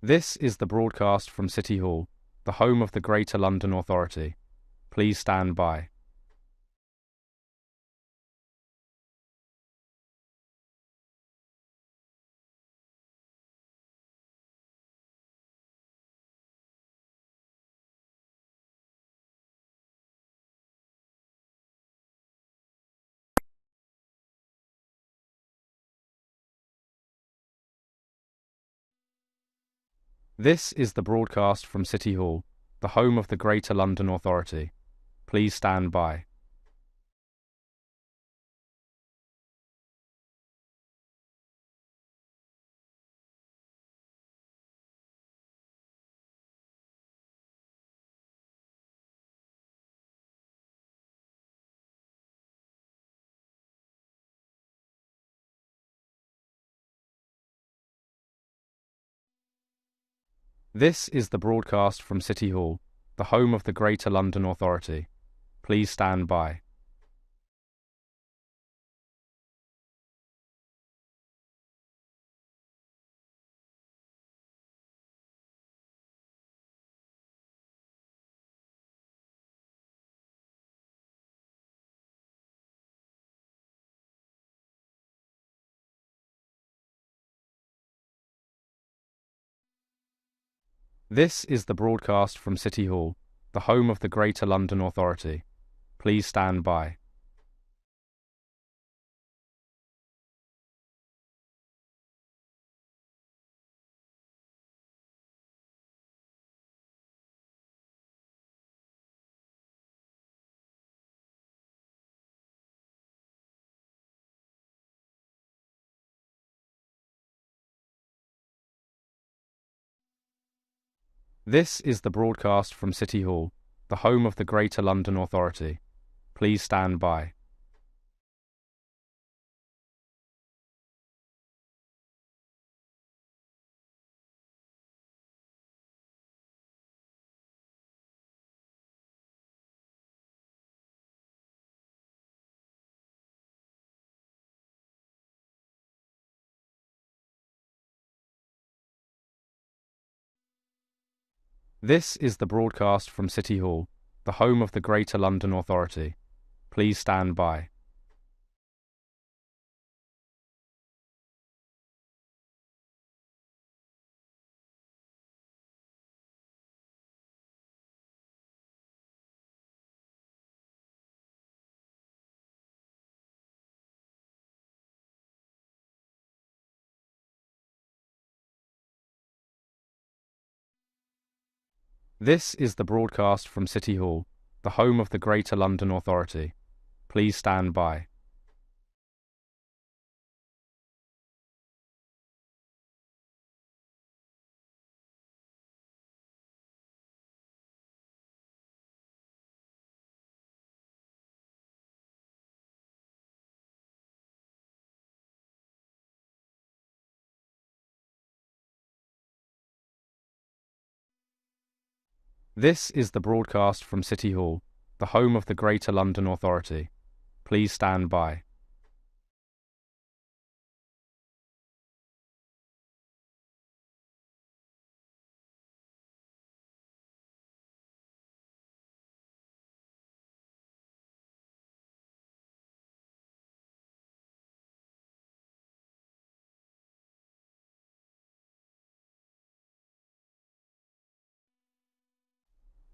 This is the broadcast from City Hall, the home of the Greater London Authority. Please stand by. This is the broadcast from City Hall, the home of the Greater London Authority. Please stand by. This is the broadcast from City Hall, the home of the Greater London Authority. Please stand by. This is the broadcast from City Hall, the home of the Greater London Authority. Please stand by. This is the broadcast from City Hall, the home of the Greater London Authority. Please stand by. This is the broadcast from City Hall, the home of the Greater London Authority. Please stand by. This is the broadcast from City Hall, the home of the Greater London Authority. Please stand by. This is the broadcast from City Hall, the home of the Greater London Authority. Please stand by.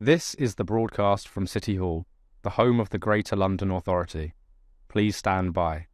This is the broadcast from City Hall, the home of the Greater London Authority. Please stand by.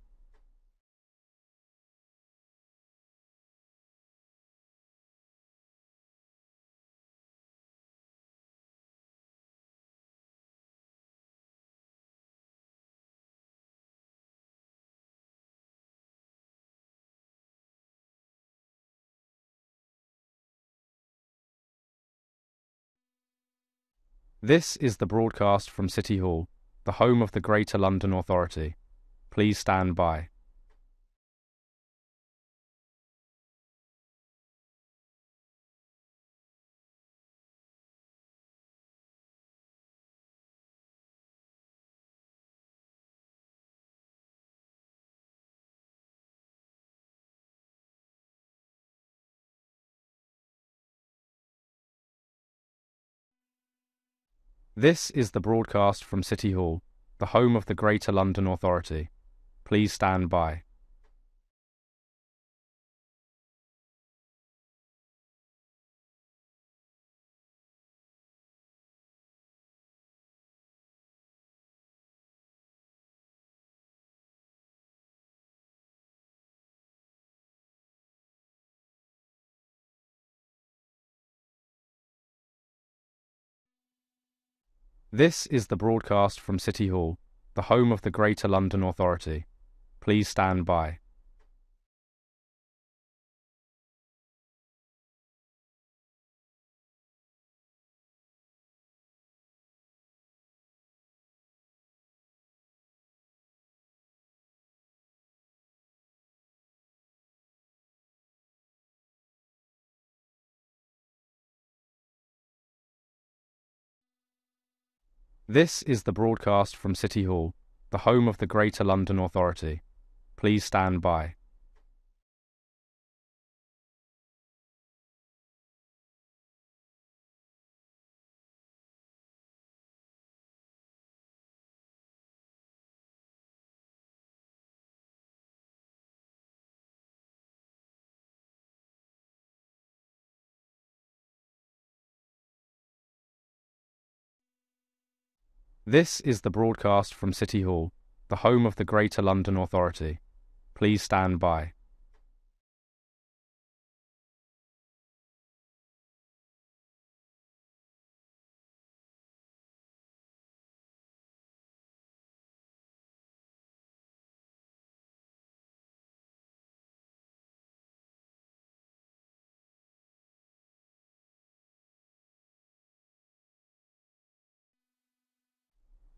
This is the broadcast from City Hall, the home of the Greater London Authority. Please stand by. This is the broadcast from City Hall, the home of the Greater London Authority. Please stand by. This is the broadcast from City Hall, the home of the Greater London Authority. Please stand by. This is the broadcast from City Hall, the home of the Greater London Authority. Please stand by. This is the broadcast from City Hall, the home of the Greater London Authority. Please stand by.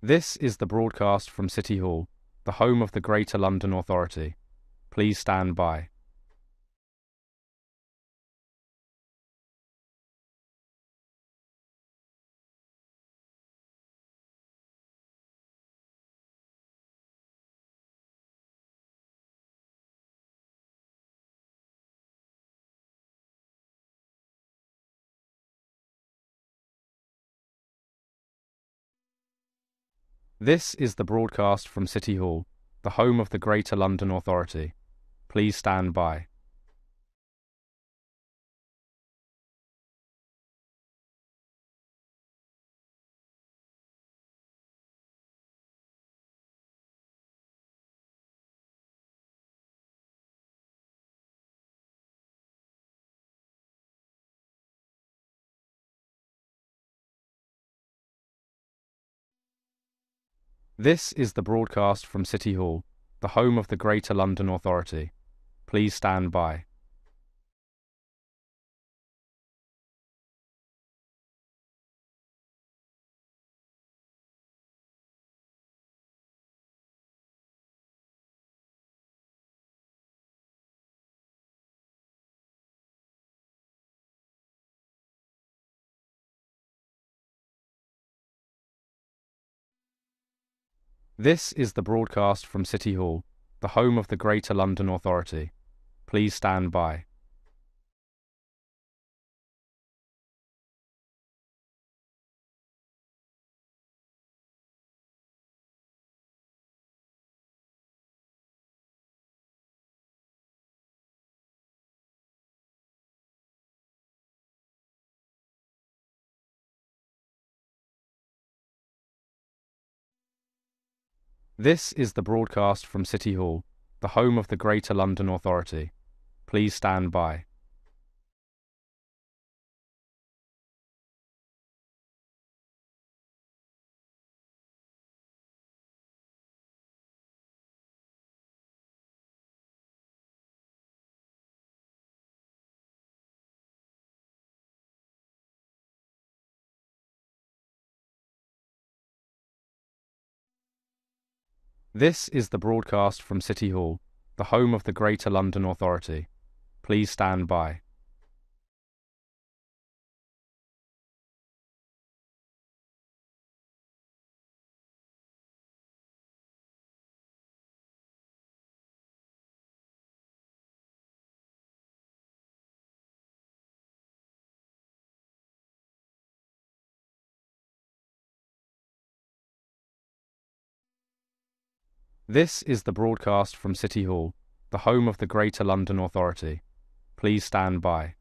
This is the broadcast from City Hall, the home of the Greater London Authority. Please stand by. This is the broadcast from City Hall, the home of the Greater London Authority. Please stand by. This is the broadcast from City Hall, the home of the Greater London Authority. Please stand by. This is the broadcast from City Hall, the home of the Greater London Authority. Please stand by. This is the broadcast from City Hall, the home of the Greater London Authority. Please stand by. This is the broadcast from City Hall, the home of the Greater London Authority. Please stand by. This is the broadcast from City Hall, the home of the Greater London Authority. Please stand by.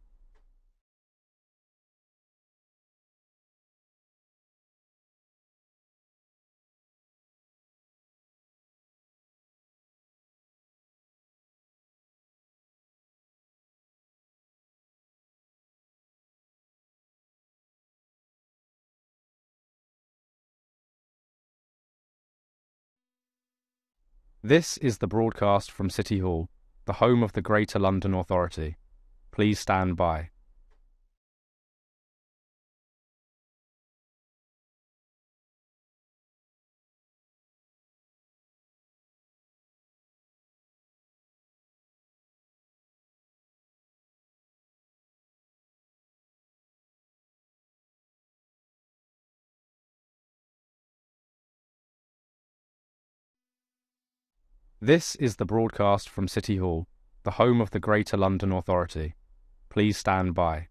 This is the broadcast from City Hall, the home of the Greater London Authority. Please stand by. This is the broadcast from City Hall, the home of the Greater London Authority. Please stand by.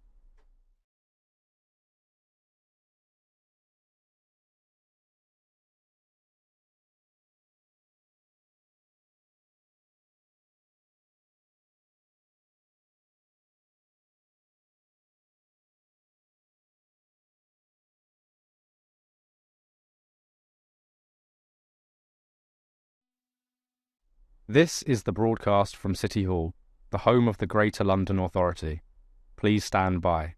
This is the broadcast from City Hall, the home of the Greater London Authority. Please stand by.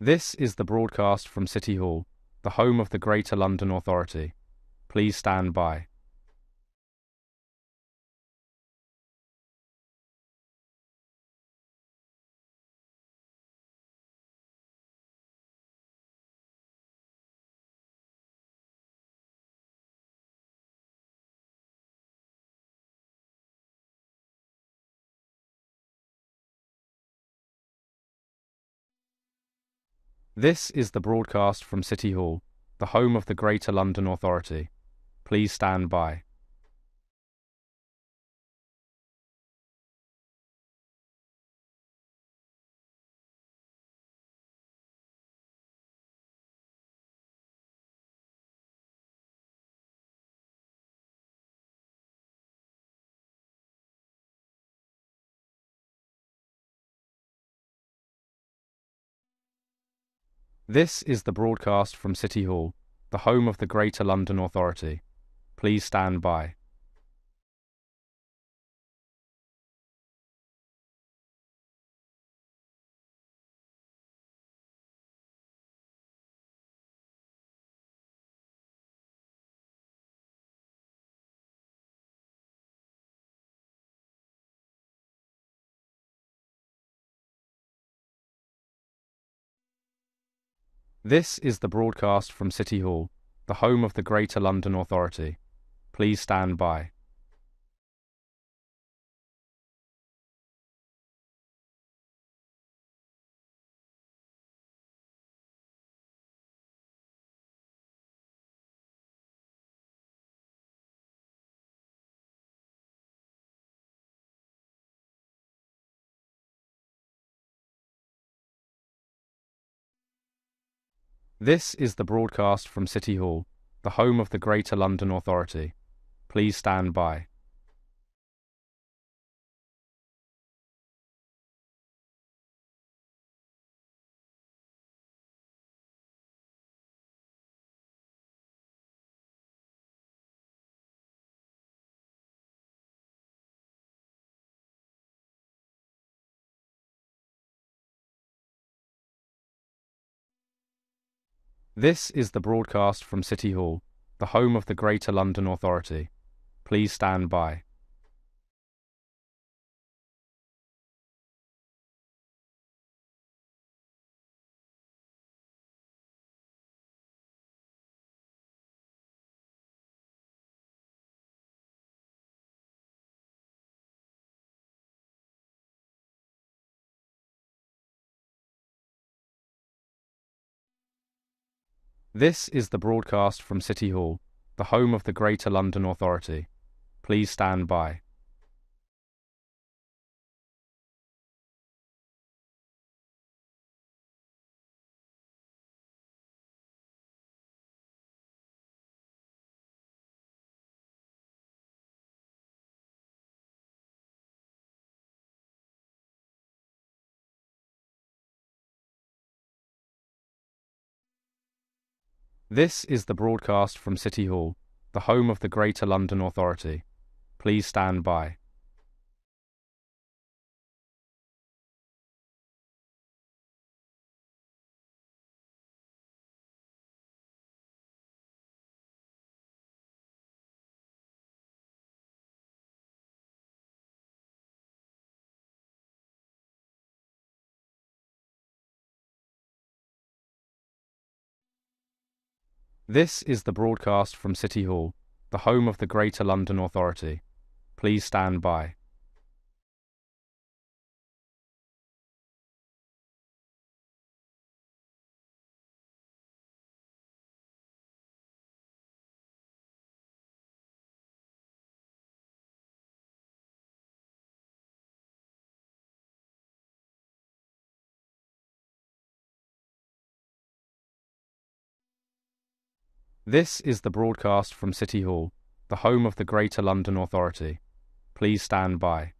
This is the broadcast from City Hall, the home of the Greater London Authority. Please stand by. This is the broadcast from City Hall, the home of the Greater London Authority. Please stand by. This is the broadcast from City Hall, the home of the Greater London Authority. Please stand by. This is the broadcast from City Hall, the home of the Greater London Authority. Please stand by. This is the broadcast from City Hall, the home of the Greater London Authority. Please stand by. This is the broadcast from City Hall, the home of the Greater London Authority. Please stand by. This is the broadcast from City Hall, the home of the Greater London Authority. Please stand by. This is the broadcast from City Hall, the home of the Greater London Authority. Please stand by. This is the broadcast from City Hall, the home of the Greater London Authority. Please stand by. This is the broadcast from City Hall, the home of the Greater London Authority. Please stand by.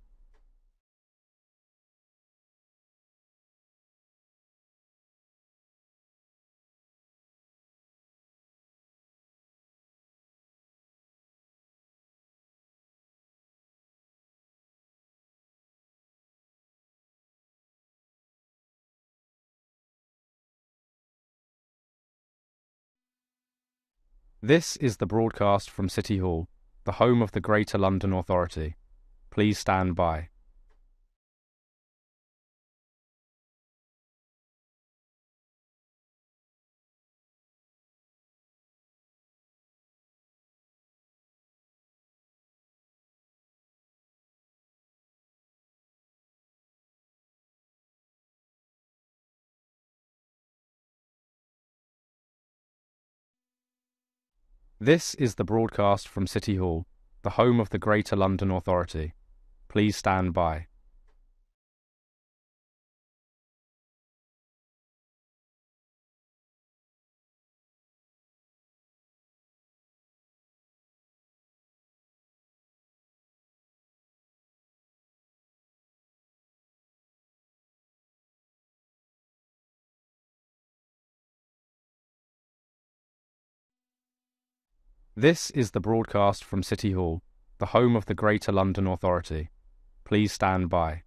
This is the broadcast from City Hall, the home of the Greater London Authority. Please stand by. This is the broadcast from City Hall, the home of the Greater London Authority. Please stand by. This is the broadcast from City Hall, the home of the Greater London Authority. Please stand by.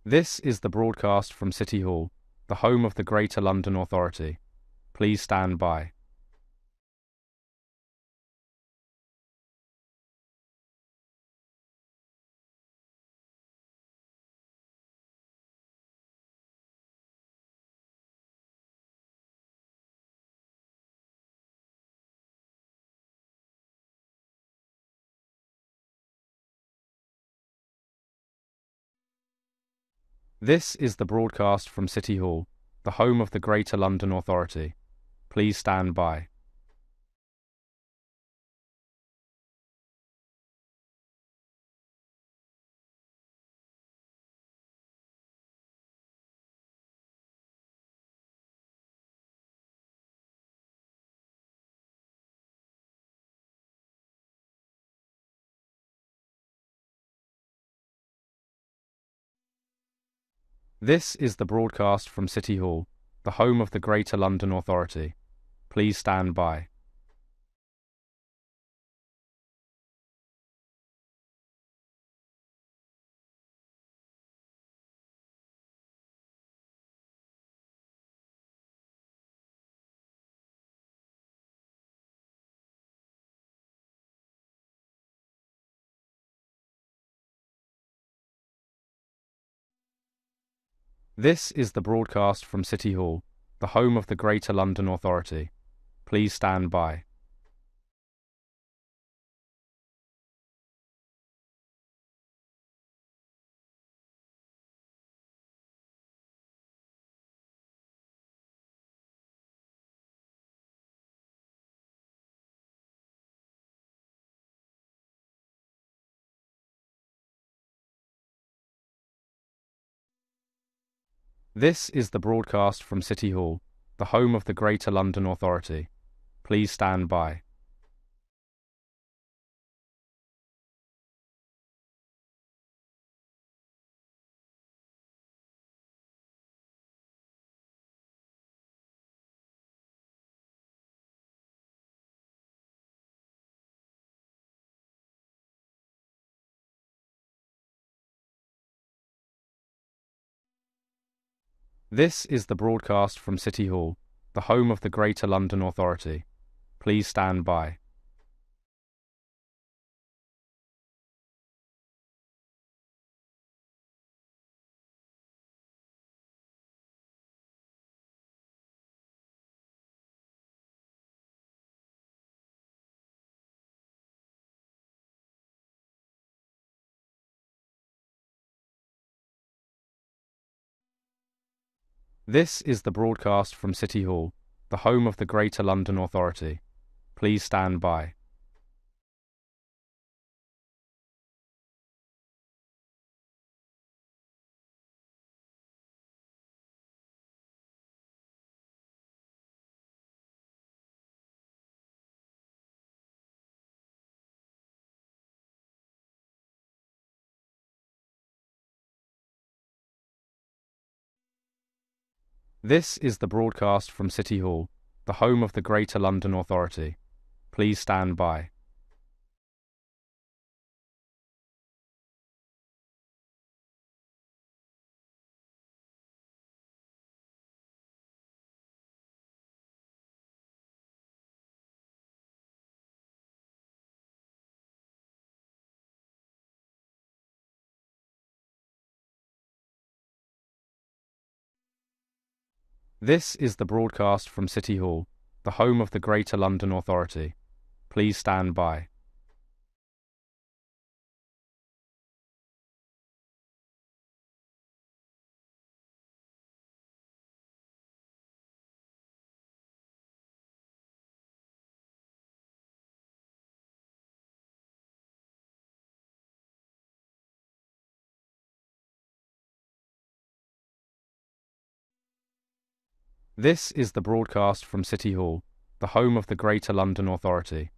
This is the broadcast from City Hall, the home of the Greater London Authority. Please stand by. This is the broadcast from City Hall, the home of the Greater London Authority. Please stand by. This is the broadcast from City Hall, the home of the Greater London Authority. Please stand by. This is the broadcast from City Hall, the home of the Greater London Authority. Please stand by. This is the broadcast from City Hall, the home of the Greater London Authority. Please stand by. This is the broadcast from City Hall, the home of the Greater London Authority. Please stand by. This is the broadcast from City Hall, the home of the Greater London Authority. Please stand by. This is the broadcast from City Hall, the home of the Greater London Authority. Please stand by. This is the broadcast from City Hall, the home of the Greater London Authority. Please stand by. This is the broadcast from City Hall, the home of the Greater London Authority.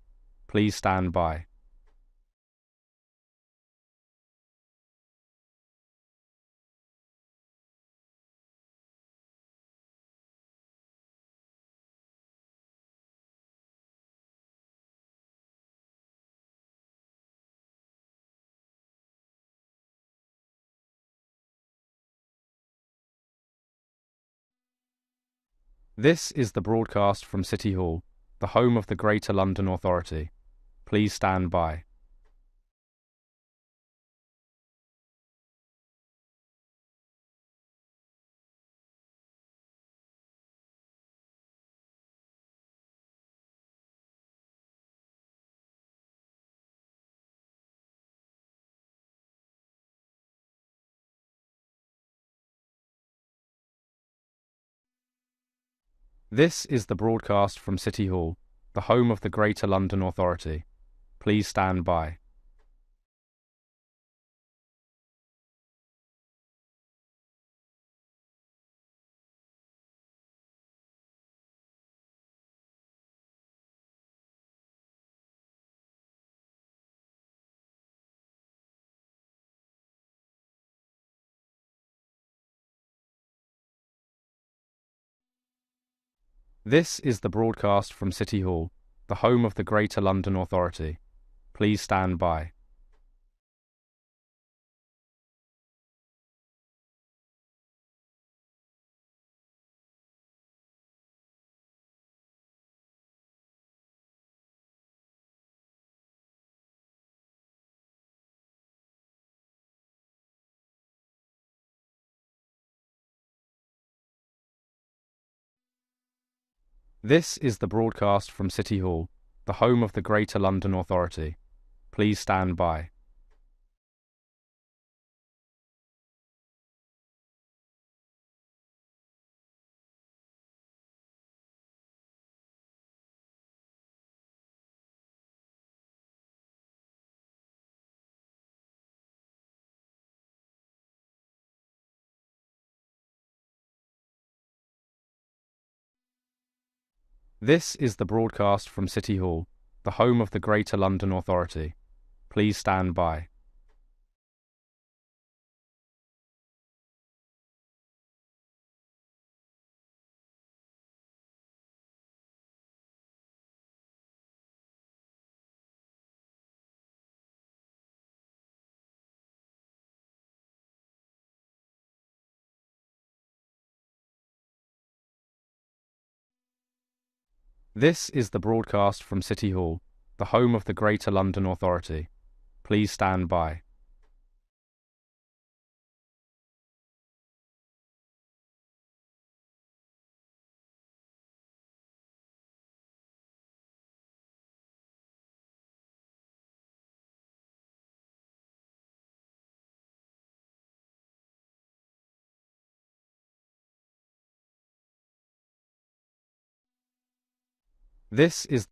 Please stand by. This is the broadcast from City Hall, the home of the Greater London Authority. Please stand by. This is the broadcast from City Hall, the home of the Greater London Authority. Please stand by. This is the broadcast from City Hall, the home of the Greater London Authority. Please stand by. This is the broadcast from City Hall, the home of the Greater London Authority. Please stand by. This is the broadcast from City Hall, the home of the Greater London Authority. Please stand by. This is the broadcast from City Hall, the home of the Greater London Authority. Please stand by. This is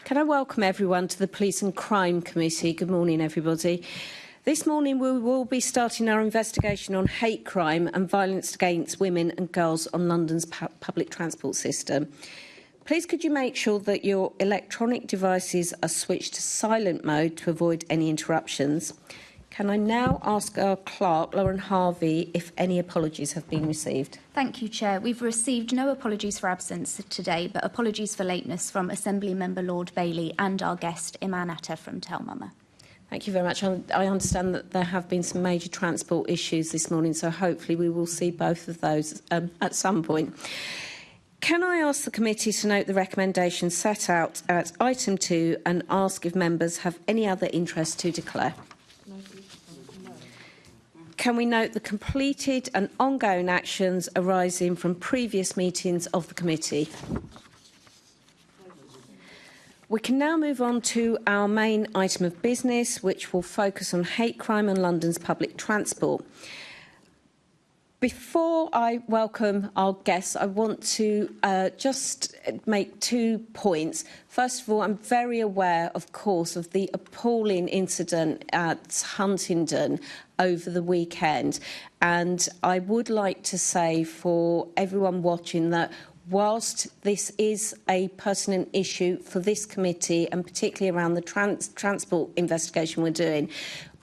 Can I welcome everyone to the Police and Crime Committee? Good morning, everybody. This morning we will be starting our investigation on hate crime and violence against women and girls on London's public transport system. Please could you make sure that your electronic devices are switched to silent mode to avoid any interruptions. Can I now ask our clerk, Lauren Harvey, if any apologies have been received? Thank you, Chair. We've received no apologies for absence today, but apologies for lateness from Assembly Member Lord Bailey and our guest, Iman Atta from Telmama. Thank you very much. I understand that there have been some major transport issues this morning, so hopefully we will see both of those at some point. Can I ask the committee to note the recommendations set out at item 2 and ask if members have any other interest to declare? Can we note the completed and ongoing actions arising from previous meetings of the committee? We can now move on to our main item of business, which will focus on hate crime and London's public transport. Before I welcome our guests, I want to just make 2 points. First of all, I'm very aware, of course, of the appalling incident at Huntingdon over the weekend. And I would like to say for everyone watching that whilst this is a pertinent issue for this committee, and particularly around the transport investigation we're doing,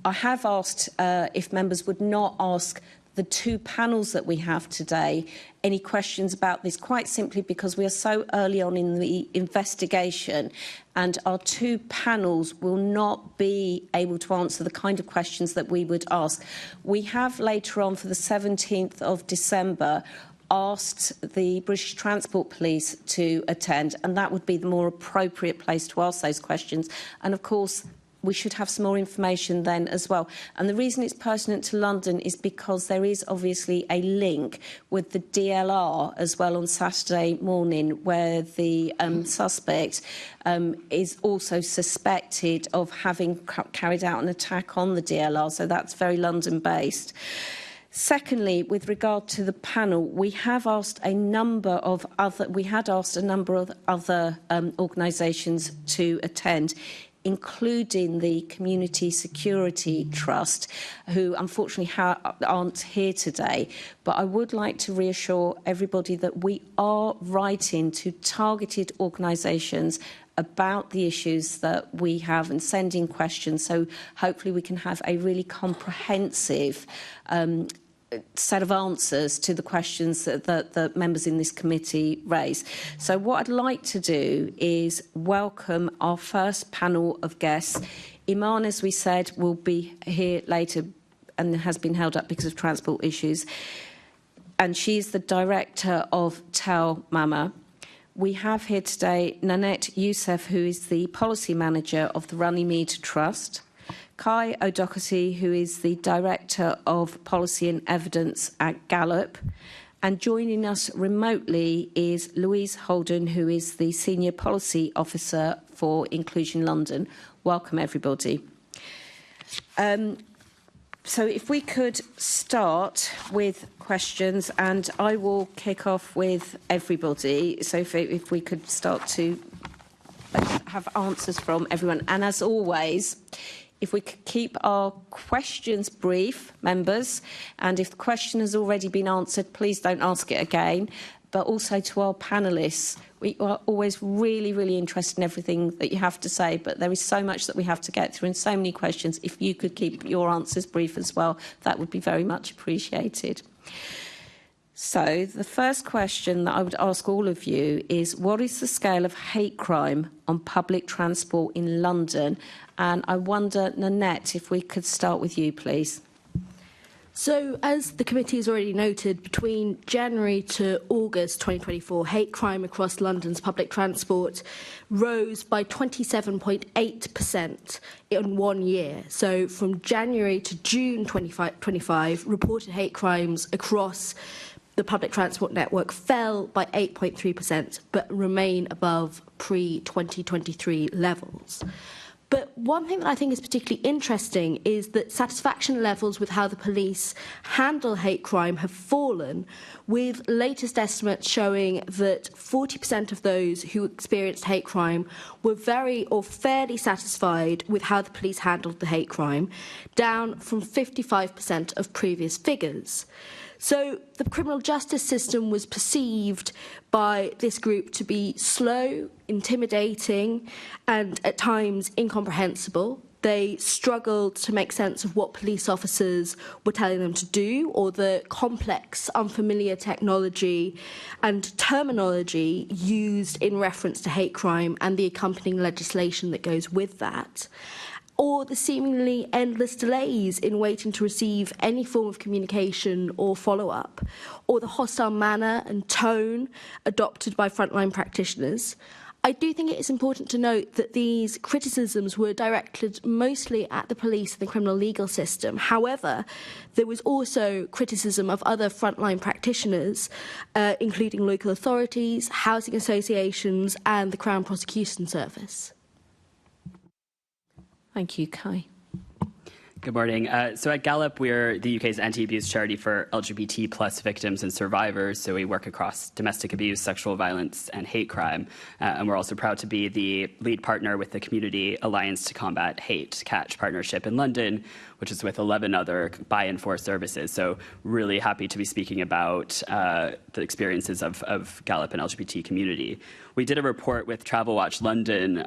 I have asked if members would not ask the 2 panels that we have today any questions about this, quite simply because we are so early on in the investigation and our 2 panels will not be able to answer the kind of questions that we would ask. We have later on, for the 17th of December, asked the British Transport Police to attend, and that would be the more appropriate place to ask those questions. And of course, we should have some more information then as well. And the reason it's pertinent to London is because there is obviously a link with the DLR as well on Saturday morning, where the suspect is also suspected of having carried out an attack on the DLR. So that's very London-based. Secondly, with regard to the panel, we have asked a number of other organisations to attend, including the Community Security Trust, who unfortunately aren't here today. But I would like to reassure everybody that we are writing to targeted organisations about the issues that we have and sending questions. So hopefully we can have a really comprehensive set of answers to the questions that the members in this committee raise. So what I'd like to do is welcome our first panel of guests. Iman, as we said, will be here later and has been held up because of transport issues. And she's the director of Tell Mama. We have here today Nanette Youssef, who is the policy manager of the Runnymede Trust. Kai O'Doherty, who is the Director of Policy and Evidence at Gallup. And joining us remotely is Louise Holden, who is the Senior Policy Officer for Inclusion London. Welcome, everybody. So if we could start with questions, and I will kick off with everybody. So if we could start to have answers from everyone. And as always, if we could keep our questions brief, members, and if the question has already been answered, please don't ask it again. But also to our panellists, we are always really, really interested in everything that you have to say, but there is so much that we have to get through and so many questions. If you could keep your answers brief as well, that would be very much appreciated. So the first question that I would ask all of you is, what is the scale of hate crime on public transport in London? And I wonder, Nanette, if we could start with you, please. So, as the committee has already noted, between January to August 2024, hate crime across London's public transport rose by 27.8% in 1 year. So, from January to June 2025, reported hate crimes across the public transport network fell by 8.3%, but remain above pre-2023 levels. But one thing that I think is particularly interesting is that satisfaction levels with how the police handle hate crime have fallen, with latest estimates showing that 40% of those who experienced hate crime were very or fairly satisfied with how the police handled the hate crime, down from 55% of previous figures. So the criminal justice system was perceived by this group to be slow, intimidating, and at times incomprehensible. They struggled to make sense of what police officers were telling them to do, or the complex, unfamiliar technology and terminology used in reference to hate crime and the accompanying legislation that goes with that, or the seemingly endless delays in waiting to receive any form of communication or follow-up, or the hostile manner and tone adopted by frontline practitioners. I do think it is important to note that these criticisms were directed mostly at the police and the criminal legal system. However, there was also criticism of other frontline practitioners, including local authorities, housing associations, and the Crown Prosecution Service. Thank you, Kai. Good morning. So at Gallup, we're the UK's anti-abuse charity for LGBT plus victims and survivors. So we work across domestic abuse, sexual violence, and hate crime. And we're also proud to be the lead partner with the Community Alliance to Combat Hate Catch partnership in London, which is with 11 other buy-in-for services. So really happy to be speaking about the experiences of Gallup and LGBT community. We did a report with Travel Watch London,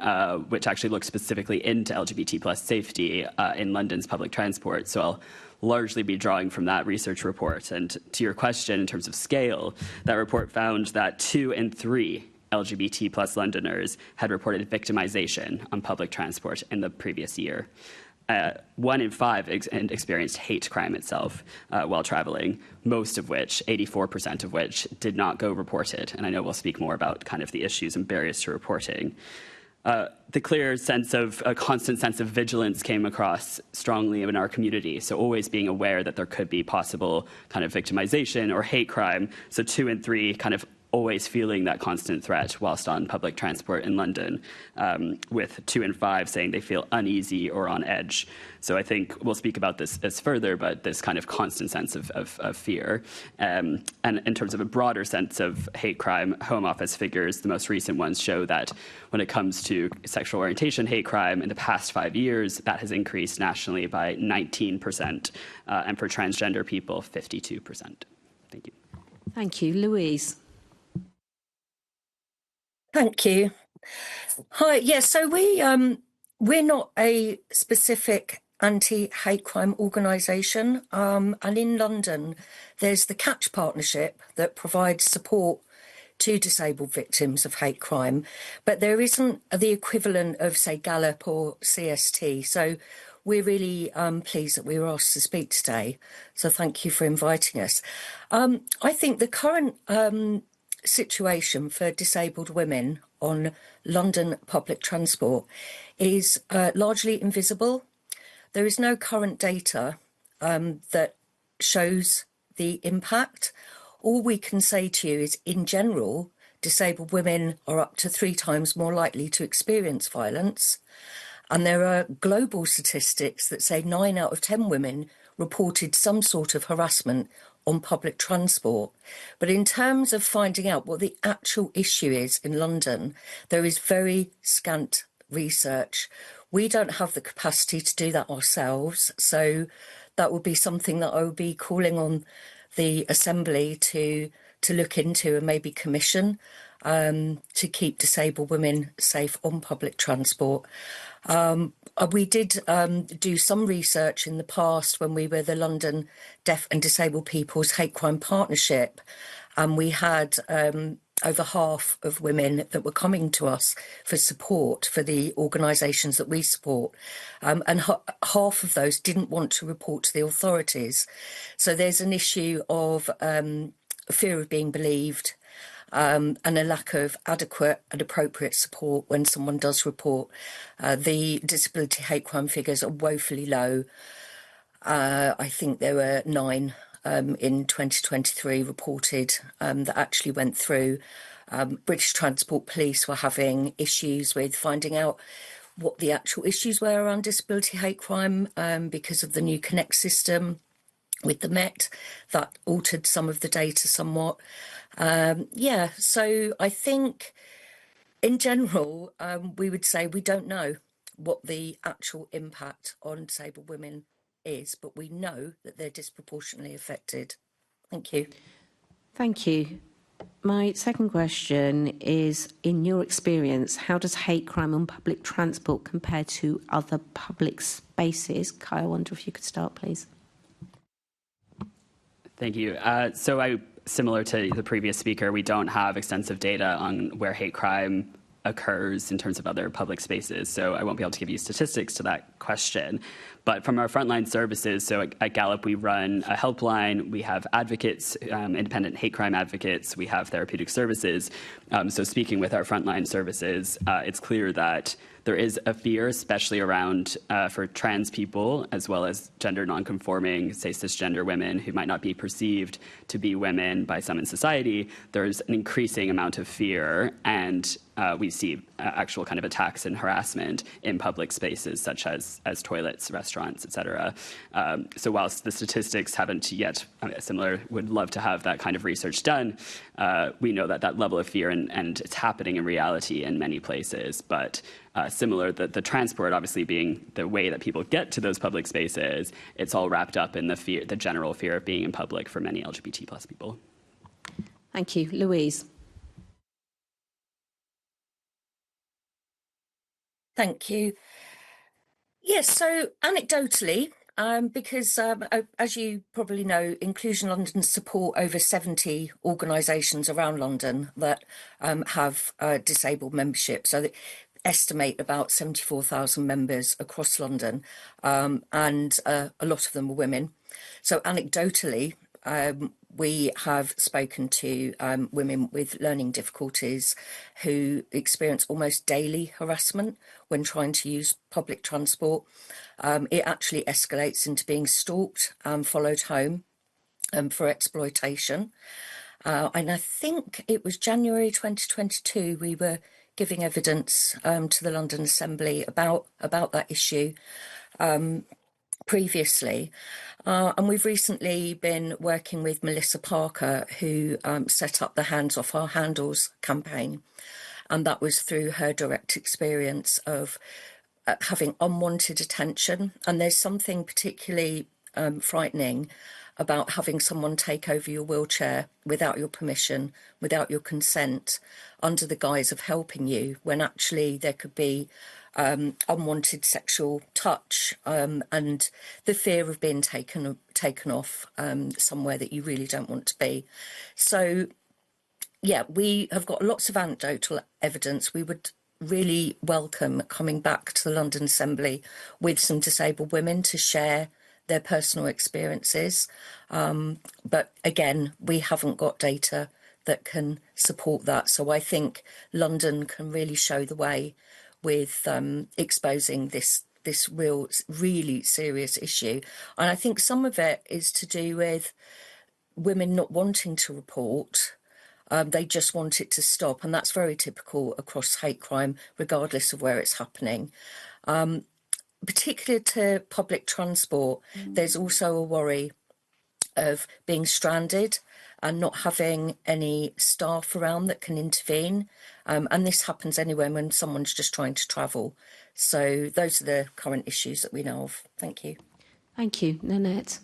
which actually looked specifically into LGBT plus safety in London's public transport. So I'll largely be drawing from that research report. And to your question, in terms of scale, that report found that 2 in 3 LGBT plus Londoners had reported victimization on public transport in the previous year. 1 in 5 experienced hate crime itself while traveling, most of which, 84% of which, did not go reported. And I know we'll speak more about kind of the issues and barriers to reporting. The clear sense of a constant sense of vigilance came across strongly in our community. So always being aware that there could be possible kind of victimization or hate crime. So 2 in 3 kind of always feeling that constant threat whilst on public transport in London, with 2 in 5 saying they feel uneasy or on edge. So I think we'll speak about this further, but this kind of constant sense of fear. And in terms of a broader sense of hate crime, Home Office figures, the most recent ones, show that when it comes to sexual orientation hate crime, in the past 5 years, that has increased nationally by 19%, and for transgender people, 52%. Thank you. Thank you. Louise. Thank you. Hi. Yes. So we're not a specific anti-hate crime organisation, and in London, there's the Catch Partnership that provides support to disabled victims of hate crime, but there isn't the equivalent of, say, Gallup or CST. So we're really pleased that we were asked to speak today. So thank you for inviting us. I think the current situation for disabled women on London public transport is largely invisible. There is no current data that shows the impact. All we can say to you is, in general, disabled women are up to 3 times more likely to experience violence. And there are global statistics that say 9 out of 10 women reported some sort of harassment on public transport. But in terms of finding out what the actual issue is in London, there is very scant research. We don't have the capacity to do that ourselves. So that would be something that I would be calling on the Assembly to look into and maybe commission to keep disabled women safe on public transport. We did do some research in the past when we were the London Deaf and Disabled People's Hate Crime Partnership, and we had over half of women that were coming to us for support for the organisations that we support, and half of those didn't want to report to the authorities. So there's an issue of fear of being believed, and a lack of adequate and appropriate support when someone does report. The disability hate crime figures are woefully low. I think there were 9 in 2023 reported that actually went through. British Transport Police were having issues with finding out what the actual issues were around disability hate crime because of the new Connect system with the Met. That altered some of the data somewhat. So I think in general, we would say we don't know what the actual impact on disabled women is, but we know that they're disproportionately affected. Thank you. Thank you. My second question is, in your experience, how does hate crime on public transport compare to other public spaces? Kai, I wonder if you could start, please. Thank you. Similar to the previous speaker, we don't have extensive data on where hate crime occurs in terms of other public spaces, so I won't be able to give you statistics to that question. But from our frontline services, so at Gallup, we run a helpline, we have advocates, independent hate crime advocates, we have therapeutic services. So speaking with our frontline services, it's clear that there is a fear, especially around for trans people, as well as gender nonconforming, say cisgender women who might not be perceived to be women by some in society. There's an increasing amount of fear, and we see actual kind of attacks and harassment in public spaces such as toilets, restaurants, etc. So whilst the statistics haven't yet, similar, would love to have that kind of research done, we know that that level of fear and it's happening in reality in many places. But similar, the transport obviously being the way that people get to those public spaces, it's all wrapped up in the general fear of being in public for many LGBT plus people. Thank you. Louise. Thank you. Yes, so anecdotally, because as you probably know, Inclusion London support over 70 organisations around London that have disabled membership. So they estimate about 74,000 members across London, and a lot of them are women. So anecdotally, we have spoken to women with learning difficulties who experience almost daily harassment when trying to use public transport. It actually escalates into being stalked and followed home for exploitation. And I think it was January 2022 we were giving evidence to the London Assembly about that issue previously. And we've recently been working with Melissa Parker, who set up the Hands Off Our Handles campaign. And that was through her direct experience of having unwanted attention. And there's something particularly frightening about having someone take over your wheelchair without your permission, without your consent, under the guise of helping you, when actually there could be unwanted sexual touch and the fear of being taken off somewhere that you really don't want to be. So, yeah, we have got lots of anecdotal evidence. We would really welcome coming back to the London Assembly with some disabled women to share their personal experiences. But again, we haven't got data that can support that. So I think London can really show the way with exposing this really serious issue. And I think some of it is to do with women not wanting to report. They just want it to stop. And that's very typical across hate crime, regardless of where it's happening. Particularly to public transport, there's also a worry of being stranded and not having any staff around that can intervene. And this happens anywhere when someone's just trying to travel. So those are the current issues that we know of. Thank you. Thank you. Nanette.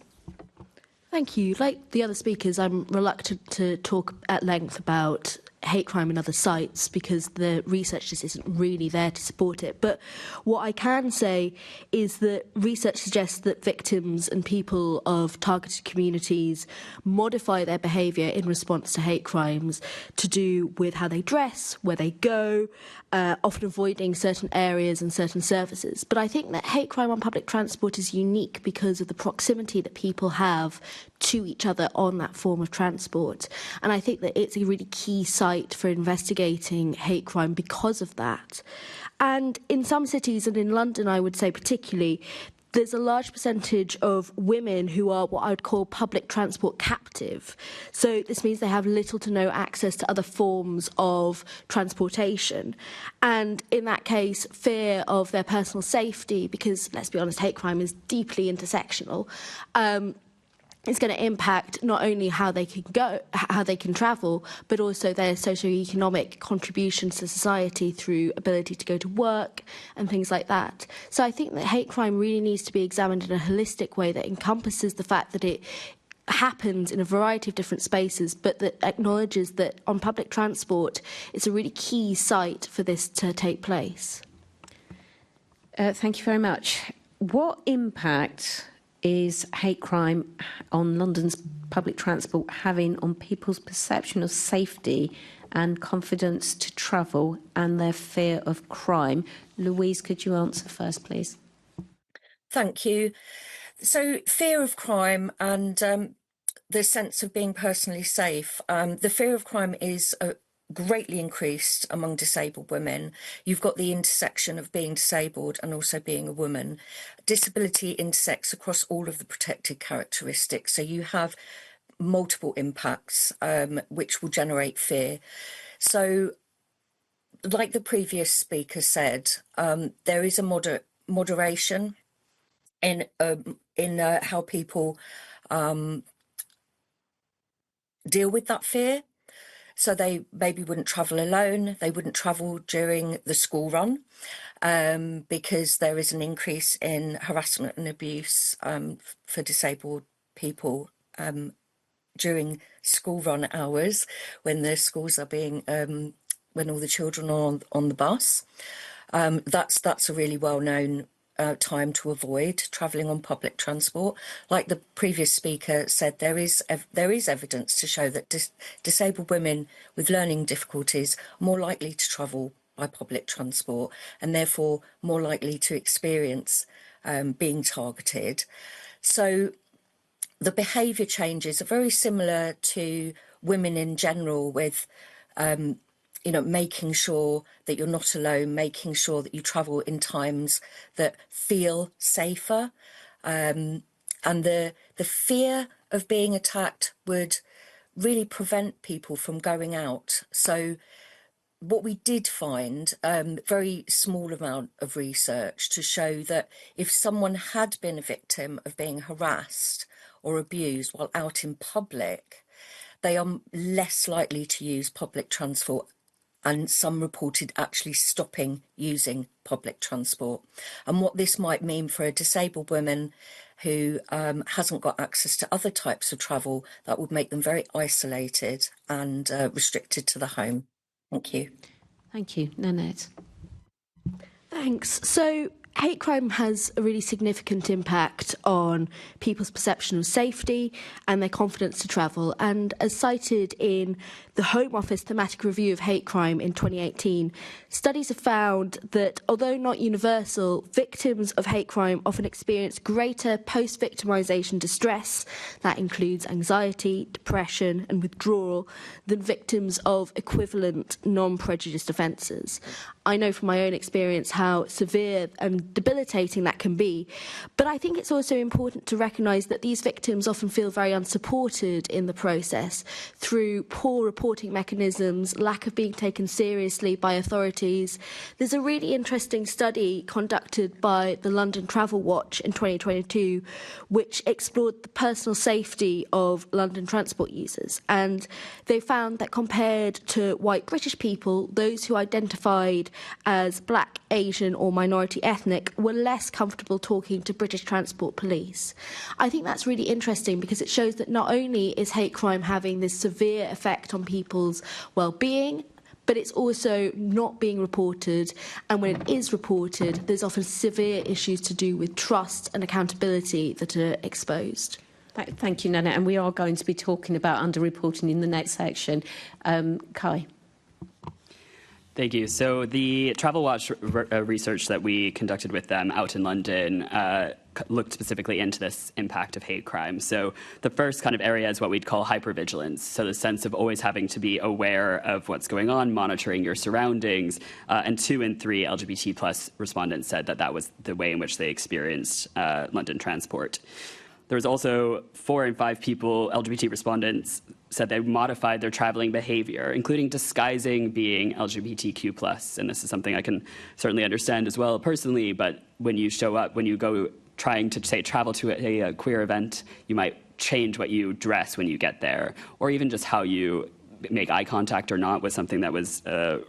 Thank you. Like the other speakers, I'm reluctant to talk at length about hate crime in other sites because the research just isn't really there to support it. But what I can say is that research suggests that victims and people of targeted communities modify their behaviour in response to hate crimes to do with how they dress, where they go, often avoiding certain areas and certain services. But I think that hate crime on public transport is unique because of the proximity that people have to each other on that form of transport. And I think that it's a really key site for investigating hate crime because of that. And in some cities, and in London, I would say particularly, there's a large percentage of women who are what I would call public transport captive. So this means they have little to no access to other forms of transportation. And in that case, fear of their personal safety, because let's be honest, hate crime is deeply intersectional, it's going to impact not only how they can travel, but also their socioeconomic contributions to society through ability to go to work and things like that. So I think that hate crime really needs to be examined in a holistic way that encompasses the fact that it happens in a variety of different spaces, but that acknowledges that on public transport, it's a really key site for this to take place. Thank you very much. What impact is hate crime on London's public transport having on people's perception of safety and confidence to travel and their fear of crime? Louise, could you answer first, please? Thank you. So fear of crime and the sense of being personally safe. The fear of crime is greatly increased among disabled women. You've got the intersection of being disabled and also being a woman. Disability intersects across all of the protected characteristics. So you have multiple impacts which will generate fear. So like the previous speaker said, there is a moderation in how people deal with that fear. So they maybe wouldn't travel alone. They wouldn't travel during the school run because there is an increase in harassment and abuse for disabled people during school run hours when the schools are being, when all the children are on the bus. That's a really well-known time to avoid travelling on public transport. Like the previous speaker said, there is evidence to show that disabled women with learning difficulties are more likely to travel by public transport and therefore more likely to experience being targeted. So the behaviour changes are very similar to women in general with making sure that you're not alone, making sure that you travel in times that feel safer. And the fear of being attacked would really prevent people from going out. So what we did find, very small amount of research to show that if someone had been a victim of being harassed or abused while out in public, they are less likely to use public transport, and some reported actually stopping using public transport. And what this might mean for a disabled woman who hasn't got access to other types of travel, that would make them very isolated and restricted to the home. Thank you. Thank you. Nanette. Thanks. So hate crime has a really significant impact on people's perception of safety and their confidence to travel. And as cited in the Home Office Thematic Review of Hate Crime in 2018, studies have found that, although not universal, victims of hate crime often experience greater post-victimisation distress, that includes anxiety, depression and withdrawal, than victims of equivalent non-prejudiced offences. I know from my own experience how severe and debilitating that can be, but I think it's also important to recognise that these victims often feel very unsupported in the process through poor reporting mechanisms, lack of being taken seriously by authorities. There's a really interesting study conducted by the London Travel Watch in 2022 which explored the personal safety of London transport users, and they found that compared to white British people, those who identified as black, Asian or minority ethnic were less comfortable talking to British Transport Police. I think that's really interesting because it shows that not only is hate crime having this severe effect on people's well-being, but it's also not being reported, and when it is reported, there's often severe issues to do with trust and accountability that are exposed. Thank you, Nanette, and we are going to be talking about underreporting in the next section. Kai. Thank you. So the Travel Watch research that we conducted with them out in London looked specifically into this impact of hate crime. So the first kind of area is what we'd call hypervigilance. So the sense of always having to be aware of what's going on, monitoring your surroundings. And 2 in 3 LGBT plus respondents said that that was the way in which they experienced London transport. There was also 4 in 5 people, LGBT respondents, said they modified their traveling behavior, including disguising being LGBTQ+. And this is something I can certainly understand as well personally, but when you show up, when you go trying to, say, travel to a queer event, you might change what you dress when you get there, or even just how you make eye contact or not was something that was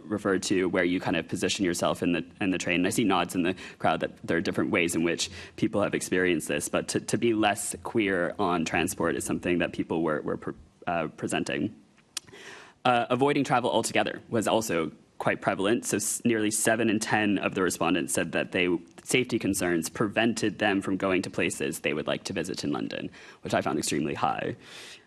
referred to, where you kind of position yourself in the train. And I see nods in the crowd that there are different ways in which people have experienced this, but to be less queer on transport is something that people were presenting. Avoiding travel altogether was also quite prevalent. So nearly 7 in 10 of the respondents said that safety concerns prevented them from going to places they would like to visit in London, which I found extremely high.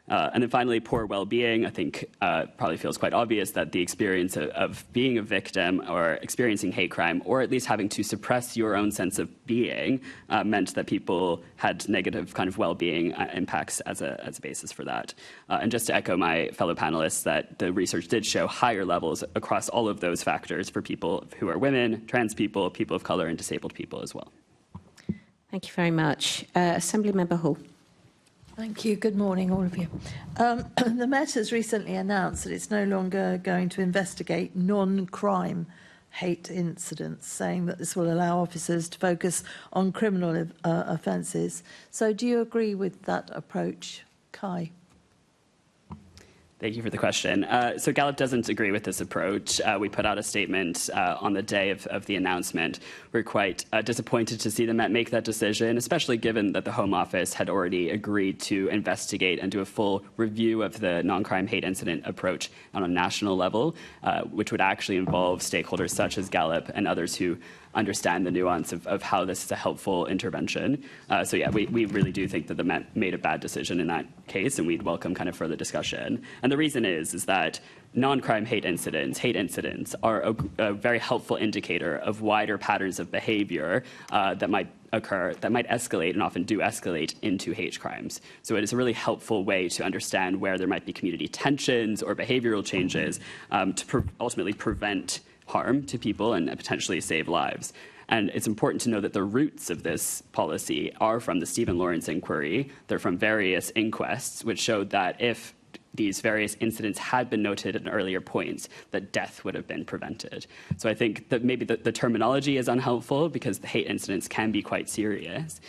And then finally, poor well-being. I think probably feels quite obvious that the experience of being a victim or experiencing hate crime, or at least having to suppress your own sense of being, meant that people had negative kind of well-being impacts as a basis for that. And just to echo my fellow panelists, that the research did show higher levels across all of those factors for people who are women, trans people, people of colour, and disabled people as well. Thank you very much. Assemblymember Hall. Thank you. Good morning, all of you. The Met has recently announced that it's no longer going to investigate non-crime hate incidents, saying that this will allow officers to focus on criminal offences. So do you agree with that approach, Kai? Thank you for the question. So Gallup doesn't agree with this approach. We put out a statement on the day of the announcement. We're quite disappointed to see the Met make that decision, especially given that the Home Office had already agreed to investigate and do a full review of the non-crime hate incident approach on a national level, which would actually involve stakeholders such as Gallup and others who understand the nuance of how this is a helpful intervention. So yeah, we really do think that the Met made a bad decision in that case, and we'd welcome kind of further discussion. And the reason is that non-crime hate incidents are a very helpful indicator of wider patterns of behavior that might occur, that might escalate and often do escalate into hate crimes. So it is a really helpful way to understand where there might be community tensions or behavioral changes to ultimately prevent harm to people and potentially save lives. And it's important to know that the roots of this policy are from the Stephen Lawrence inquiry. They're from various inquests, which showed that if these various incidents had been noted at earlier points, that death would have been prevented. So I think that maybe the terminology is unhelpful because the hate incidents can be quite serious.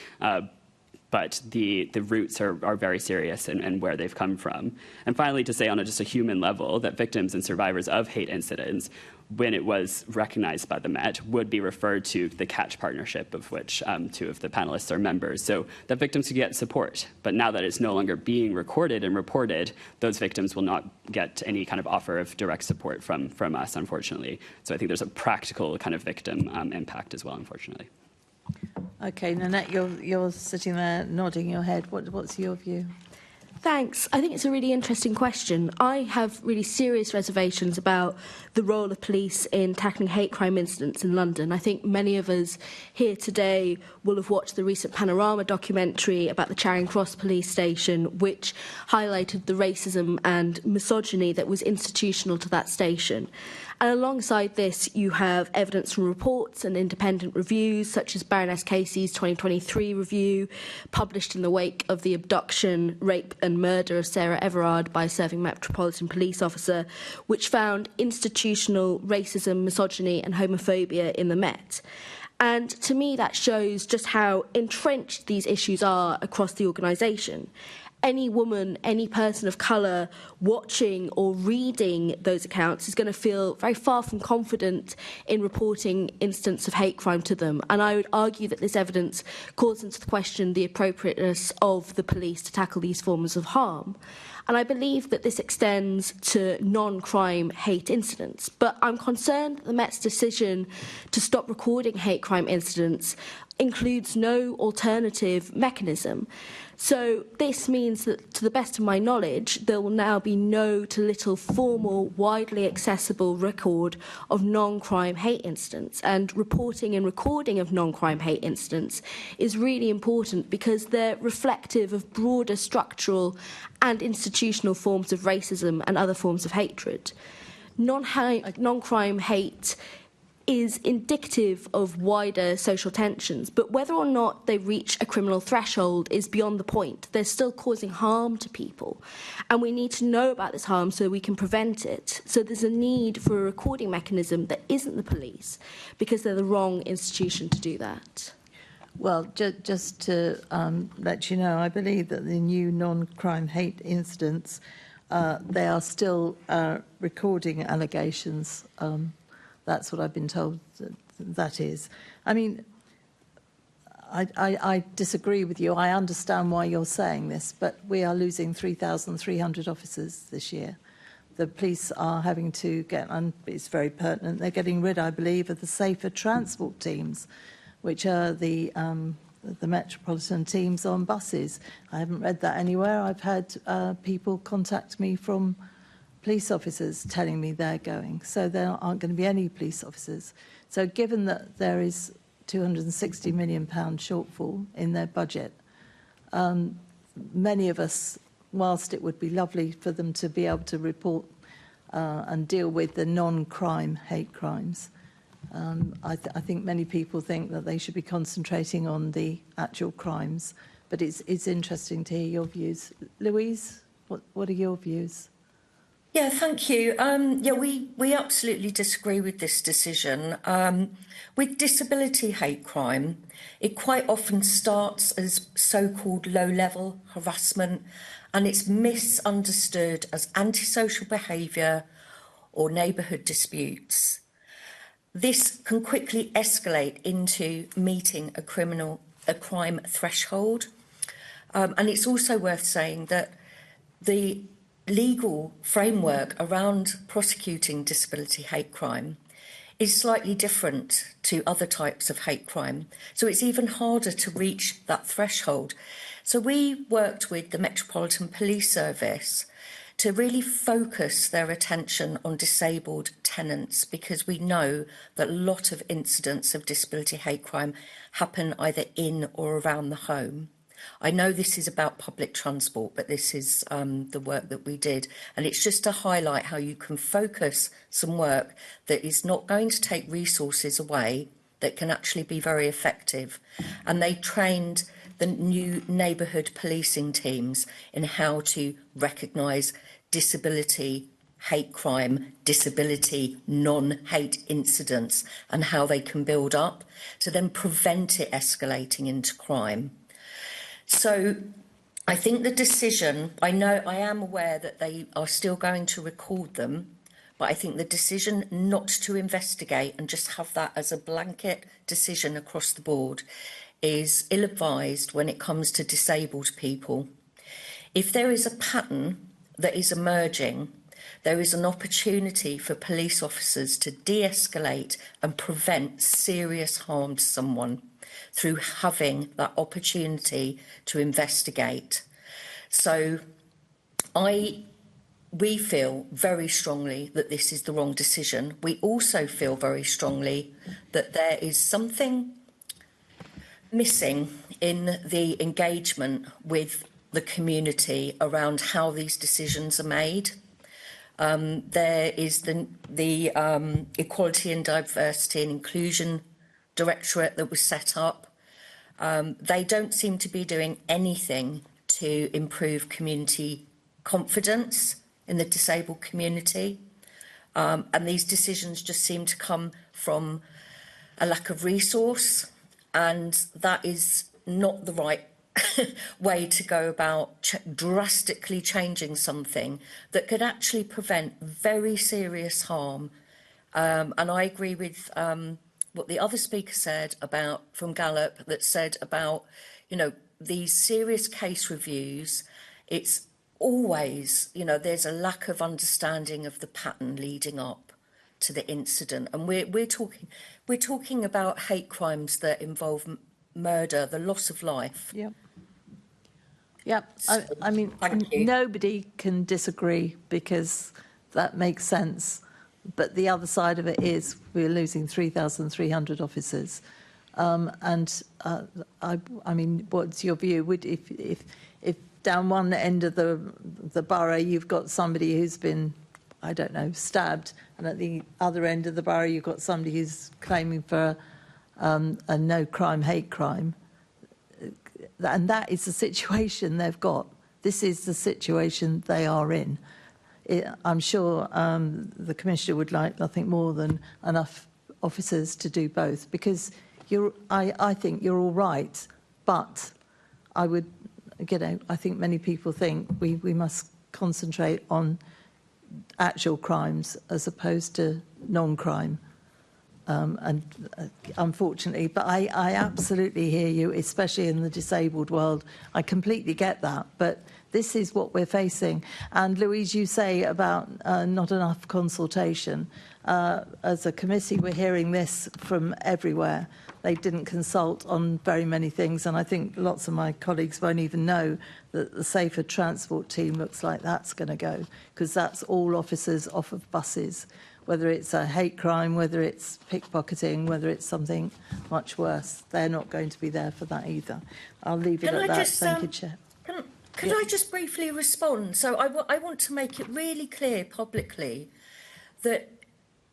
But the roots are very serious and where they've come from. And finally, to say on just a human level that victims and survivors of hate incidents, when it was recognized by the Met, would be referred to the Catch Partnership, of which two of the panelists are members, so that victims could get support. But now that it's no longer being recorded and reported, those victims will not get any kind of offer of direct support from us, unfortunately. So I think there's a practical kind of victim impact as well, unfortunately. Okay, Nanette, you're sitting there nodding your head. What's your view? Thanks. I think it's a really interesting question. I have really serious reservations about the role of police in tackling hate crime incidents in London. I think many of us here today will have watched the recent Panorama documentary about the Charing Cross police station, which highlighted the racism and misogyny that was institutional to that station. And alongside this, you have evidence from reports and independent reviews, such as Baroness Casey's 2023 review, published in the wake of the abduction, rape and murder of Sarah Everard by a serving Metropolitan Police officer, which found institutional racism, misogyny and homophobia in the Met. And to me, that shows just how entrenched these issues are across the organisation. Any woman, any person of colour watching or reading those accounts is going to feel very far from confident in reporting instances of hate crime to them. And I would argue that this evidence calls into question the appropriateness of the police to tackle these forms of harm. And I believe that this extends to non-crime hate incidents. But I'm concerned that the Met's decision to stop recording hate crime incidents includes no alternative mechanism. So this means that, to the best of my knowledge, there will now be no to little formal, widely accessible record of non-crime hate incidents. And reporting and recording of non-crime hate incidents is really important because they're reflective of broader structural and institutional forms of racism and other forms of hatred. Non-crime hate is indicative of wider social tensions, but whether or not they reach a criminal threshold is beyond the point. They're still causing harm to people, and we need to know about this harm so we can prevent it. So there's a need for a recording mechanism that isn't the police, because they're the wrong institution to do that. Well, just to let you know, I believe that the new non-crime hate incidents, they are still recording allegations. That's what I've been told that is. I mean, I disagree with you. I understand why you're saying this, but we are losing 3,300 officers this year. The police are having to get, and it's very pertinent, they're getting rid, I believe, of the safer transport teams, which are the the Metropolitan teams on buses. I haven't read that anywhere. I've had people contact me from police officers telling me they're going. So there aren't going to be any police officers. So given that there is £260 million shortfall in their budget, many of us, whilst it would be lovely for them to be able to report and deal with the non-crime hate crimes, I think many people think that they should be concentrating on the actual crimes. But it's interesting to hear your views. Louise, what are your views? Yeah, thank you. We absolutely disagree with this decision. With disability hate crime, it quite often starts as so-called low-level harassment, and it's misunderstood as antisocial behaviour or neighbourhood disputes. This can quickly escalate into meeting a crime threshold. And it's also worth saying that the legal framework around prosecuting disability hate crime is slightly different to other types of hate crime. So it's even harder to reach that threshold. So we worked with the Metropolitan Police Service to really focus their attention on disabled tenants, because we know that a lot of incidents of disability hate crime happen either in or around the home. I know this is about public transport, but this is the work that we did. And it's just to highlight how you can focus some work that is not going to take resources away, that can actually be very effective. And they trained the new neighbourhood policing teams in how to recognise disability hate crime, disability non-hate incidents, and how they can build up to then prevent it escalating into crime. So I think the decision, I am aware that they are still going to record them, but I think the decision not to investigate and just have that as a blanket decision across the board is ill-advised when it comes to disabled people. If there is a pattern that is emerging, there is an opportunity for police officers to de-escalate and prevent serious harm to someone through having that opportunity to investigate. So we feel very strongly that this is the wrong decision. We also feel very strongly that there is something missing in the engagement with the community around how these decisions are made. There is the Equality and Diversity and Inclusion Directorate that was set up. They don't seem to be doing anything to improve community confidence in the disabled community. And these decisions just seem to come from a lack of resource, and that is not the right way to go about drastically changing something that could actually prevent very serious harm. And I agree with what the other speaker said about, from Gallup, that said about, these serious case reviews, it's always, there's a lack of understanding of the pattern leading up to the incident. And we're talking about hate crimes that involve murder, the loss of life. Yep. I mean, nobody can disagree, because that makes sense. But the other side of it is we're losing 3,300 officers. I mean, what's your view? If down one end of the borough you've got somebody who's been, I don't know, stabbed, and at the other end of the borough you've got somebody who's claiming for a no crime, hate crime, and that is the situation they've got. This is the situation they are in. I'm sure the Commissioner would like nothing more than enough officers to do both, because I think you're all right, but I would, I think many people think we must concentrate on actual crimes as opposed to non-crime. Unfortunately, but I absolutely hear you, especially in the disabled world. I completely get that, but this is what we're facing. And Louise, you say about not enough consultation. As a committee, we're hearing this from everywhere. They didn't consult on very many things, and I think lots of my colleagues won't even know that the Safer Transport team looks like that's going to go, because that's all officers off of buses, whether it's a hate crime, whether it's pickpocketing, whether it's something much worse. They're not going to be there for that either. I'll leave it at that. Thank you, Chair. Could I just briefly respond? So I want to make it really clear publicly that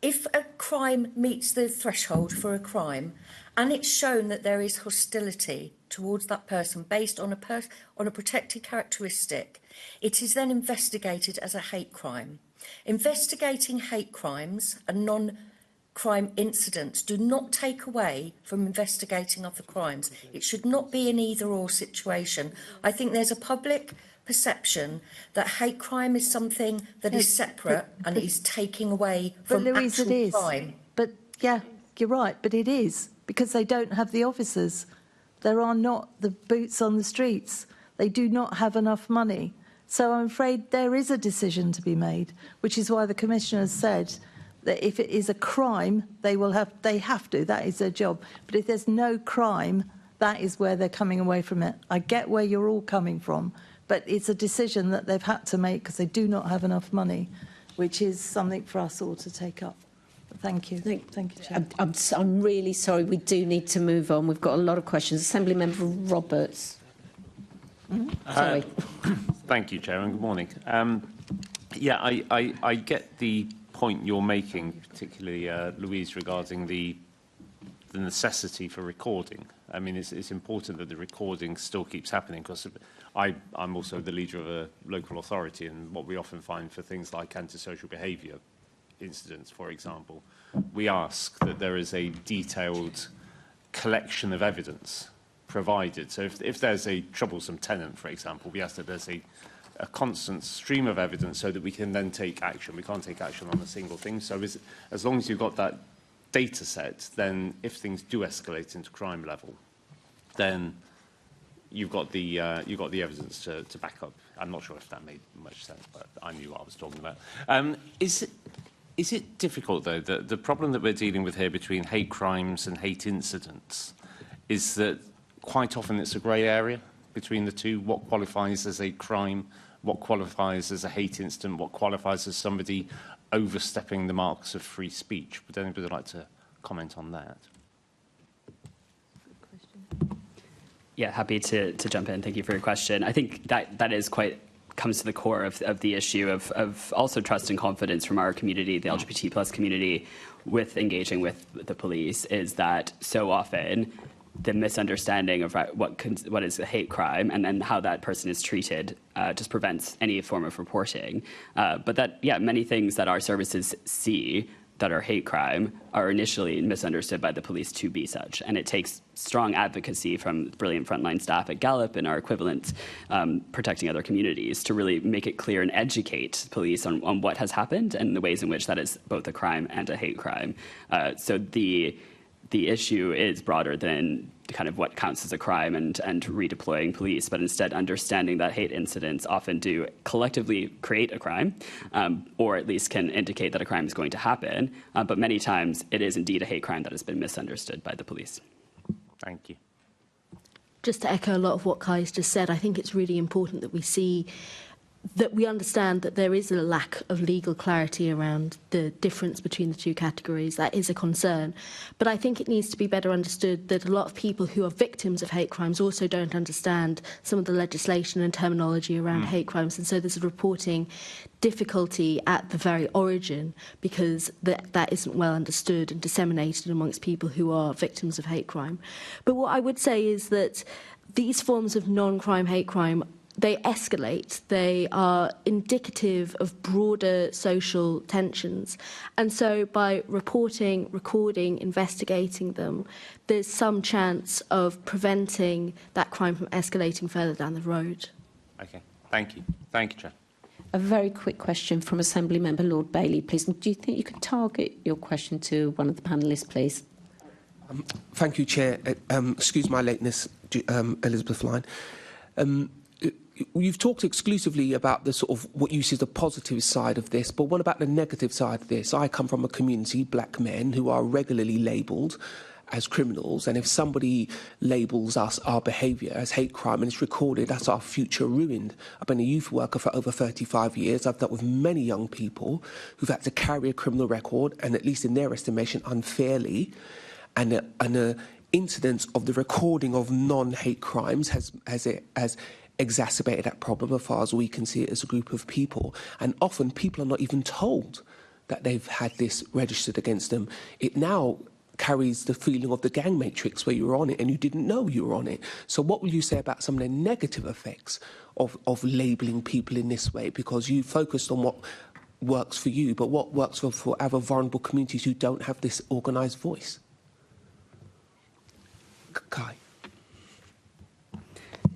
if a crime meets the threshold for a crime and it's shown that there is hostility towards that person based on a protected characteristic, it is then investigated as a hate crime. Investigating hate crimes and non-crime incidents do not take away from investigating other crimes. It should not be an either-or situation. I think there's a public perception that hate crime is something that is separate and is taking away from Louise, actual it is. crime. But yeah, you're right, but it is, because they don't have the officers. There are not the boots on the streets. They do not have enough money. So I'm afraid there is a decision to be made, which is why the Commissioner has said that if it is a crime, they have to, that is their job. But if there's no crime, that is where they're coming away from it. I get where you're all coming from, but it's a decision that they've had to make because they do not have enough money, which is something for us all to take up. Thank you. Thank you, Chair. I'm really sorry. We do need to move on. We've got a lot of questions. Assembly Member Roberts. Sorry. Thank you, Chair, and good morning. Yeah, I get the point you're making, particularly, Louise, regarding the necessity for recording. I mean, it's important that the recording still keeps happening, because I'm also the leader of a local authority, and what we often find for things like antisocial behaviour incidents, for example, we ask that there is a detailed collection of evidence provided. So if there's a troublesome tenant, for example, we ask that there's a constant stream of evidence so that we can then take action. We can't take action on a single thing. So as long as you've got that data set, then if things do escalate into crime level, then you've got the evidence to back up. I'm not sure if that made much sense, but I knew what I was talking about. Is it difficult, though, that the problem that we're dealing with here between hate crimes and hate incidents is that quite often it's a grey area between the two? What qualifies as a crime, what qualifies as a hate incident, what qualifies as somebody overstepping the marks of free speech? Would anybody like to comment on that? Yeah, happy to jump in. Thank you for your question. I think that is quite comes to the core of the issue of also trust and confidence from our community, the LGBT plus community, with engaging with the police, is that so often the misunderstanding of what is a hate crime and then how that person is treated just prevents any form of reporting. But that, yeah, many things that our services see that are hate crime are initially misunderstood by the police to be such. And it takes strong advocacy from brilliant frontline staff at Gallup and our equivalent protecting other communities to really make it clear and educate police on what has happened and the ways in which that is both a crime and a hate crime. So the issue is broader than kind of what counts as a crime and redeploying police, but instead understanding that hate incidents often do collectively create a crime, or at least can indicate that a crime is going to happen. But many times it is indeed a hate crime that has been misunderstood by the police. Thank you. Just to echo a lot of what Kai's just said, I think it's really important that we understand that there is a lack of legal clarity around the difference between the two categories. That is a concern. But I think it needs to be better understood that a lot of people who are victims of hate crimes also don't understand some of the legislation and terminology around hate crimes. And so there's a reporting difficulty at the very origin because that isn't well understood and disseminated amongst people who are victims of hate crime. But what I would say is that these forms of non-crime hate crime, they escalate. They are indicative of broader social tensions. And so by reporting, recording, investigating them, there's some chance of preventing that crime from escalating further down the road. Okay. Thank you. Thank you, Chair. A very quick question from Assembly Member Lord Bailey, please. And do you think you could target your question to one of the panellists, please? Thank you, Chair. Excuse my lateness, Elizabeth Line. You've talked exclusively about the sort of what you see as the positive side of this, but what about the negative side of this? I come from a community, black men, who are regularly labelled as criminals, and if somebody labels us, our behaviour, as hate crime and it's recorded, that's our future ruined. I've been a youth worker for over 35 years. I've dealt with many young people who've had to carry a criminal record, and at least in their estimation, unfairly, and a incidence of the recording of non-hate crimes has exacerbated that problem as far as we can see it as a group of people. And often people are not even told that they've had this registered against them. It now carries the feeling of the gang matrix where you were on it and you didn't know you were on it. So what will you say about some of the negative effects of labelling people in this way? Because you focused on what works for you, but what works for other vulnerable communities who don't have this organised voice? Kai.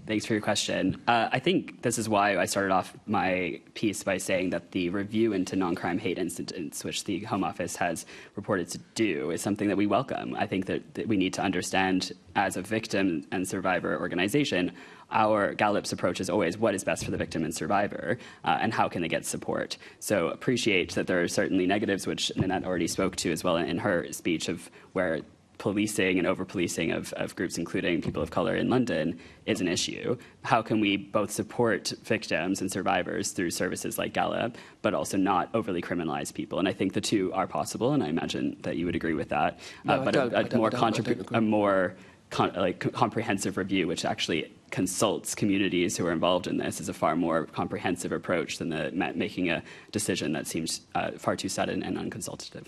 Thanks for your question. I think this is why I started off my piece by saying that the review into non-crime hate incidents, which the Home Office has reported to do, is something that we welcome. I think that we need to understand, as a victim and survivor organisation, our Gallup's approach is always what is best for the victim and survivor, and how can they get support. So appreciate that there are certainly negatives, which Nanette already spoke to as well in her speech, of where policing and over-policing of groups, including people of colour in London, is an issue. How can we both support victims and survivors through services like Gallup, but also not overly criminalise people? And I think the two are possible, and I imagine that you would agree with that. No, but a more comprehensive review, which actually consults communities who are involved in this, is a far more comprehensive approach than making a decision that seems far too sudden and unconsultative.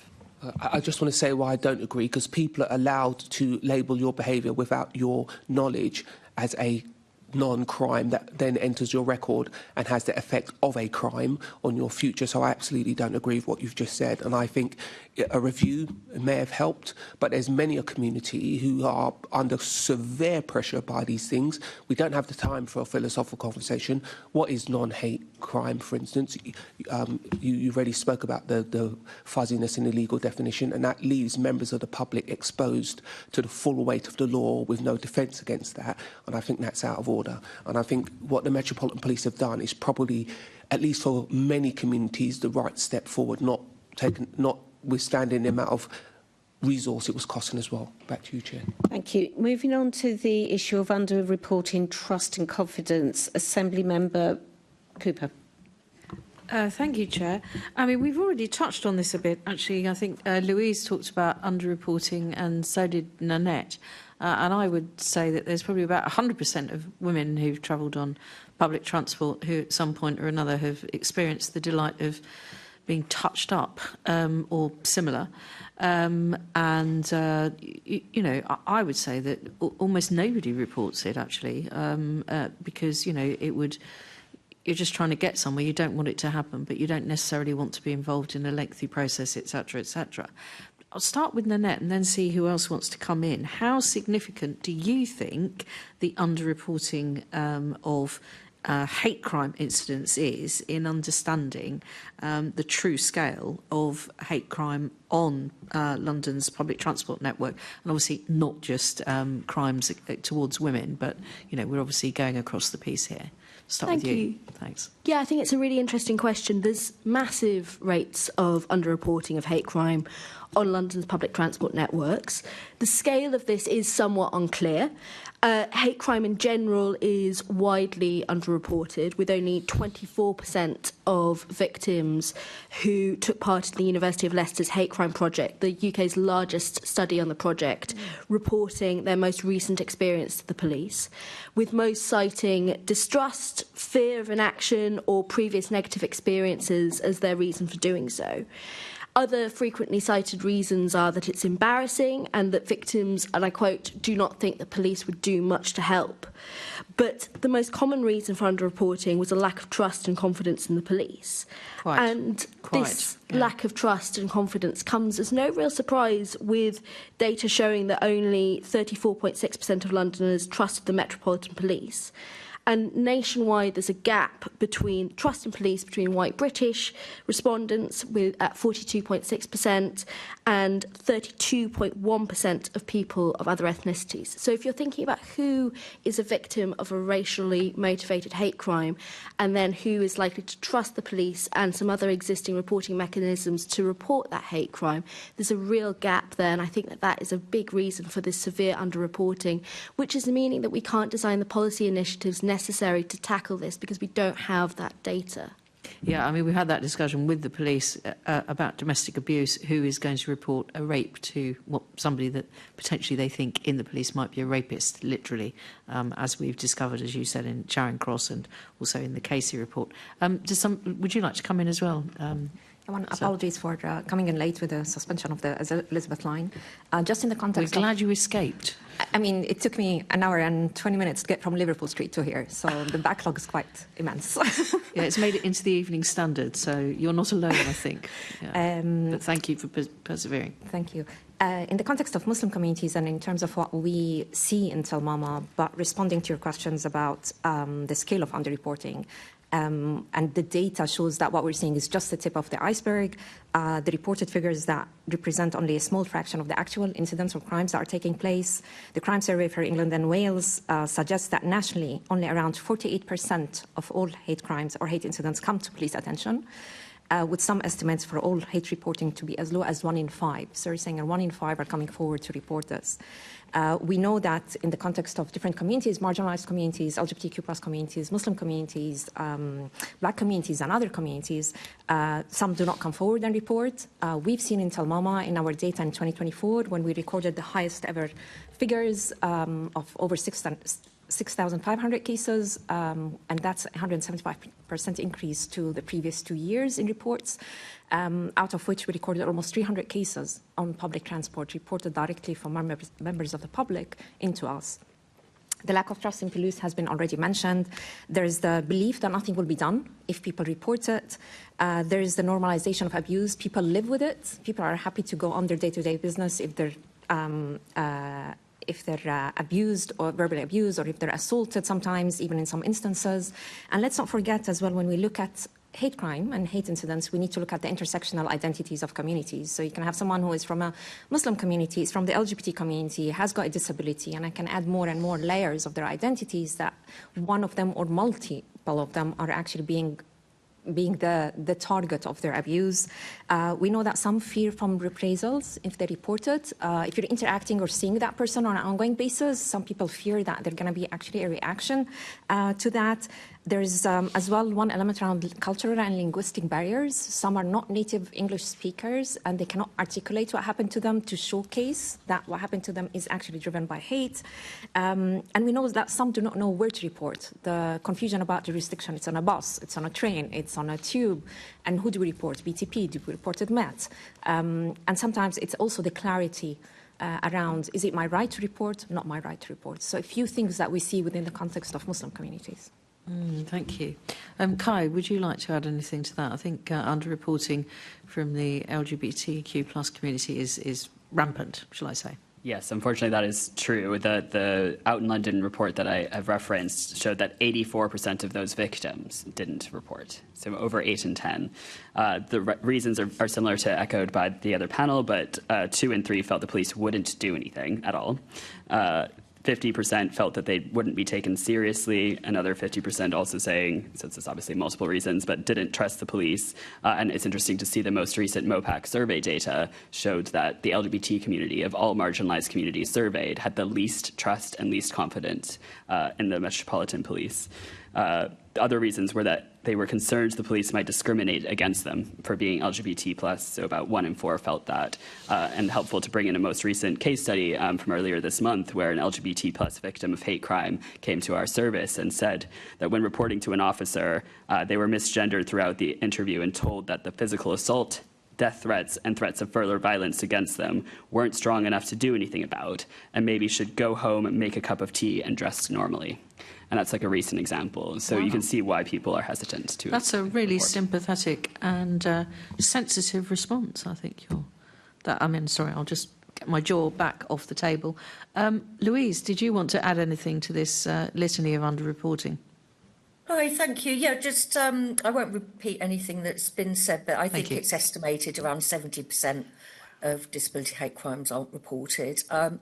I just want to say why I don't agree, because people are allowed to label your behaviour without your knowledge as a non-crime that then enters your record and has the effect of a crime on your future. So I absolutely don't agree with what you've just said, and I think a review may have helped, but there's many a community who are under severe pressure by these things. We don't have the time for a philosophical conversation. What is non-hate crime, for instance? You already spoke about the fuzziness in the legal definition, and that leaves members of the public exposed to the full weight of the law with no defence against that, and I think that's out of order. And I think what the Metropolitan Police have done is probably, at least for many communities, the right step forward, notwithstanding the amount of resource it was costing as well. Back to you, Chair. Thank you. Moving on to the issue of under-reporting trust and confidence. Assembly Member Cooper. Thank you, Chair. I mean, we've already touched on this a bit, actually. I think Louise talked about under-reporting, and so did Nanette. And I would say that there's probably about 100% of women who've travelled on public transport who at some point or another have experienced the delight of being touched up or similar. You know, I would say that almost nobody reports it, actually, because, you know, you're just trying to get somewhere. You don't want it to happen, but you don't necessarily want to be involved in a lengthy process, etc., etc. I'll start with Nanette and then see who else wants to come in. How significant do you think the underreporting of hate crime incidents is in understanding the true scale of hate crime on London's public transport network? And obviously not just crimes towards women, but, you know, we're obviously going across the piece here. Start with you. Thanks. Yeah, I think it's a really interesting question. There's massive rates of underreporting of hate crime on London's public transport networks. The scale of this is somewhat unclear. Hate crime in general is widely underreported, with only 24% of victims who took part in the University of Leicester's hate crime project, the UK's largest study on the project, reporting their most recent experience to the police, with most citing distrust, fear of inaction, or previous negative experiences as their reason for doing so. Other frequently cited reasons are that it's embarrassing and that victims, and I quote, do not think the police would do much to help. But the most common reason for underreporting was a lack of trust and confidence in the police. This lack of trust and confidence comes as no real surprise, with data showing that only 34.6% of Londoners trusted the Metropolitan Police. And nationwide, there's a gap between trust in police between white British respondents at 42.6% and 32.1% of people of other ethnicities. So if you're thinking about who is a victim of a racially motivated hate crime and then who is likely to trust the police and some other existing reporting mechanisms to report that hate crime, there's a real gap there, and I think that is a big reason for this severe underreporting, which is meaning that we can't design the policy initiatives necessary to tackle this because we don't have that data. Yeah, I mean, we had that discussion with the police about domestic abuse, who is going to report a rape to somebody that potentially they think in the police might be a rapist, literally, as we've discovered, as you said, in Charing Cross and also in the Casey report. Would you like to come in as well? Apologies for coming in late with the suspension of the Elizabeth line. Just in the context We're glad you escaped. I mean, it took me an hour and 20 minutes to get from Liverpool Street to here, so the backlog is quite immense. Yeah, it's made it into the Evening Standard, so you're not alone, I think. Yeah. But thank you for persevering. Thank you. In the context of Muslim communities and in terms of what we see in Telmama, but responding to your questions about the scale of underreporting, and the data shows that what we're seeing is just the tip of the iceberg. The reported figures that represent only a small fraction of the actual incidents or crimes that are taking place. The crime survey for England and Wales suggests that nationally, only around 48% of all hate crimes or hate incidents come to police attention, with some estimates for all hate reporting to be as low as 1 in 5. So we're saying 1 in 5 are coming forward to report this. We know that in the context of different communities, marginalized communities, LGBTQ plus communities, Muslim communities, black communities and other communities, some do not come forward and report. We've seen in Telmama in our data in 2024 when we recorded the highest ever figures of over 6,500 cases, and that's a 175% increase to the previous 2 years in reports, out of which we recorded almost 300 cases on public transport reported directly from our members of the public into us. The lack of trust in police has been already mentioned. There is the belief that nothing will be done if people report it. There is the normalization of abuse. People live with it. People are happy to go on their day-to-day business if they're abused or verbally abused, or if they're assaulted sometimes, even in some instances. And let's not forget as well, when we look at hate crime and hate incidents, we need to look at the intersectional identities of communities. So you can have someone who is from a Muslim community, is from the LGBT community, has got a disability, and I can add more and more layers of their identities that one of them or multiple of them are actually being the target of their abuse. We know that some fear from reprisals if they report it. If you're interacting or seeing that person on an ongoing basis, some people fear that there's going to be actually a reaction to that. There's as well one element around cultural and linguistic barriers. Some are not native English speakers and they cannot articulate what happened to them to showcase that what happened to them is actually driven by hate. And we know that some do not know where to report. The confusion about jurisdiction, it's on a bus, it's on a train, it's on a tube. And who do we report? BTP, do we report it Met? And sometimes it's also the clarity around, is it my right to report, not my right to report? So a few things that we see within the context of Muslim communities. Thank you. Kai, would you like to add anything to that? I think underreporting from the LGBTQ plus community is rampant, shall I say? Yes, unfortunately that is true. The Out in London report that I have referenced showed that 84% of those victims didn't report, so over 8 in 10. The reasons are similar to echoed by the other panel, but 2 in 3 felt the police wouldn't do anything at all. 50% felt that they wouldn't be taken seriously. Another 50% also saying, so it's obviously multiple reasons, but didn't trust the police. And it's interesting to see the most recent MOPAC survey data showed that the LGBT community of all marginalized communities surveyed had the least trust and least confidence in the Metropolitan Police. Other reasons were that they were concerned the police might discriminate against them for being LGBT+, so about 1 in 4 felt that. And helpful to bring in a most recent case study from earlier this month where an LGBT+ victim of hate crime came to our service and said that when reporting to an officer, they were misgendered throughout the interview and told that the physical assault, death threats and threats of further violence against them weren't strong enough to do anything about, and maybe should go home and make a cup of tea and dress normally. And that's like a recent example. So you can see why people are hesitant to. That's a really sympathetic and sensitive response, I think. Sorry, I'll just get my jaw back off the table. Louise, did you want to add anything to this litany of underreporting? Hi, thank you. Yeah, just I won't repeat anything that's been said, but I think it's estimated around 70% of disability hate crimes aren't reported. And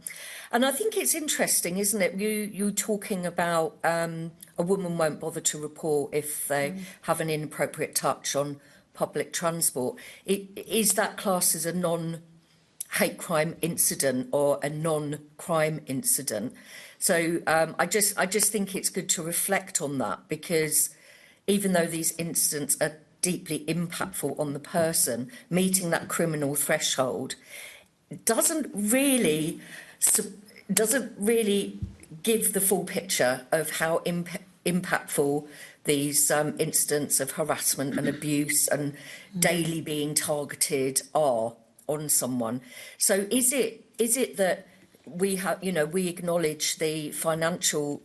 I think it's interesting, isn't it? You talking about a woman won't bother to report if they have an inappropriate touch on public transport. Is that classed as a non-hate crime incident or a non-crime incident? So I just think it's good to reflect on that, because even though these incidents are deeply impactful on the person, meeting that criminal threshold doesn't really give the full picture of how impactful these incidents of harassment and abuse and daily being targeted are on someone. So is it that we have, we acknowledge the financial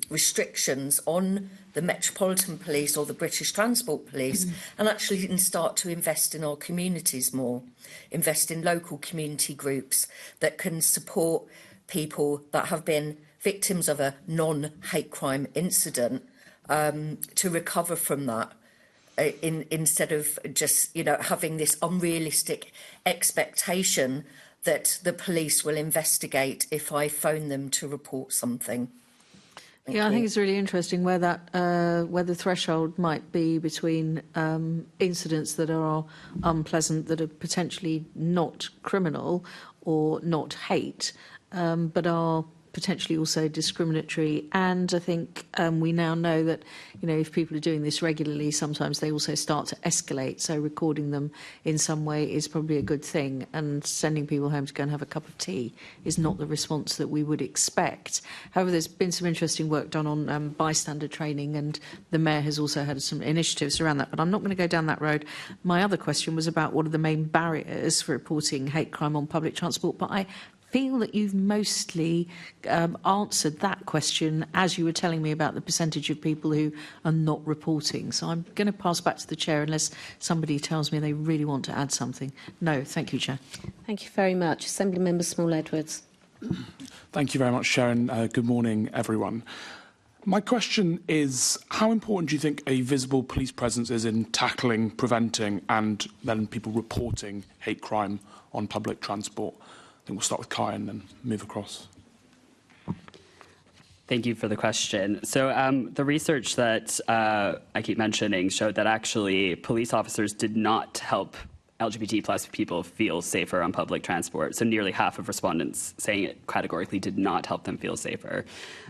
restrictions on the Metropolitan Police or the British Transport Police, and actually start to invest in our communities more, invest in local community groups that can support people that have been victims of a non-hate crime incident to recover from that, instead of just, having this unrealistic expectation that the police will investigate if I phone them to report something. Thank you. I think it's really interesting where the threshold might be between incidents that are unpleasant, that are potentially not criminal or not hate, but are potentially also discriminatory. And I think we now know that, if people are doing this regularly, sometimes they also start to escalate. So recording them in some way is probably a good thing. And sending people home to go and have a cup of tea is not the response that we would expect. However, there's been some interesting work done on bystander training, and the Mayor has also had some initiatives around that. But I'm not going to go down that road. My other question was about what are the main barriers for reporting hate crime on public transport. But I feel that you've mostly answered that question as you were telling me about the percentage of people who are not reporting. So I'm going to pass back to the Chair unless somebody tells me they really want to add something. No, thank you, Chair. Thank you very much. Assembly Member Small-Edwards. Thank you very much, Chair, and good morning, everyone. My question is, how important do you think a visible police presence is in tackling, preventing and then people reporting hate crime on public transport? I think we'll start with Kai and then move across. Thank you for the question. So the research that I keep mentioning showed that actually police officers did not help LGBT plus people feel safer on public transport. So nearly half of respondents saying it categorically did not help them feel safer.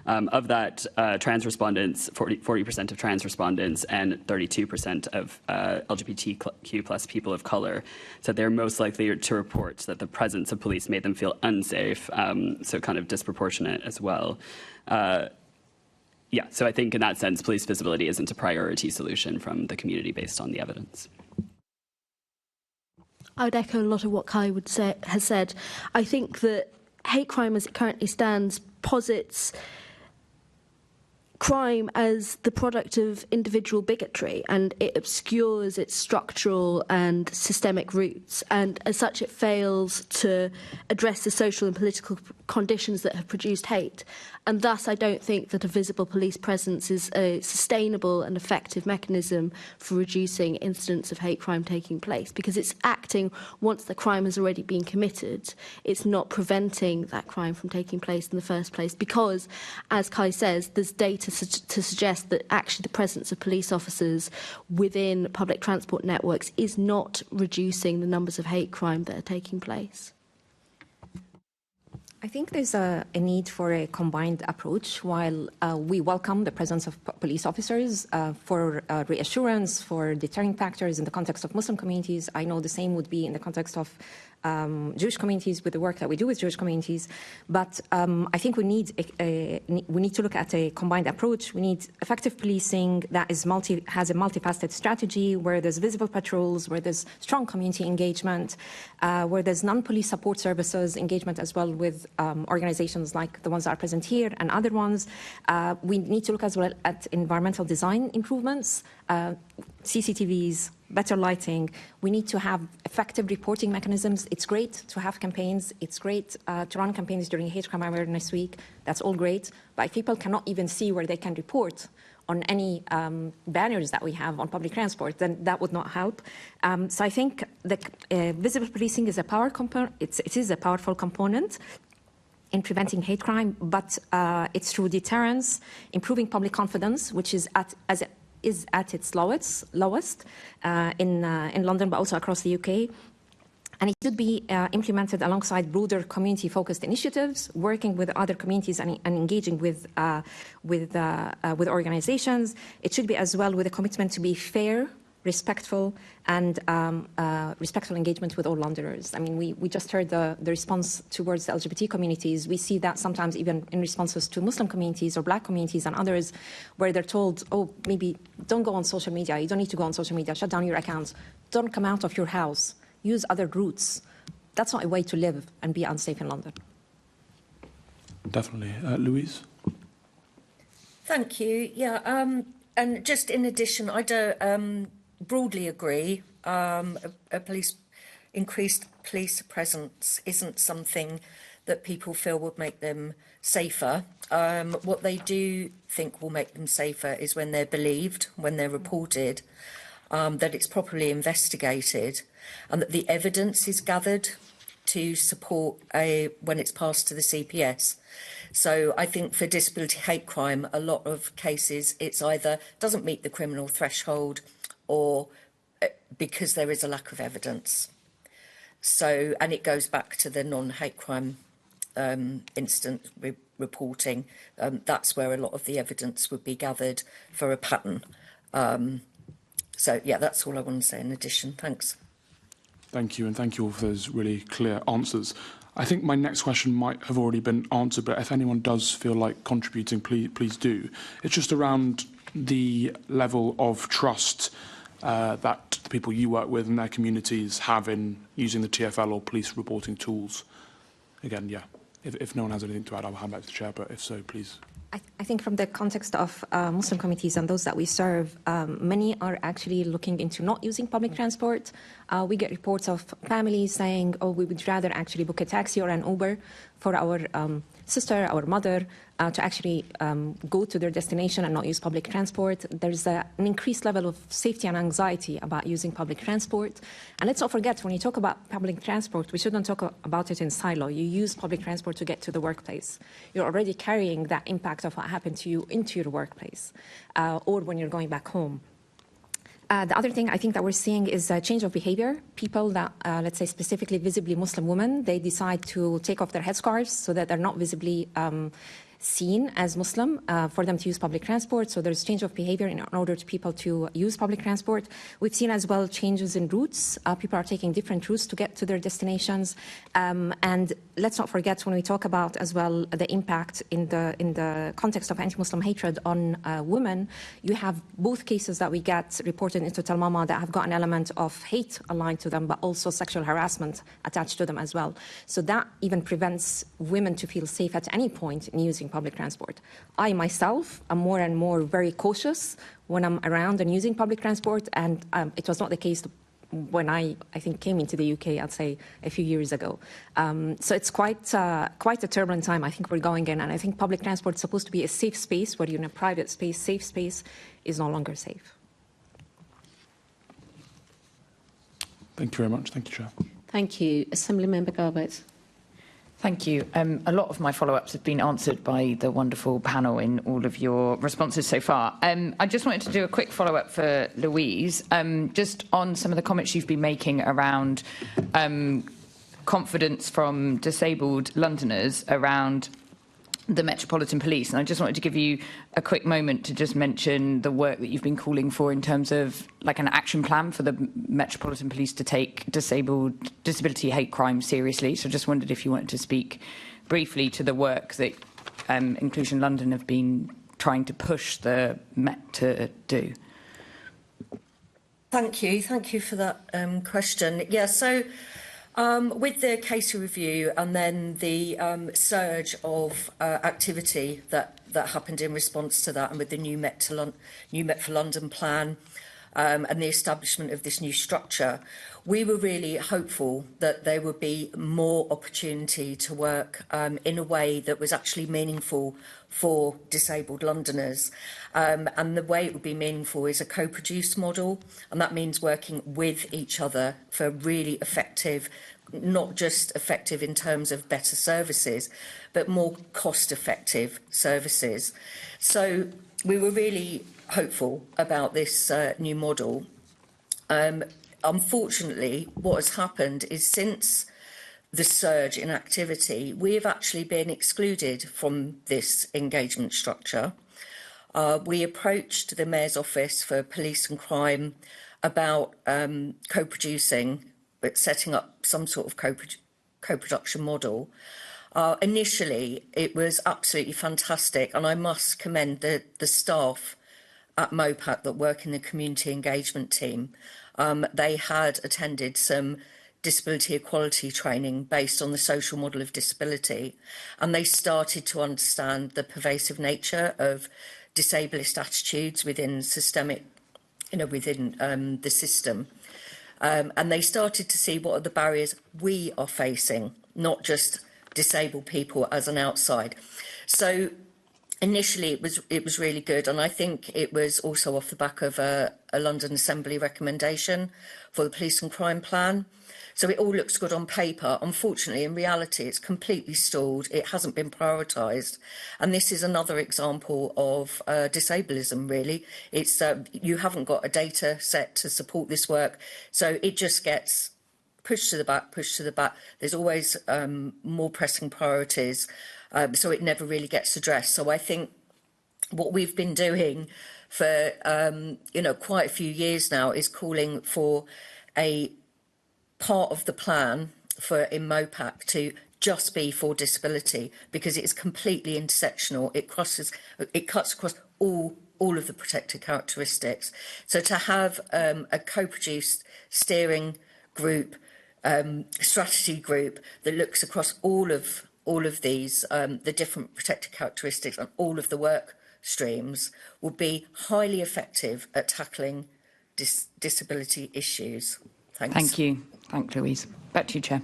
Of that, trans respondents, 40% of trans respondents and 32% of LGBTQ plus people of color said they're most likely to report that the presence of police made them feel unsafe, so kind of disproportionate as well. Yeah, so I think in that sense, police visibility isn't a priority solution from the community based on the evidence. I would echo a lot of what Kai has said. I think that hate crime as it currently stands posits crime as the product of individual bigotry, and it obscures its structural and systemic roots, and as such it fails to address the social and political conditions that have produced hate. And thus I don't think that a visible police presence is a sustainable and effective mechanism for reducing incidents of hate crime taking place, because it's acting once the crime has already been committed. It's not preventing that crime from taking place in the first place, because, as Kai says, there's data to suggest that actually the presence of police officers within public transport networks is not reducing the numbers of hate crime that are taking place. I think there's a need for a combined approach. While we welcome the presence of police officers for reassurance, for deterring factors in the context of Muslim communities, I know the same would be in the context of Jewish communities with the work that we do with Jewish communities. But I think we need to look at a combined approach. We need effective policing that has a multifaceted strategy, where there's visible patrols, where there's strong community engagement, where there's non-police support services engagement as well with organizations like the ones that are present here and other ones. We need to look as well at environmental design improvements, CCTVs, better lighting. We need to have effective reporting mechanisms. It's great to have campaigns. It's great to run campaigns during Hate Crime Awareness Week. That's all great. But if people cannot even see where they can report on any banners that we have on public transport, then that would not help. So I think the visible policing is a power component. It is a powerful component in preventing hate crime, but it's through deterrence, improving public confidence, which is at its lowest in London, but also across the UK. And it should be implemented alongside broader community-focused initiatives, working with other communities and engaging with organisations. It should be as well with a commitment to be fair, respectful, and respectful engagement with all Londoners. I mean, we just heard the response towards the LGBT communities. We see that sometimes even in responses to Muslim communities or Black communities and others, where they're told, oh, maybe don't go on social media. You don't need to go on social media. Shut down your accounts. Don't come out of your house. Use other routes. That's not a way to live and be unsafe in London. Definitely. Louise? Thank you. Yeah, and just in addition, I don't broadly agree. Increased police presence isn't something that people feel would make them safer. What they do think will make them safer is when they're believed, when they're reported, that it's properly investigated, and that the evidence is gathered to support when it's passed to the CPS. So I think for disability hate crime, a lot of cases, it's either doesn't meet the criminal threshold or because there is a lack of evidence. So, and it goes back to the non-hate crime incident reporting. That's where a lot of the evidence would be gathered for a pattern. So, yeah, that's all I want to say in addition. Thanks. Thank you, and thank you all for those really clear answers. I think my next question might have already been answered, but if anyone does feel like contributing, please do. It's just around the level of trust that the people you work with and their communities have in using the TfL or police reporting tools. Again, yeah, if no one has anything to add, I'll hand back to the chair, but if so, please. I think from the context of Muslim communities and those that we serve, many are actually looking into not using public transport. We get reports of families saying, oh, we would rather actually book a taxi or an Uber for our sister, our mother, to actually go to their destination and not use public transport. There's an increased level of safety and anxiety about using public transport. And let's not forget, when you talk about public transport, we shouldn't talk about it in silo. You use public transport to get to the workplace. You're already carrying that impact of what happened to you into your workplace or when you're going back home. The other thing I think that we're seeing is a change of behavior. People that, let's say specifically visibly Muslim women, they decide to take off their headscarves so that they're not visibly seen as Muslim for them to use public transport. So there's change of behavior in order to people to use public transport. We've seen as well changes in routes. People are taking different routes to get to their destinations. And let's not forget, when we talk about as well the impact in the context of anti-Muslim hatred on women, you have both cases that we get reported into Tell Mama that have got an element of hate aligned to them, but also sexual harassment attached to them as well. So that even prevents women to feel safe at any point in using public transport. I myself am more and more very cautious when I'm around and using public transport, and it was not the case when I think came into the UK, I'd say a few years ago. So it's quite a turbulent time I think we're going in, and I think public transport is supposed to be a safe space, where you're in a private space, safe space is no longer safe. Thank you very much. Thank you, Chair. Thank you. Assemblymember Garbutt. Thank you. A lot of my follow-ups have been answered by the wonderful panel in all of your responses so far. I just wanted to do a quick follow-up for Louise, just on some of the comments you've been making around confidence from disabled Londoners around the Metropolitan Police. And I just wanted to give you a quick moment to just mention the work that you've been calling for in terms of like an action plan for the Metropolitan Police to take disability hate crime seriously. So I just wondered if you wanted to speak briefly to the work that Inclusion London have been trying to push the Met to do. Thank you for that question. Yeah, so with the case review and then the surge of activity that happened in response to that, and with the new Met for London plan, and the establishment of this new structure, we were really hopeful that there would be more opportunity to work in a way that was actually meaningful for disabled Londoners. And the way it would be meaningful is a co-produced model, and that means working with each other for really effective, not just effective in terms of better services, but more cost-effective services. So we were really hopeful about this new model. Unfortunately, what has happened is since the surge in activity, we have actually been excluded from this engagement structure. We approached the Mayor's Office for Police and Crime about co-producing, but setting up some sort of co-production model. Initially, it was absolutely fantastic, and I must commend the staff at MOPAC that work in the community engagement team. They had attended some disability equality training based on the social model of disability, and they started to understand the pervasive nature of disableist attitudes within systemic, within the system. And they started to see what are the barriers we are facing, not just disabled people as an outside. So initially it was really good, and I think it was also off the back of a London Assembly recommendation for the police and crime plan. So it all looks good on paper. Unfortunately, in reality, it's completely stalled. It hasn't been prioritised. And this is another example of disableism, really. It's you haven't got a data set to support this work. So it just gets pushed to the back, pushed to the back. There's always more pressing priorities. So it never really gets addressed. So I think what we've been doing for, quite a few years now is calling for a part of the plan in MOPAC to just be for disability, because it is completely intersectional. It cuts across all of the protected characteristics. So to have a co-produced steering group, strategy group that looks across all of these, the different protected characteristics and all of the work streams will be highly effective at tackling disability issues. Thanks. Thank you. Thank you, Louise. Back to you, Chair.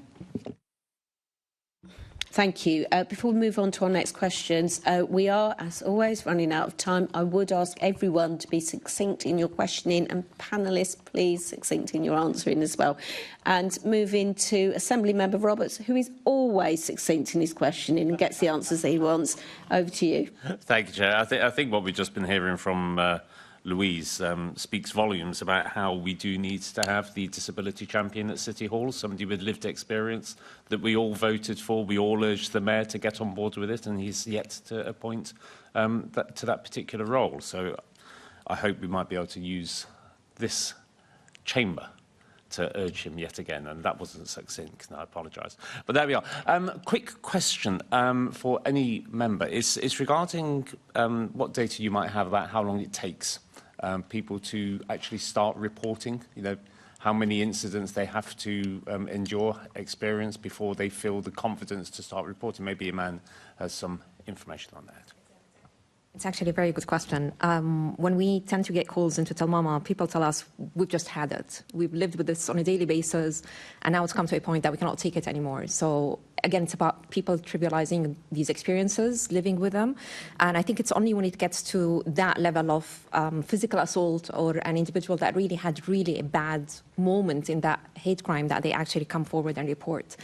Thank you. Before we move on to our next questions, we are, as always, running out of time. I would ask everyone to be succinct in your questioning, and panellists, please, succinct in your answering as well. And moving to Assembly Member Roberts, who is always succinct in his questioning and gets the answers that he wants. Over to you. Thank you, Chair. I think what we've just been hearing from Louise speaks volumes about how we do need to have the disability champion at City Hall, somebody with lived experience that we all voted for. We all urged the Mayor to get on board with it, and he's yet to appoint to that particular role. So I hope we might be able to use this chamber to urge him yet again, and that wasn't succinct, and I apologise. But there we are. Quick question for any member. It's regarding what data you might have about how long it takes people to actually start reporting, how many incidents they have to endure, experience before they feel the confidence to start reporting. Maybe Iman has some information on that. It's actually a very good question. When we tend to get calls into Tell Mama, people tell us, we've just had it. We've lived with this on a daily basis, and now it's come to a point that we cannot take it anymore. So again, it's about people trivializing these experiences, living with them. And I think it's only when it gets to that level of physical assault or an individual that really had a bad moment in that hate crime that they actually come forward and report.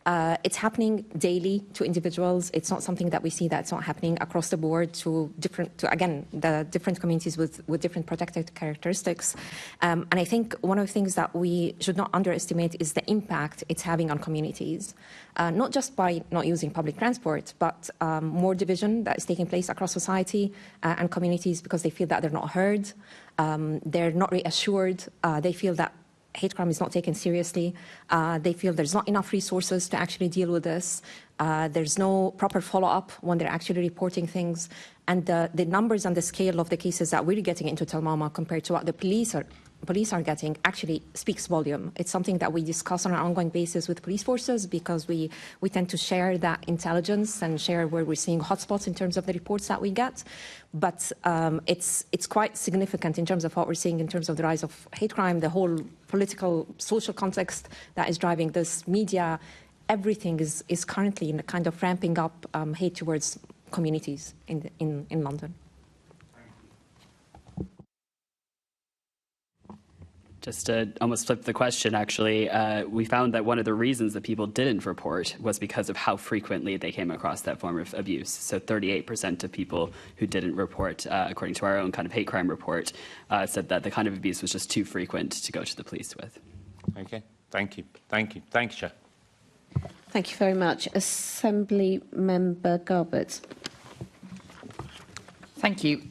It's happening daily to individuals. It's not something that we see that's not happening across the board to the different communities with different protected characteristics. And I think one of the things that we should not underestimate is the impact it's having on communities, not just by not using public transport, but more division that is taking place across society and communities because they feel that they're not heard, they're not reassured, they feel that hate crime is not taken seriously. They feel there's not enough resources to actually deal with this. There's no proper follow-up when they're actually reporting things. And the numbers and the scale of the cases that we're getting into Tell Mama compared to what the police are police are getting actually speaks volume. It's something that we discuss on an ongoing basis with police forces because we tend to share that intelligence and share where we're seeing hotspots in terms of the reports that we get. But it's quite significant in terms of what we're seeing in terms of the rise of hate crime, the whole political, social context that is driving this, media. Everything is currently in a kind of ramping up hate towards communities in London. Just to almost flip the question, actually, we found that one of the reasons that people didn't report was because of how frequently they came across that form of abuse. So 38% of people who didn't report, according to our own kind of hate crime report, said that the kind of abuse was just too frequent to go to the police with. Okay, thank you. Thank you. Thank you, Chair. Thank you very much. Assembly Member Garbett. Thank you.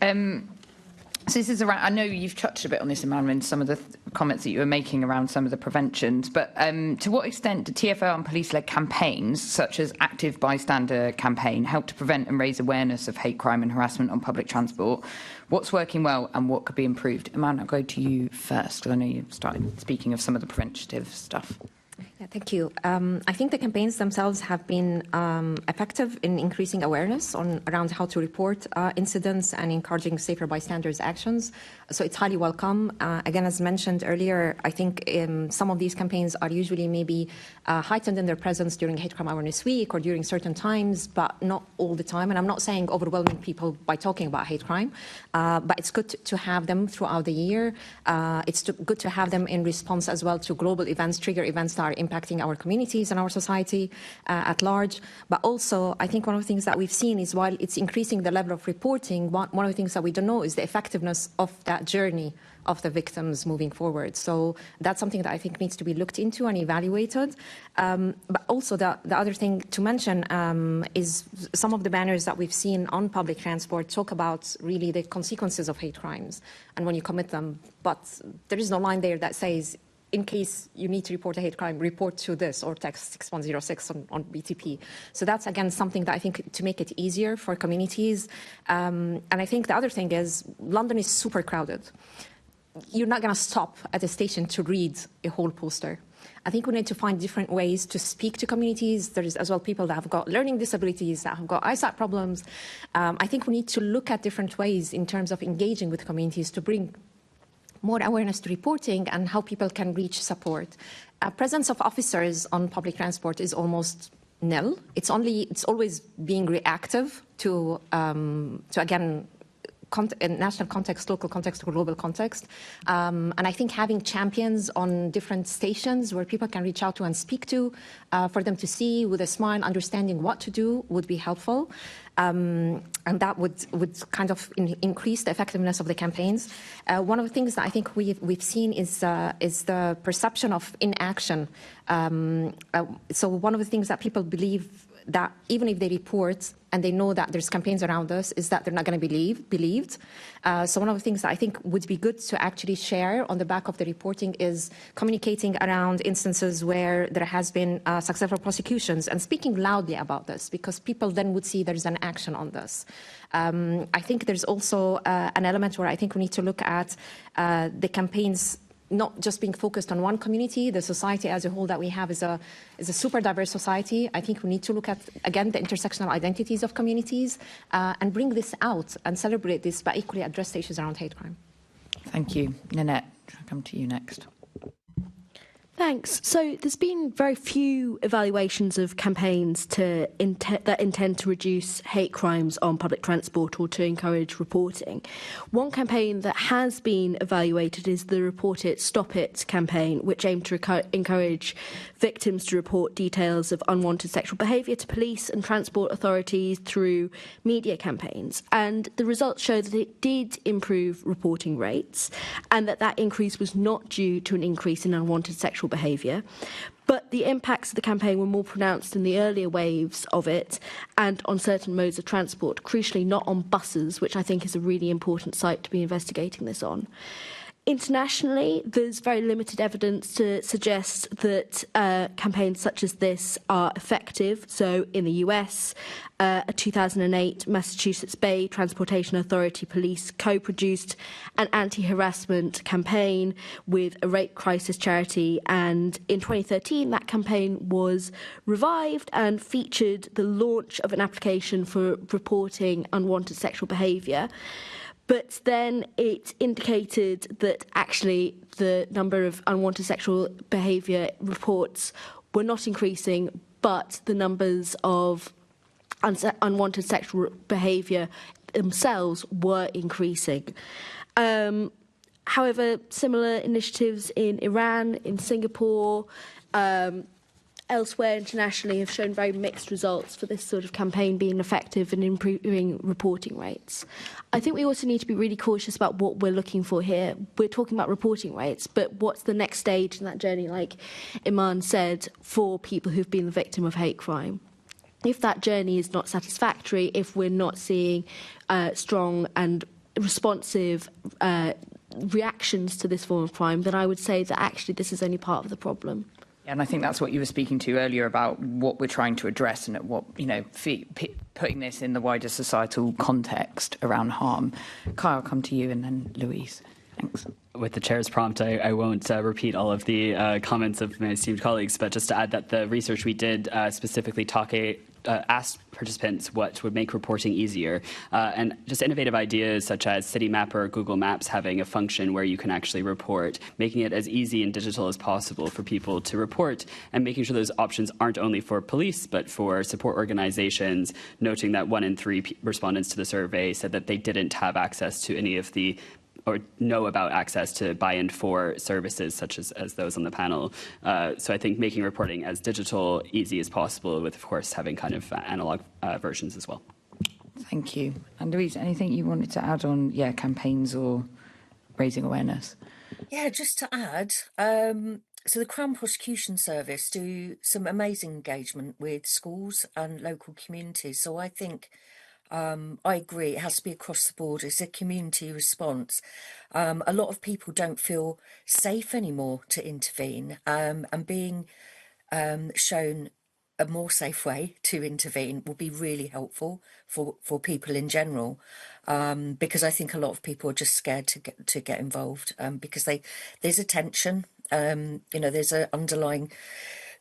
So this is around, I know you've touched a bit on this, Emmanuel, in some of the comments that you were making around some of the preventions, but to what extent do TFO and police-led campaigns, such as Active Bystander campaign, help to prevent and raise awareness of hate crime and harassment on public transport? What's working well and what could be improved? Emmanuel, I'll go to you first, because I know you started speaking of some of the preventative stuff. Yeah, thank you. I think the campaigns themselves have been effective in increasing awareness around how to report incidents and encouraging safer bystanders actions. So it's highly welcome. Again, as mentioned earlier, I think some of these campaigns are usually maybe heightened in their presence during Hate Crime Awareness Week or during certain times, but not all the time. And I'm not saying overwhelming people by talking about hate crime, but it's good to have them throughout the year. It's good to have them in response as well to global events, trigger events that are impacting our communities and our society at large. But also, I think one of the things that we've seen is while it's increasing the level of reporting, one of the things that we don't know is the effectiveness of that journey of the victims moving forward. So that's something that I think needs to be looked into and evaluated. But also the other thing to mention is some of the banners that we've seen on public transport talk about really the consequences of hate crimes and when you commit them. But there is no line there that says, in case you need to report a hate crime, report to this or text 6106 on BTP. So that's, again, something that I think to make it easier for communities. And I think the other thing is London is super crowded. You're not going to stop at a station to read a whole poster. I think we need to find different ways to speak to communities. There's as well people that have got learning disabilities, that have got eyesight problems. I think we need to look at different ways in terms of engaging with communities to bring more awareness to reporting and how people can reach support. Presence of officers on public transport is almost nil. It's always being reactive to again, national context, local context, global context. And I think having champions on different stations where people can reach out to and speak to, for them to see with a smile, understanding what to do would be helpful. And that would kind of increase the effectiveness of the campaigns. One of the things that I think we've seen is the perception of inaction. So one of the things that people believe that even if they report and they know that there's campaigns around us, is that they're not going to be believed. So one of the things that I think would be good to actually share on the back of the reporting is communicating around instances where there has been successful prosecutions and speaking loudly about this, because people then would see there's an action on this. I think there's also an element where I think we need to look at the campaigns not just being focused on one community. The society as a whole that we have is a super diverse society. I think we need to look at, again, the intersectional identities of communities and bring this out and celebrate this, but equally address the issues around hate crime. Thank you. Nanette, I'll come to you next. Thanks. So there's been very few evaluations of campaigns that intend to reduce hate crimes on public transport or to encourage reporting. One campaign that has been evaluated is the Report It, Stop It campaign, which aimed to encourage victims to report details of unwanted sexual behaviour to police and transport authorities through media campaigns. And the results show that it did improve reporting rates and that increase was not due to an increase in unwanted sexual behaviour. But the impacts of the campaign were more pronounced in the earlier waves of it and on certain modes of transport, crucially not on buses, which I think is a really important site to be investigating this on. Internationally, there's very limited evidence to suggest that campaigns such as this are effective. So in the US, a 2008 Massachusetts Bay Transportation Authority police co-produced an anti-harassment campaign with a rape crisis charity, and in 2013 that campaign was revived and featured the launch of an application for reporting unwanted sexual behaviour. But then it indicated that actually the number of unwanted sexual behaviour reports were not increasing, but the numbers of unwanted sexual behaviour themselves were increasing. However, similar initiatives in Iran, in Singapore, elsewhere internationally have shown very mixed results for this sort of campaign being effective and improving reporting rates. I think we also need to be really cautious about what we're looking for here. We're talking about reporting rates, but what's the next stage in that journey, like Iman said, for people who've been the victim of hate crime? If that journey is not satisfactory, if we're not seeing strong and responsive reactions to this form of crime, then I would say that actually this is only part of the problem. And I think that's what you were speaking to earlier about what we're trying to address and at what, you know, putting this in the wider societal context around harm. Kai, I'll come to you and then Louise. Thanks. With the chair's prompt, I won't repeat all of the comments of my esteemed colleagues, but just to add that the research we did specifically asked participants what would make reporting easier, and just innovative ideas such as Citymap or Google Maps having a function where you can actually report, making it as easy and digital as possible for people to report, and making sure those options aren't only for police but for support organizations, noting that 1 in 3 respondents to the survey said that they didn't have access to any of the or know about access to buy-in for services such as those on the panel. So I think making reporting as digital, easy as possible, with, of course, having kind of analog versions as well. Thank you. And Louise, anything you wanted to add on, campaigns or raising awareness? Yeah, just to add, so the Crown Prosecution Service do some amazing engagement with schools and local communities. So I think I agree, it has to be across the board. It's a community response. A lot of people don't feel safe anymore to intervene, and being shown a more safe way to intervene will be really helpful for people in general, because I think a lot of people are just scared to get involved, because there's a tension, there's an underlying.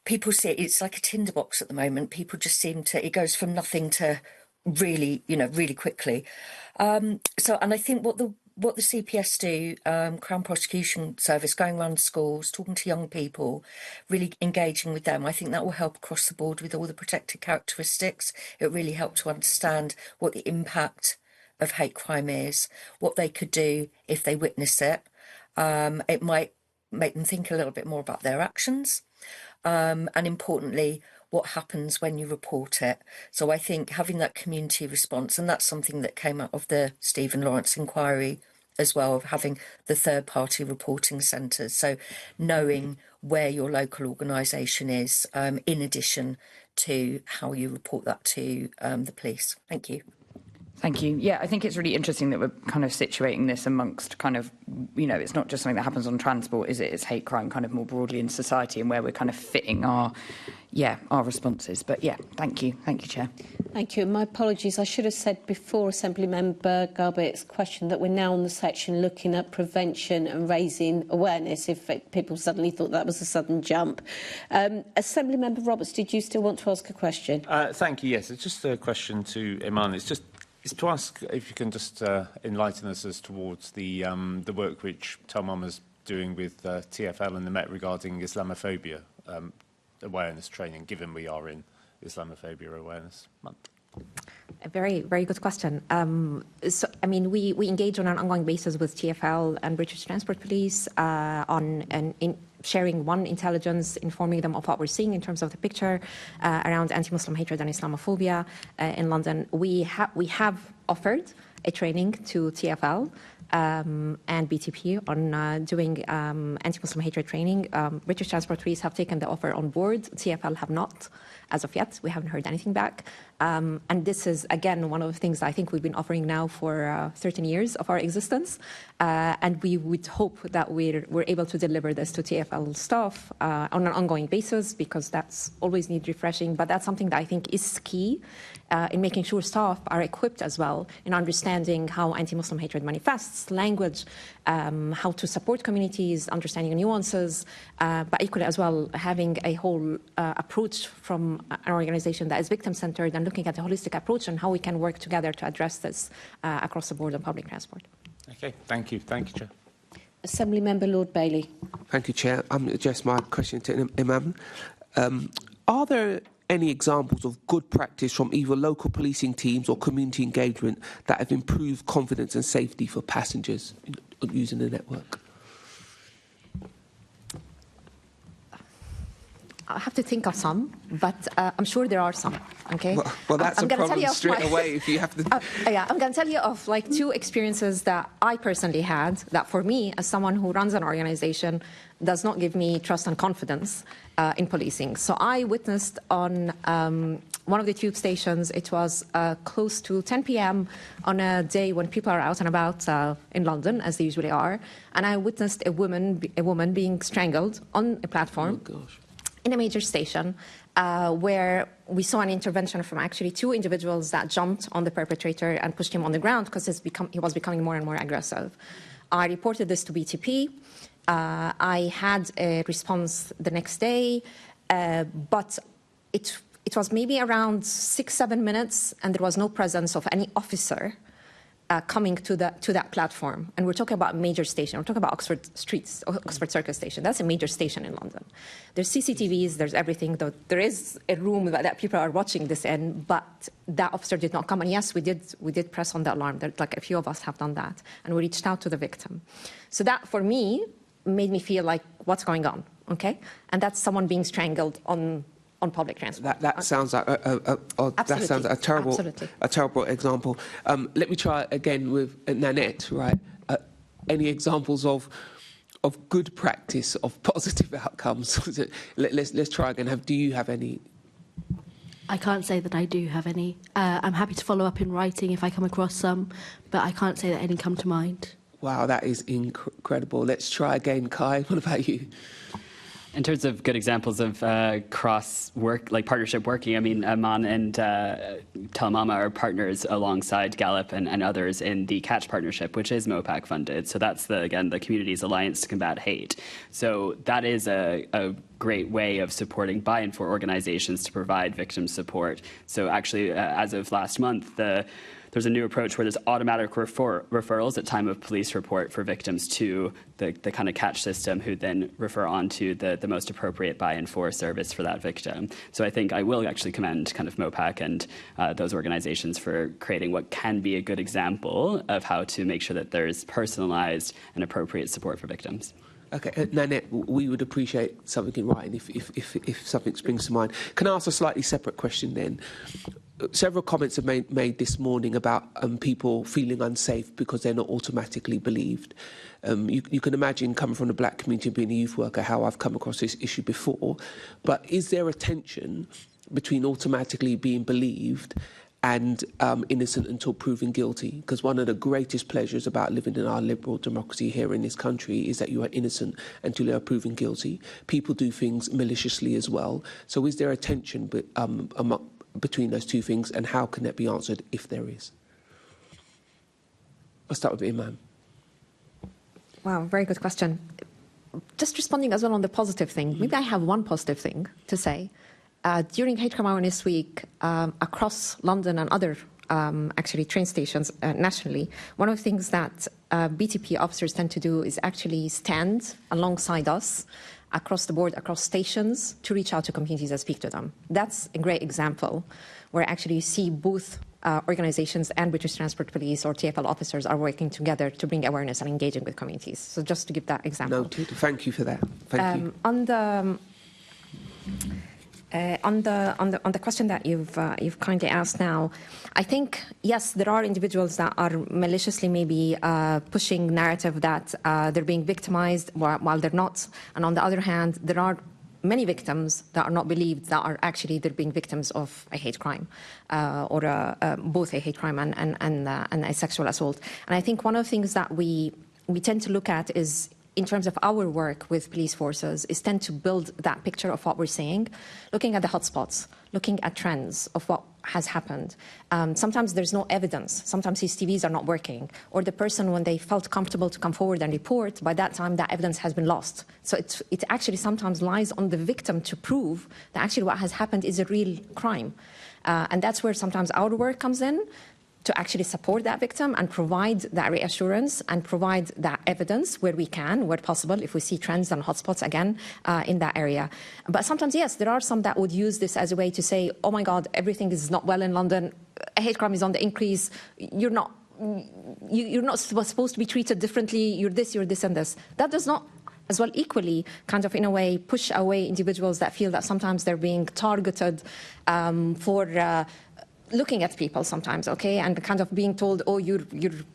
People see it's like a tinderbox at the moment. People just seem to, it goes from nothing to really quickly. And I think what the CPS do, Crown Prosecution Service, going around schools, talking to young people, really engaging with them, I think that will help across the board with all the protected characteristics. It really helps to understand what the impact of hate crime is, what they could do if they witness it. It might make them think a little bit more about their actions, and importantly, what happens when you report it. So I think having that community response, and that's something that came out of the Stephen Lawrence inquiry as well, of having the third-party reporting centres. So knowing where your local organisation is, in addition to how you report that to the police. Thank you. Thank you. Yeah, I think it's really interesting that we're kind of situating this amongst kind of, it's not just something that happens on transport, is it? It's hate crime kind of more broadly in society, and where we're kind of fitting our responses. But thank you. Thank you, Chair. Thank you. My apologies. I should have said before Assembly Member Garbutt's question that we're now on the section looking at prevention and raising awareness, if people suddenly thought that was a sudden jump. Assembly Member Roberts, did you still want to ask a question? Thank you. Yes, it's just a question to Iman. It's to ask if you can just enlighten us as towards the work which Telmama's doing with TfL and the Met regarding Islamophobia awareness training, given we are in Islamophobia Awareness Month. A very, very good question. We engage on an ongoing basis with TfL and British Transport Police in sharing intelligence, informing them of what we're seeing in terms of the picture around anti-Muslim hatred and Islamophobia in London. We have offered a training to TfL and BTP on doing anti-Muslim hatred training. British Transport Police have taken the offer on board. TfL have not, as of yet. We haven't heard anything back. And this is, again, one of the things I think we've been offering now for 13 years of our existence. And we would hope that we're able to deliver this to TfL staff on an ongoing basis, because that's always need refreshing. But that's something that I think is key in making sure staff are equipped as well in understanding how anti-Muslim hatred manifests, language, how to support communities, understanding nuances, but equally as well having a whole approach from an organization that is victim-centered and looking at a holistic approach on how we can work together to address this across the board on public transport. Okay, thank you. Thank you, Chair. Assembly Member Lord Bailey. Thank you, Chair. I'm address my question to Imam. Are there any examples of good practice from either local policing teams or community engagement that have improved confidence and safety for passengers using the network? I have to think of some, but I'm sure there are some. Okay. Well, that's I'm a problem straight away if you have to. Yeah, I'm going to tell you of like 2 experiences that I personally had that, for me, as someone who runs an organization, does not give me trust and confidence in policing. So I witnessed on one of the tube stations. It was close to 10 p.m. on a day when people are out and about in London, as they usually are, and I witnessed a woman being strangled on a platform. Oh, gosh. In a major station, where we saw an intervention from actually 2 individuals that jumped on the perpetrator and pushed him on the ground because he was becoming more and more aggressive. I reported this to BTP. I had a response the next day, but it was maybe around 6-7 minutes, and there was no presence of any officer coming to that platform. And we're talking about a major station. We're talking about Oxford Circus Station. That's a major station in London. There's CCTVs, there's everything. There is a room that people are watching this in, but that officer did not come. And yes, we did press on the alarm. Like a few of us have done that. And we reached out to the victim. So that, for me, made me feel like, what's going on, okay? And that's someone being strangled on public transport. That sounds like that sounds like a terrible example. Let me try again with Nanette. Right? Any examples of good practice, of positive outcomes? Let's try again. Do you have any? I can't say that I do have any. I'm happy to follow up in writing if I come across some, but I can't say that any come to mind. Wow, that is incredible. Let's try again, Kai. What about you? In terms of good examples of partnership working, I mean, Aman and Telmama are partners alongside Gallup and others in the Catch partnership, which is MOPAC funded. So that's the Community's Alliance to Combat Hate. So that is a great way of supporting buy-in for organizations to provide victim support. So actually, as of last month, there's a new approach where there's automatic referrals at time of police report for victims to the kind of Catch system, who then refer on to the most appropriate buy-in for service for that victim. So I think I will actually commend kind of MOPAC and those organizations for creating what can be a good example of how to make sure that there's personalized and appropriate support for victims. Okay, Nanette, we would appreciate something in writing if something springs to mind. Can I ask a slightly separate question then? Several comments have made this morning about people feeling unsafe because they're not automatically believed. You can imagine, coming from the black community, being a youth worker, how I've come across this issue before. But is there a tension between automatically being believed and innocent until proven guilty? Because one of the greatest pleasures about living in our liberal democracy here in this country is that you are innocent until you are proven guilty. People do things maliciously as well. So is there a tension between those 2 things, and how can that be answered if there is? I'll start with Imam. Wow, very good question. Just responding as well on the positive thing, maybe I have one positive thing to say. During Hate Crime Awareness Week, across London and other actually train stations nationally, one of the things that BTP officers tend to do is actually stand alongside us across the board, across stations, to reach out to communities and speak to them. That's a great example where actually you see both organizations and British Transport Police or TfL officers are working together to bring awareness and engaging with communities. So just to give that example. Noted. Thank you for that. Thank you. On the question that you've kindly asked now, I think, yes, there are individuals that are maliciously maybe pushing narrative that they're being victimized while they're not. And on the other hand, there are many victims that are not believed that are actually they're being victims of a hate crime or both a hate crime and a sexual assault. And I think one of the things that we tend to look at is, in terms of our work with police forces, is tend to build that picture of what we're seeing, looking at the hotspots, looking at trends of what has happened. Sometimes there's no evidence. Sometimes CCTVs are not working. Or the person, when they felt comfortable to come forward and report, by that time that evidence has been lost. So it actually sometimes lies on the victim to prove that actually what has happened is a real crime. And that's where sometimes our work comes in, to actually support that victim and provide that reassurance and provide that evidence where we can, where possible, if we see trends and hotspots again in that area. But sometimes, yes, there are some that would use this as a way to say, oh my God, everything is not well in London, hate crime is on the increase, you're not supposed to be treated differently, you're this and this. That does not as well equally kind of in a way push away individuals that feel that sometimes they're being targeted for looking at people sometimes, okay, and kind of being told, oh, you're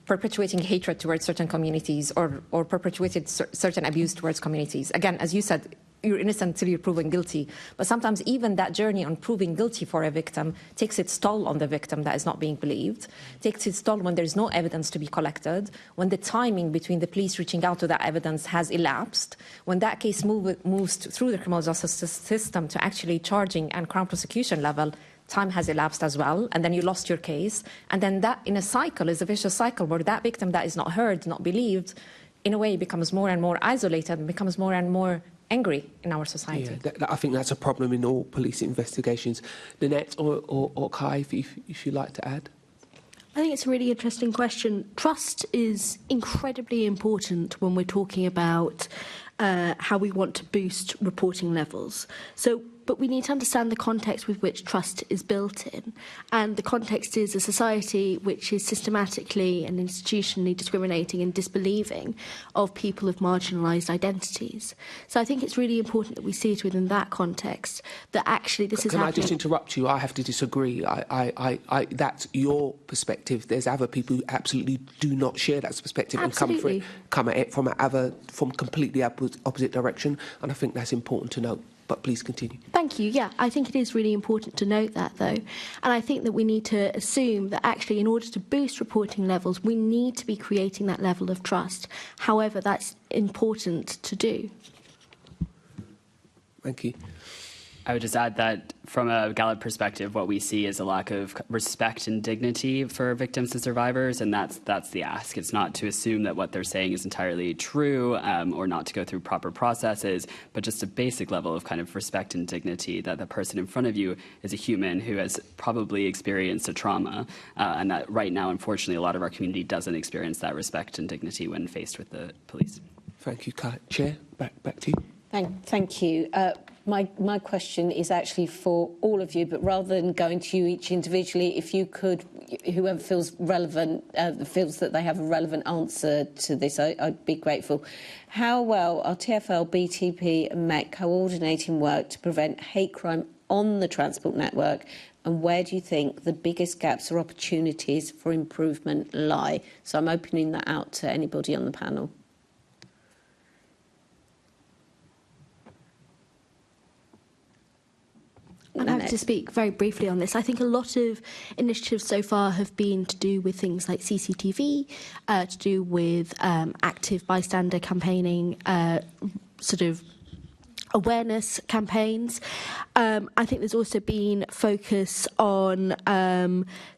perpetuating hatred towards certain communities or perpetuated certain abuse towards communities. Again, as you said, you're innocent until you're proven guilty. But sometimes even that journey on proving guilty for a victim takes its toll on the victim that is not being believed, takes its toll when there's no evidence to be collected, when the timing between the police reaching out to that evidence has elapsed, when that case moves through the criminal justice system to actually charging and Crown prosecution level, time has elapsed as well, and then you lost your case. And then that, in a cycle, is a vicious cycle where that victim that is not heard, not believed, in a way becomes more and more isolated and becomes more and more angry in our society. Yeah, I think that's a problem in all police investigations. Nanette or Kai, if you'd like to add. I think it's a really interesting question. Trust is incredibly important when we're talking about how we want to boost reporting levels. But we need to understand the context with which trust is built in. And the context is a society which is systematically and institutionally discriminating and disbelieving of people of marginalised identities. So I think it's really important that we see it within that context, that actually this is happening. Can I just interrupt you? I have to disagree. That's your perspective. There's other people who absolutely do not share that perspective Absolutely. and come at it from completely opposite direction. And I think that's important to note. But please continue. Thank you. Yeah, I think it is really important to note that, though. And I think that we need to assume that actually in order to boost reporting levels, we need to be creating that level of trust. However, that's important to do. Thank you. I would just add that from a Gallup perspective, what we see is a lack of respect and dignity for victims and survivors, and that's the ask. It's not to assume that what they're saying is entirely true or not to go through proper processes, but just a basic level of kind of respect and dignity that the person in front of you is a human who has probably experienced a trauma, and that right now, unfortunately, a lot of our community doesn't experience that respect and dignity when faced with the police. Thank you, Kai. Chair, back to you. Thank you. My question is actually for all of you, but rather than going to you each individually, if you could, whoever feels relevant, feels that they have a relevant answer to this, I'd be grateful. How well are TfL, BTP and Met coordinating work to prevent hate crime on the transport network, and where do you think the biggest gaps or opportunities for improvement lie? So I'm opening that out to anybody on the panel. I'm happy to speak very briefly on this. I think a lot of initiatives so far have been to do with things like CCTV, to do with active bystander campaigning, sort of awareness campaigns. I think there's also been focus on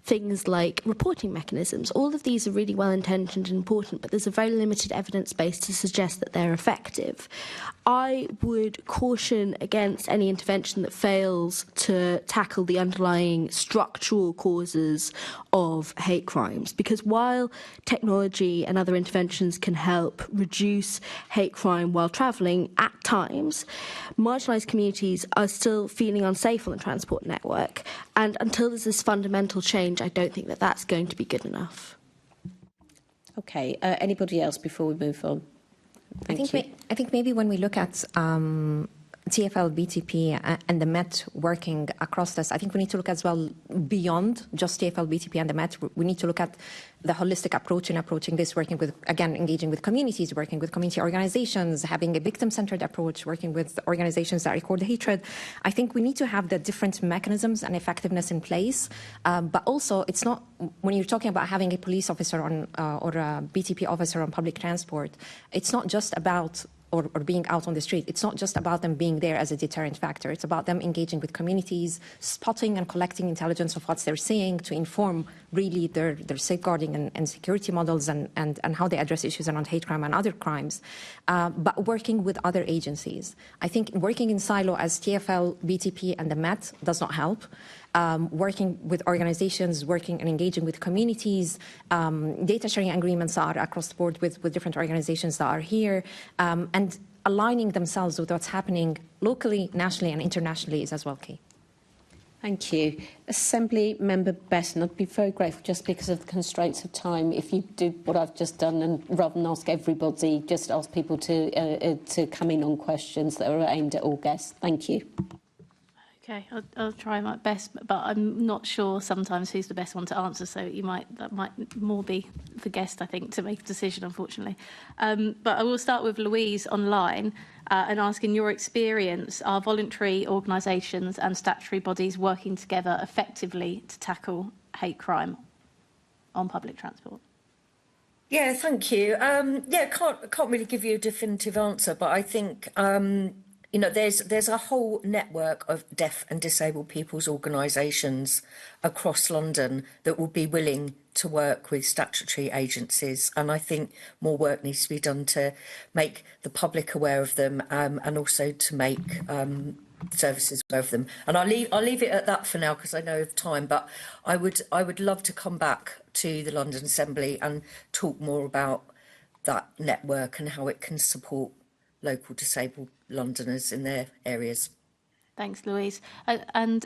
things like reporting mechanisms. All of these are really well-intentioned and important, but there's a very limited evidence base to suggest that they're effective. I would caution against any intervention that fails to tackle the underlying structural causes of hate crimes, because while technology and other interventions can help reduce hate crime while travelling, at times, marginalised communities are still feeling unsafe on the transport network, and until there's this fundamental change, I don't think that that's going to be good enough. OK, anybody else before we move on? I think maybe when we look at TFL, BTP and the Met working across this, I think we need to look as well beyond just TFL, BTP and the Met. We need to look at the holistic approach in approaching this, working with, again, engaging with communities, working with community organizations, having a victim-centered approach, working with organizations that record hatred. I think we need to have the different mechanisms and effectiveness in place. But also, it's not, when you're talking about having a police officer on or a BTP officer on public transport, it's not just about or being out on the street. It's not just about them being there as a deterrent factor. It's about them engaging with communities, spotting and collecting intelligence of what they're seeing to inform really their safeguarding and security models and how they address issues around hate crime and other crimes, but working with other agencies. I think working in silo as TFL, BTP and the Met does not help. Working with organizations, working and engaging with communities, data sharing agreements are across the board with different organizations that are here, and aligning themselves with what's happening locally, nationally and internationally is as well key. Thank you. Assembly Member Besson, I'd be very grateful just because of the constraints of time if you do what I've just done and rather than ask everybody, just ask people to come in on questions that are aimed at all guests. Thank you. Okay, I'll try my best, but I'm not sure sometimes who's the best one to answer, so that might more be the guest, I think, to make a decision, unfortunately. But I will start with Louise online and ask, in your experience, are voluntary organisations and statutory bodies working together effectively to tackle hate crime on public transport? Yeah, thank you. Can't really give you a definitive answer, but I think there's a whole network of deaf and disabled people's organisations across London that will be willing to work with statutory agencies, and I think more work needs to be done to make the public aware of them, and also to make services aware of them. And I'll leave it at that for now because I know of time. But I would love to come back to the London Assembly and talk more about that network and how it can support local disabled Londoners in their areas. Thanks, Louise. And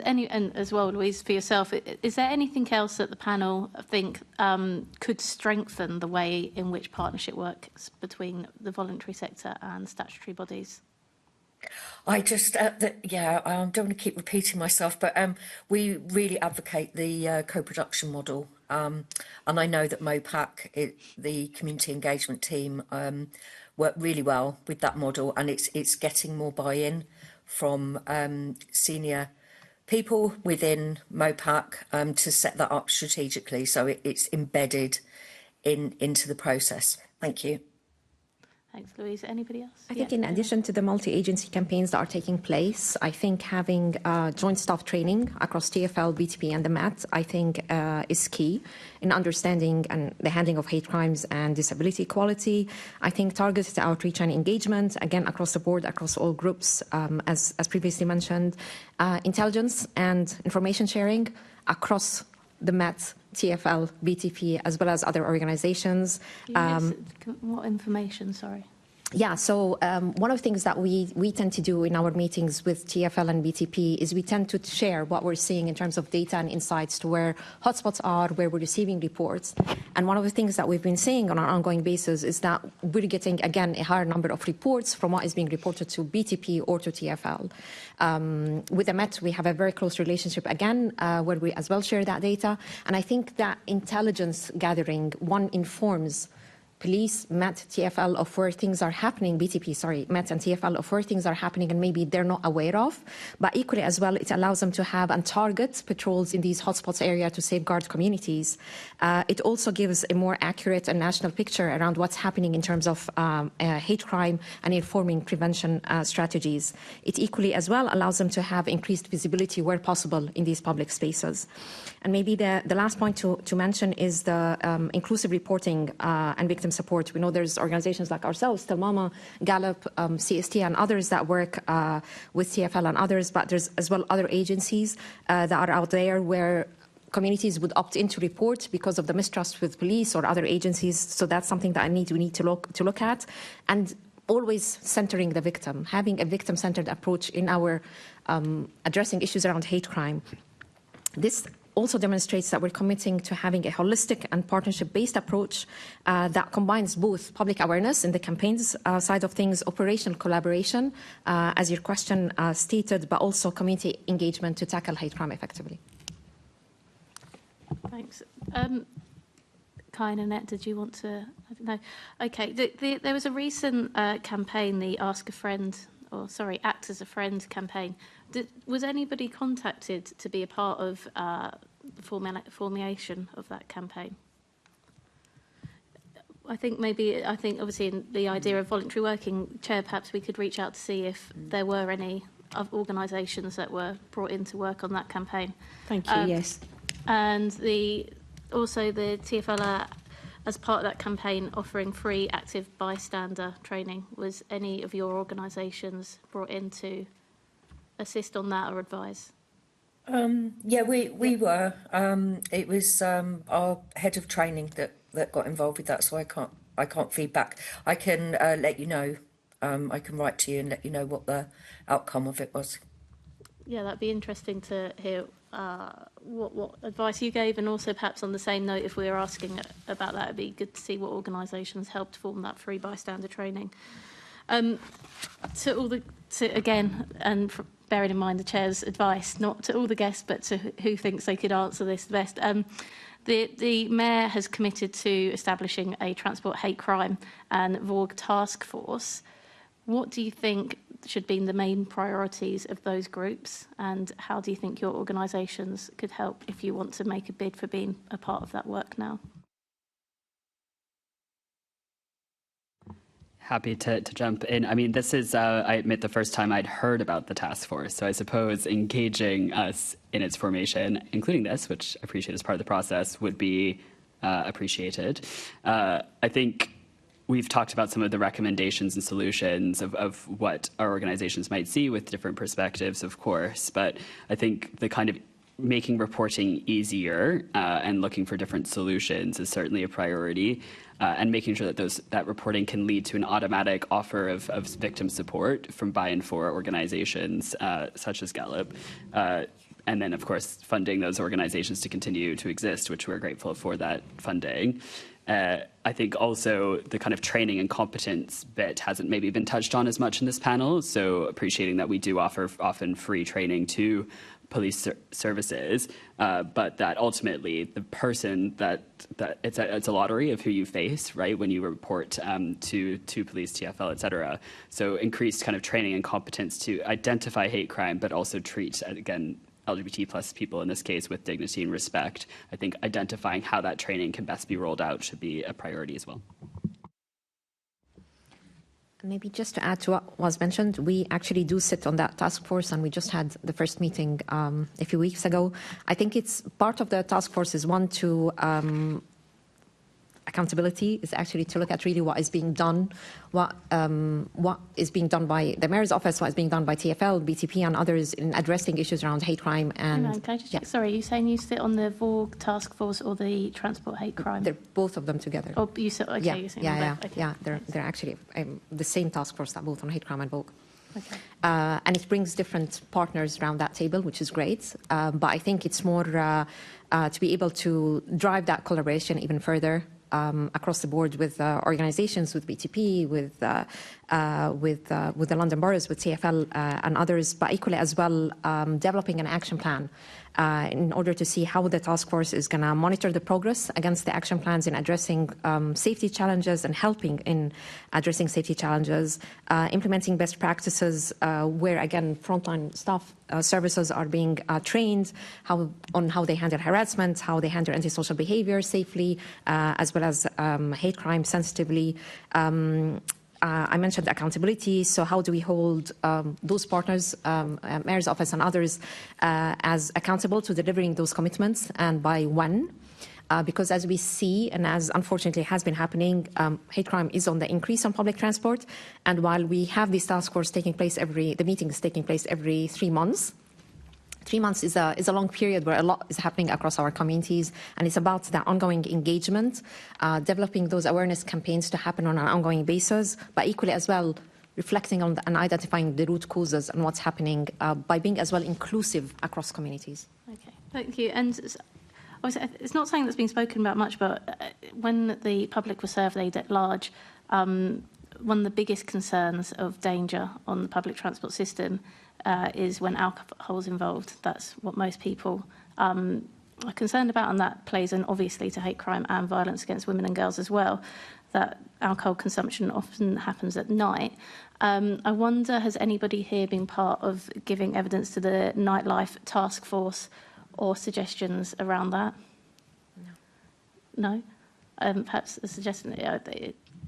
as well, Louise, for yourself, is there anything else that the panel think could strengthen the way in which partnership works between the voluntary sector and statutory bodies? I just, I don't want to keep repeating myself, but we really advocate the co-production model. And I know that MOPAC, the community engagement team, work really well with that model, and it's getting more buy-in from senior people within MOPAC to set that up strategically, so it's embedded into the process. Thank you. Thanks, Louise. Anybody else? I think in addition to the multi-agency campaigns that are taking place, I think having joint staff training across TFL, BTP and the Met, I think is key in understanding and the handling of hate crimes and disability equality. I think targeted outreach and engagement, again, across the board, across all groups, as previously mentioned, intelligence and information sharing across the Met, TFL, BTP, as well as other organisations. What information, sorry? Yeah, so one of the things that we tend to do in our meetings with TFL and BTP is we tend to share what we're seeing in terms of data and insights to where hotspots are, where we're receiving reports. And one of the things that we've been seeing on an ongoing basis is that we're getting, again, a higher number of reports from what is being reported to BTP or to TFL. With the Met, we have a very close relationship, again, where we as well share that data. And I think that intelligence gathering, one, informs police, Met, TFL of where things are happening, Met and TFL of where things are happening and maybe they're not aware of. But equally as well, it allows them to have and target patrols in these hotspots area to safeguard communities. It also gives a more accurate and national picture around what's happening in terms of hate crime and informing prevention strategies. It equally as well allows them to have increased visibility where possible in these public spaces. And maybe the last point to mention is the inclusive reporting and victim support. We know there's organizations like ourselves, Tell Mama, Gallup, CST and others that work with TFL and others, but there's as well other agencies that are out there where communities would opt in to report because of the mistrust with police or other agencies. So that's something that we need to look at. And always centering the victim, having a victim-centered approach in our addressing issues around hate crime. This also demonstrates that we're committing to having a holistic and partnership-based approach that combines both public awareness in the campaigns side of things, operational collaboration, as your question stated, but also community engagement to tackle hate crime effectively. Thanks. Kai and Annette, did you want to? I don't know. Okay. There was a recent campaign, the Ask a Friend, or sorry, Act as a Friend campaign. Was anybody contacted to be a part of the formulation of that campaign? I think obviously in the idea of voluntary working, Chair, perhaps we could reach out to see if there were any organisations that were brought in to work on that campaign. Thank you, yes. And also the TfL are, as part of that campaign, offering free active bystander training. Was any of your organisations brought in to assist on that or advise? Yeah, we were. It was our head of training that got involved with that, so I can't feedback. I can let you know. I can write to you and let you know what the outcome of it was. Yeah, that'd be interesting to hear what advice you gave, and also perhaps on the same note, if we were asking about that, it'd be good to see what organisations helped form that free bystander training. Again, and bearing in mind the Chair's advice, not to all the guests, but to who thinks they could answer this the best. The Mayor has committed to establishing a transport hate crime and VORG task force. What do you think should be the main priorities of those groups, and how do you think your organisations could help if you want to make a bid for being a part of that work now? Happy to jump in. I mean, this is, I admit, the first time I'd heard about the task force. So I suppose engaging us in its formation, including this, which I appreciate as part of the process, would be appreciated. I think we've talked about some of the recommendations and solutions of what our organizations might see with different perspectives, of course. But I think the kind of making reporting easier and looking for different solutions is certainly a priority. And making sure that that reporting can lead to an automatic offer of victim support from by and for organizations such as Gallup. And then, of course, funding those organizations to continue to exist, which we're grateful for that funding. I think also the kind of training and competence bit hasn't maybe been touched on as much in this panel, so appreciating that we do offer often free training to police services, but that ultimately the person that it's a lottery of who you face, right, when you report to police, TfL, et cetera. So increased kind of training and competence to identify hate crime, but also treat, again, LGBT plus people in this case with dignity and respect. I think identifying how that training can best be rolled out should be a priority as well. Maybe just to add to what was mentioned, we actually do sit on that task force, and we just had the first meeting a few weeks ago. I think it's part of the task force is one to accountability is actually to look at really what is being done, what is being done by the Mayor's office, what is being done by TfL, BTP and others in addressing issues around hate crime. And can I just check? Sorry, are you saying you sit on the VORG task force or the transport hate crime? They're both of them together. Oh, you sit, okay, yeah, you're saying both. Okay. Yeah, they're actually the same task force that both on hate crime and VORG. Okay. And it brings different partners around that table, which is great. But I think it's more to be able to drive that collaboration even further across the board with organisations, with BTP, with the London boroughs, with TfL and others, but equally as well developing an action plan in order to see how the task force is going to monitor the progress against the action plans in addressing safety challenges and helping in addressing safety challenges, implementing best practices where, again, frontline staff services are being trained on how they handle harassment, how they handle antisocial behaviour safely, as well as hate crime sensitively. I mentioned accountability, so how do we hold those partners, Mayor's Office and others, as accountable to delivering those commitments, and by when? Because as we see, and as unfortunately has been happening, hate crime is on the increase on public transport, and while we have this task force taking place the meeting is taking place every 3 months, 3 months is a long period where a lot is happening across our communities, and it's about the ongoing engagement, developing those awareness campaigns to happen on an ongoing basis, but equally as well reflecting on and identifying the root causes and what's happening by being as well inclusive across communities. Okay, Thank you. And obviously, it's not something that's been spoken about much, but when the public was surveyed at large, one of the biggest concerns of danger on the public transport system is when alcohol is involved. That's what most people are concerned about, and that plays in obviously to hate crime and violence against women and girls as well. That alcohol consumption often happens at night. I wonder, has anybody here been part of giving evidence to the nightlife task force or suggestions around that? No? Perhaps a suggestion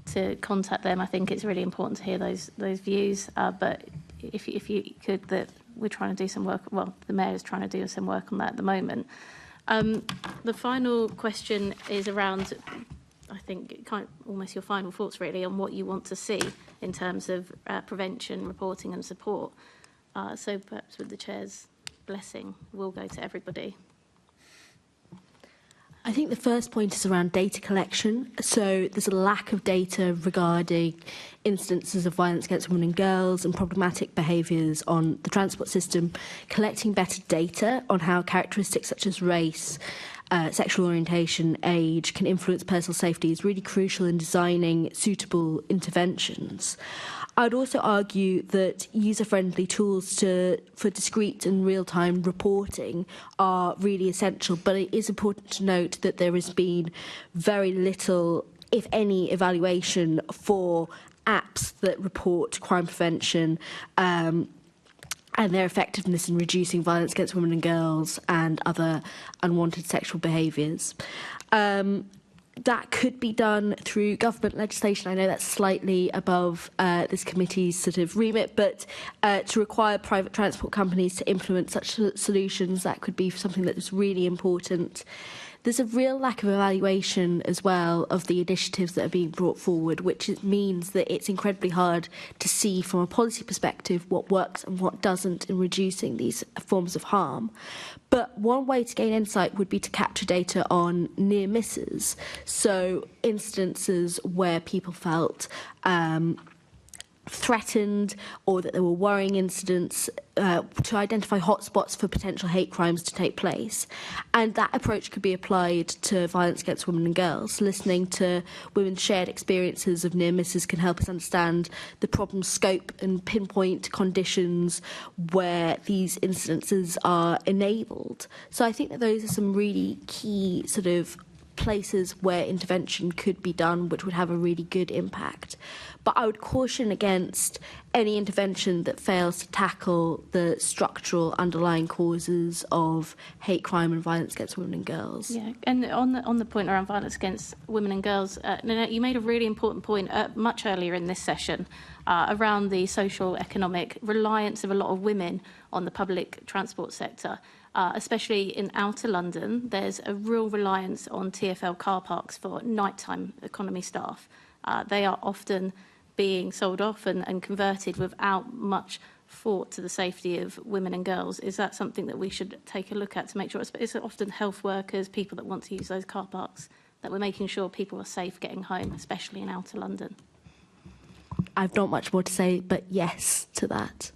to contact them. I think it's really important to hear those views. But if you could, that we're trying to do some work. Well, the Mayor is trying to do some work on that at the moment. The final question is around, I think, kind of almost your final thoughts really on what you want to see in terms of prevention, reporting and support. So perhaps with the Chair's blessing, we'll go to everybody. I think the first point is around data collection. So there's a lack of data regarding instances of violence against women and girls and problematic behaviours on the transport system. Collecting better data on how characteristics such as race, sexual orientation, age can influence personal safety is really crucial in designing suitable interventions. I'd also argue that user-friendly tools for discrete and real-time reporting are really essential, but it is important to note that there has been very little, if any, evaluation for apps that report crime prevention and their effectiveness in reducing violence against women and girls and other unwanted sexual behaviours. That could be done through government legislation. I know that's slightly above this committee's sort of remit, but to require private transport companies to implement such solutions, that could be something that is really important. There's a real lack of evaluation as well of the initiatives that are being brought forward, which means that it's incredibly hard to see from a policy perspective what works and what doesn't in reducing these forms of harm. But one way to gain insight would be to capture data on near misses, so instances where people felt threatened or that there were worrying incidents, to identify hotspots for potential hate crimes to take place. And that approach could be applied to violence against women and girls. Listening to women's shared experiences of near misses can help us understand the problem scope and pinpoint conditions where these incidences are enabled. So I think that those are some really key sort of places where intervention could be done, which would have a really good impact. But I would caution against any intervention that fails to tackle the structural underlying causes of hate crime and violence against women and girls. Yeah, and on the point around violence against women and girls, Nanette, you made a really important point much earlier in this session around the social economic reliance of a lot of women on the public transport sector. Especially in outer London, there's a real reliance on TfL car parks for nighttime economy staff. They are often being sold off and converted without much thought to the safety of women and girls. Is that something that we should take a look at to make sure it's often health workers, people that want to use those car parks, that we're making sure people are safe getting home, especially in outer London? I've not much more to say, but yes to that.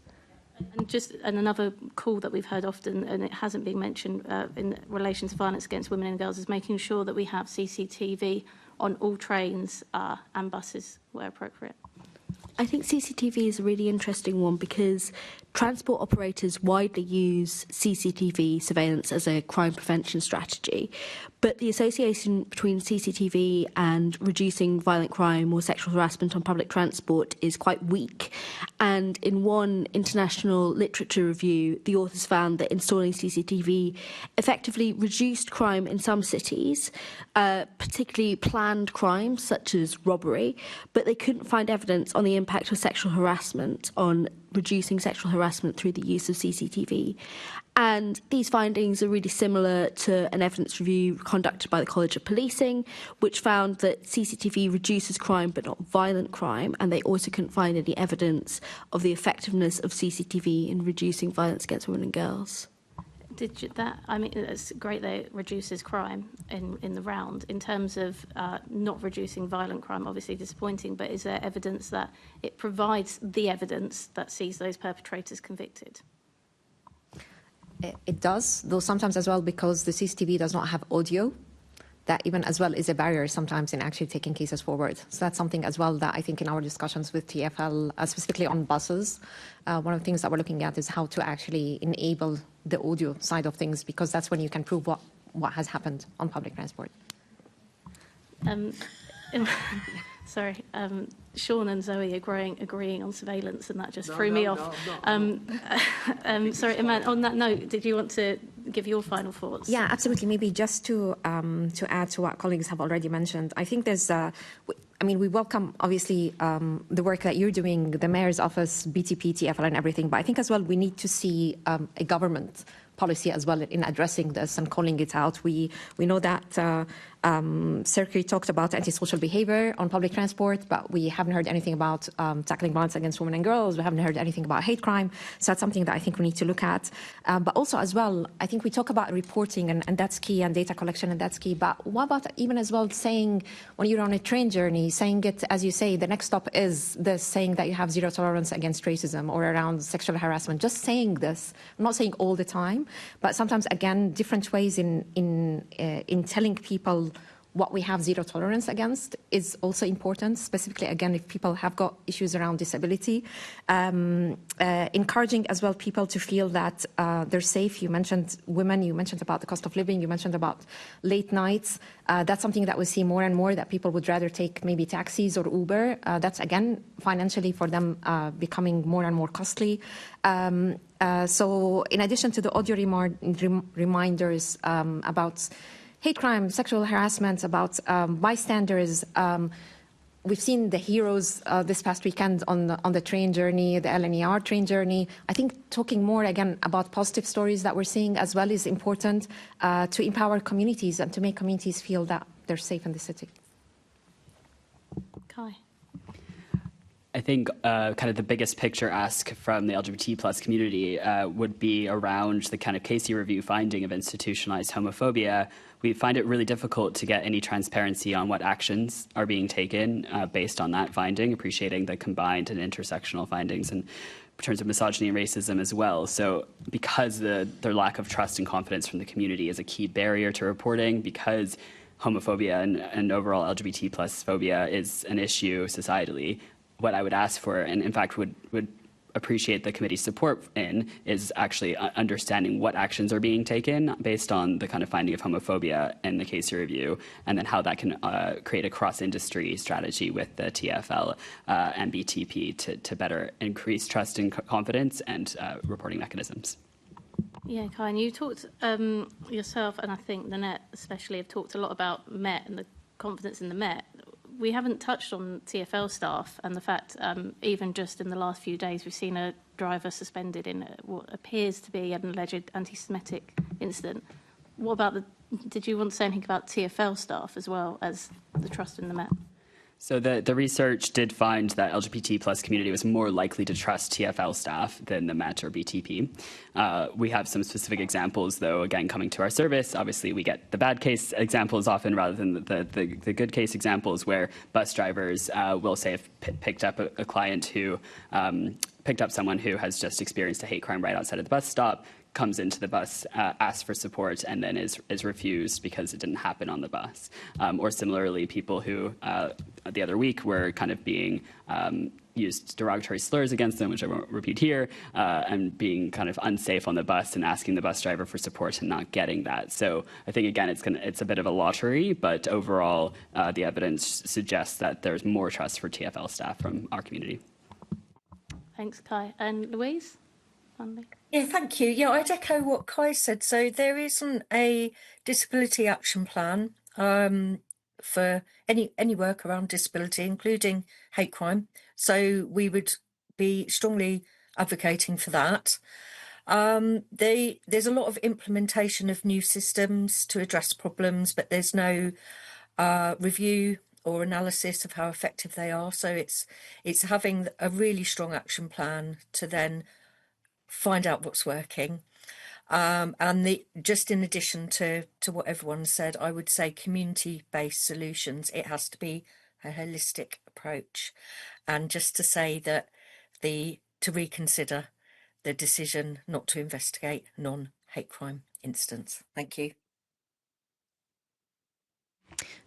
And another call that we've heard often, and it hasn't been mentioned in relation to violence against women and girls, is making sure that we have CCTV on all trains and buses where appropriate. I think CCTV is a really interesting one because transport operators widely use CCTV surveillance as a crime prevention strategy, but the association between CCTV and reducing violent crime or sexual harassment on public transport is quite weak. And in one international literature review, the authors found that installing CCTV effectively reduced crime in some cities, particularly planned crimes such as robbery, but they couldn't find evidence on the impact of sexual harassment on reducing sexual harassment through the use of CCTV. And these findings are really similar to an evidence review conducted by the College of Policing, which found that CCTV reduces crime but not violent crime, and they also couldn't find any evidence of the effectiveness of CCTV in reducing violence against women and girls. I mean, it's great that it reduces crime in the round. In terms of not reducing violent crime, obviously disappointing, but is there evidence that it provides the evidence that sees those perpetrators convicted? It does, though sometimes as well because the CCTV does not have audio. That even as well is a barrier sometimes in actually taking cases forward. So that's something as well that I think in our discussions with TfL, specifically on buses, one of the things that we're looking at is how to actually enable the audio side of things, because that's when you can prove what has happened on public transport. Sorry, Sean and Zoe agreeing on surveillance, and that just threw me off. Sorry, Iman, on that note, did you want to give your final thoughts? Yeah, absolutely. Maybe just to add to what colleagues have already mentioned, I think there's, we welcome, obviously, the work that you're doing, the Mayor's Office, BTP, TfL and everything, but I think as well we need to see a government policy as well in addressing this and calling it out. We know that Circuit talked about antisocial behaviour on public transport, but we haven't heard anything about tackling violence against women and girls. We haven't heard anything about hate crime. So that's something that I think we need to look at. But also as well, I think we talk about reporting and that's key, and data collection, and that's key. But what about even as well saying when you're on a train journey, saying it, as you say, the next stop is this, saying that you have zero tolerance against racism or around sexual harassment, just saying this. I'm not saying all the time, but sometimes, again, different ways in telling people what we have zero tolerance against is also important, specifically, again, if people have got issues around disability. Encouraging as well people to feel that they're safe. You mentioned women, you mentioned about the cost of living, you mentioned about late nights. That's something that we see more and more, that people would rather take maybe taxis or Uber. That's, again, financially for them becoming more and more costly. So in addition to the audio reminders about hate crime, sexual harassment, about bystanders, we've seen the heroes this past weekend on the train journey, the LNER train journey. I think talking more again about positive stories that we're seeing as well is important to empower communities and to make communities feel that they're safe in the city. Kai. I think kind of the biggest picture ask from the LGBT plus community would be around the kind of Casey review finding of institutionalized homophobia. We find it really difficult to get any transparency on what actions are being taken based on that finding, appreciating the combined and intersectional findings in terms of misogyny and racism as well. So because their lack of trust and confidence from the community is a key barrier to reporting, because homophobia and overall LGBT plus phobia is an issue societally, what I would ask for, and in fact would appreciate the committee's support in, is actually understanding what actions are being taken based on the kind of finding of homophobia in the Casey review, and then how that can create a cross-industry strategy with the TfL and BTP to better increase trust and confidence and reporting mechanisms. Yeah, Kai, and you talked yourself, and I think the Net especially have talked a lot about Met and the confidence in the Met. We haven't touched on TfL staff and the fact, even just in the last few days, we've seen a driver suspended in what appears to be an alleged anti-Semitic incident. What about did you want to say anything about TfL staff as well as the trust in the Met? So the research did find that LGBT plus community was more likely to trust TfL staff than the Met or BTP. We have some specific examples, though, again, coming to our service. Obviously, we get the bad case examples often rather than the good case examples, where bus drivers will say have picked up a client who picked up someone who has just experienced a hate crime right outside of the bus stop, comes into the bus, asks for support, and then is refused because it didn't happen on the bus. Or similarly, people who the other week were kind of being used derogatory slurs against them, which I won't repeat here, and being kind of unsafe on the bus and asking the bus driver for support and not getting that. So I think, again, it's a bit of a lottery, but overall, the evidence suggests that there's more trust for TfL staff from our community. Thanks, Kai. And Louise? Finally. Yeah, thank you. Yeah, I'd echo what Kai said. So there isn't a disability action plan for any work around disability, including hate crime. So we would be strongly advocating for that. There's a lot of implementation of new systems to address problems, but there's no review or analysis of how effective they are. So it's having a really strong action plan to then find out what's working. And just in addition to what everyone said, I would say community-based solutions. It has to be a holistic approach. And just to say that to reconsider the decision not to investigate hate crime incidents. Thank you.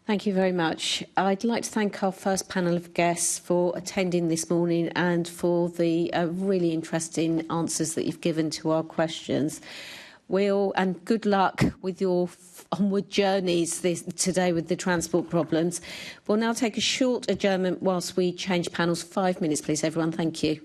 Thank you very much. I'd like to thank our first panel of guests for attending this morning and for the really interesting answers that you've given to our questions. And good luck with your onward journeys today with the transport problems. We'll now take a short adjournment whilst we change panels. 5 minutes, please, everyone. Thank you.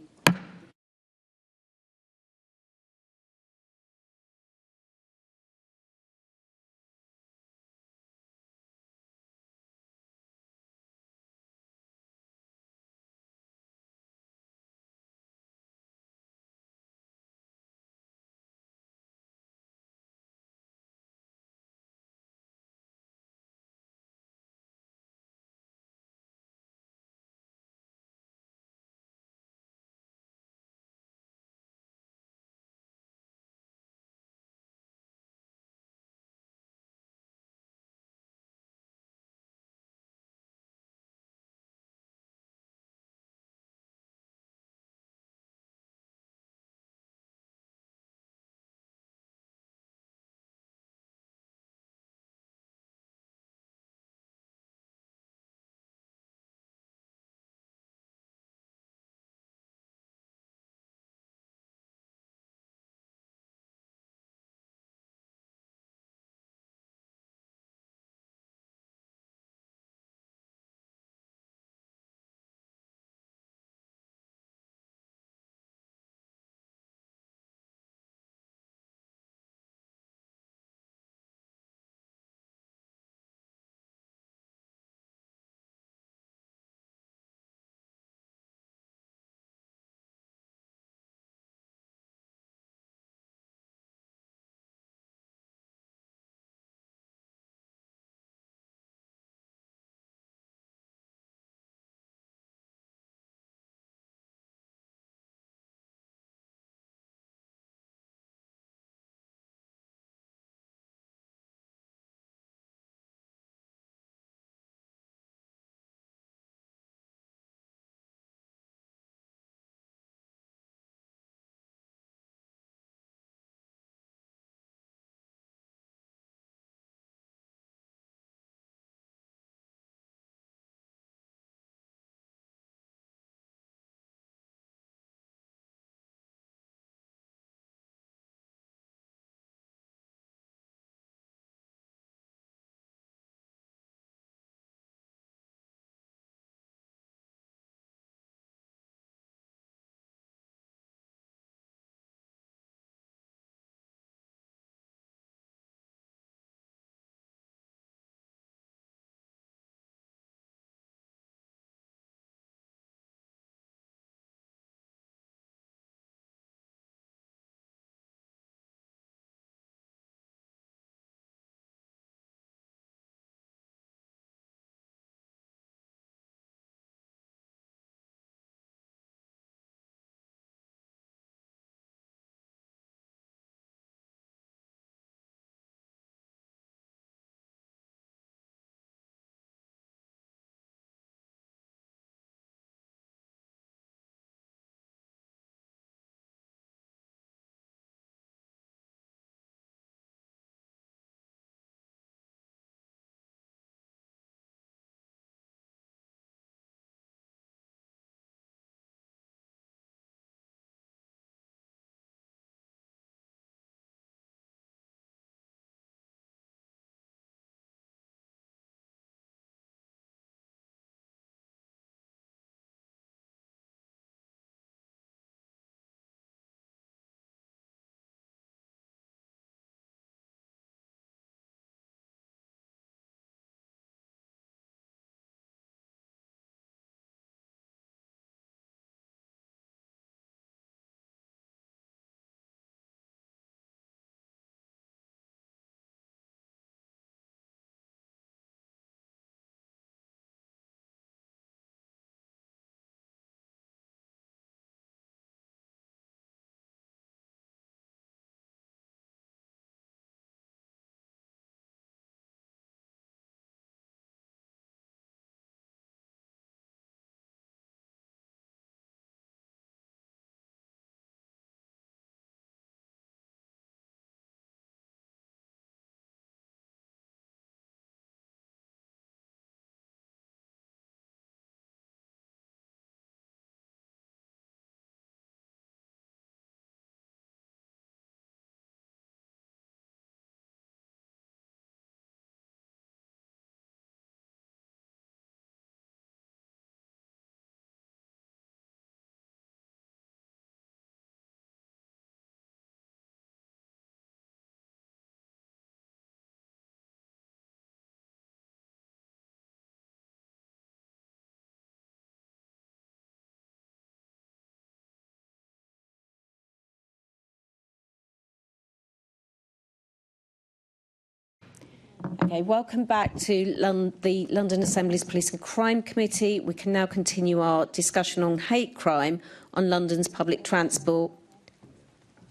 Okay, welcome back to the London Assembly's Police and Crime Committee. We can now continue our discussion on hate crime on London's public transport.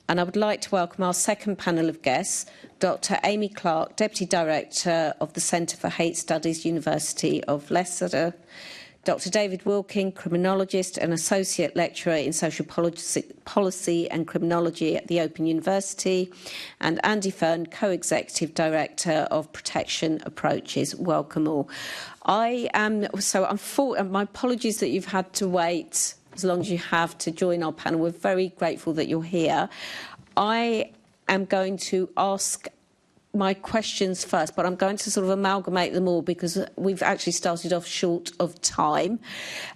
And I would like to welcome our second panel of guests, Dr Amy Clark, Deputy Director of the Centre for Hate Studies, University of Leicester, Dr David Wilking, Criminologist and Associate Lecturer in Social Policy and Criminology at the Open University, and Andy Fern, Co-Executive Director of Protection Approaches. Welcome all. My apologies that you've had to wait as long as you have to join our panel. We're very grateful that you're here. I am going to ask my questions first, but I'm going to sort of amalgamate them all because we've actually started off short of time.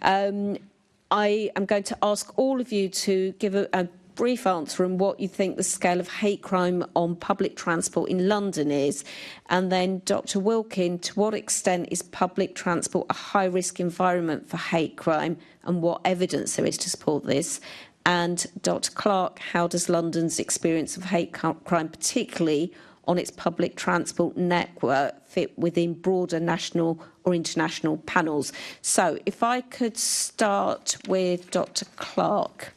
I am going to ask all of you to give a brief answer on what you think the scale of hate crime on public transport in London is, and then Dr Wilkin, to what extent is public transport a high-risk environment for hate crime and what evidence there is to support this, and Dr Clark, how does London's experience of hate crime, particularly on its public transport network, fit within broader national or international panels? So if I could start with Dr Clark.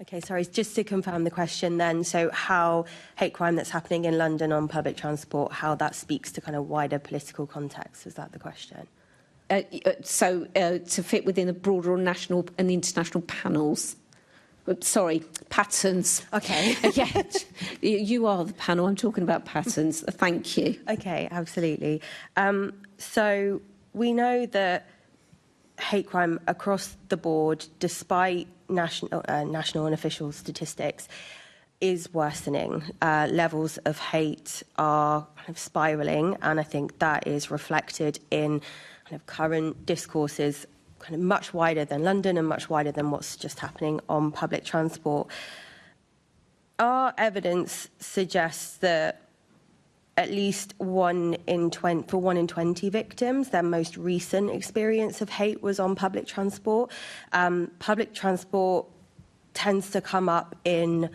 Okay, sorry, just to confirm the question then, so how hate crime that's happening in London on public transport, how that speaks to kind of wider political context, was that the question? To fit within the broader or national and international panels. Sorry, patterns. Okay. Yeah, you are the panel. I'm talking about patterns. Thank you. Okay, absolutely. So we know that hate crime across the board, despite national and official statistics, is worsening. Levels of hate are kind of spiralling, and I think that is reflected in kind of current discourses, kind of much wider than London and much wider than what's just happening on public transport. Our evidence suggests that at least 1 in 20 victims, their most recent experience of hate was on public transport. Public transport tends to come up in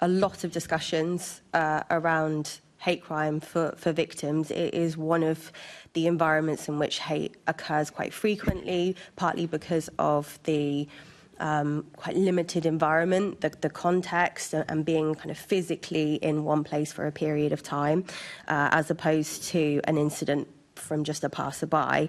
a lot of discussions around hate crime for victims. It is one of the environments in which hate occurs quite frequently, partly because of the quite limited environment, the context, and being kind of physically in one place for a period of time, as opposed to an incident from just a passerby.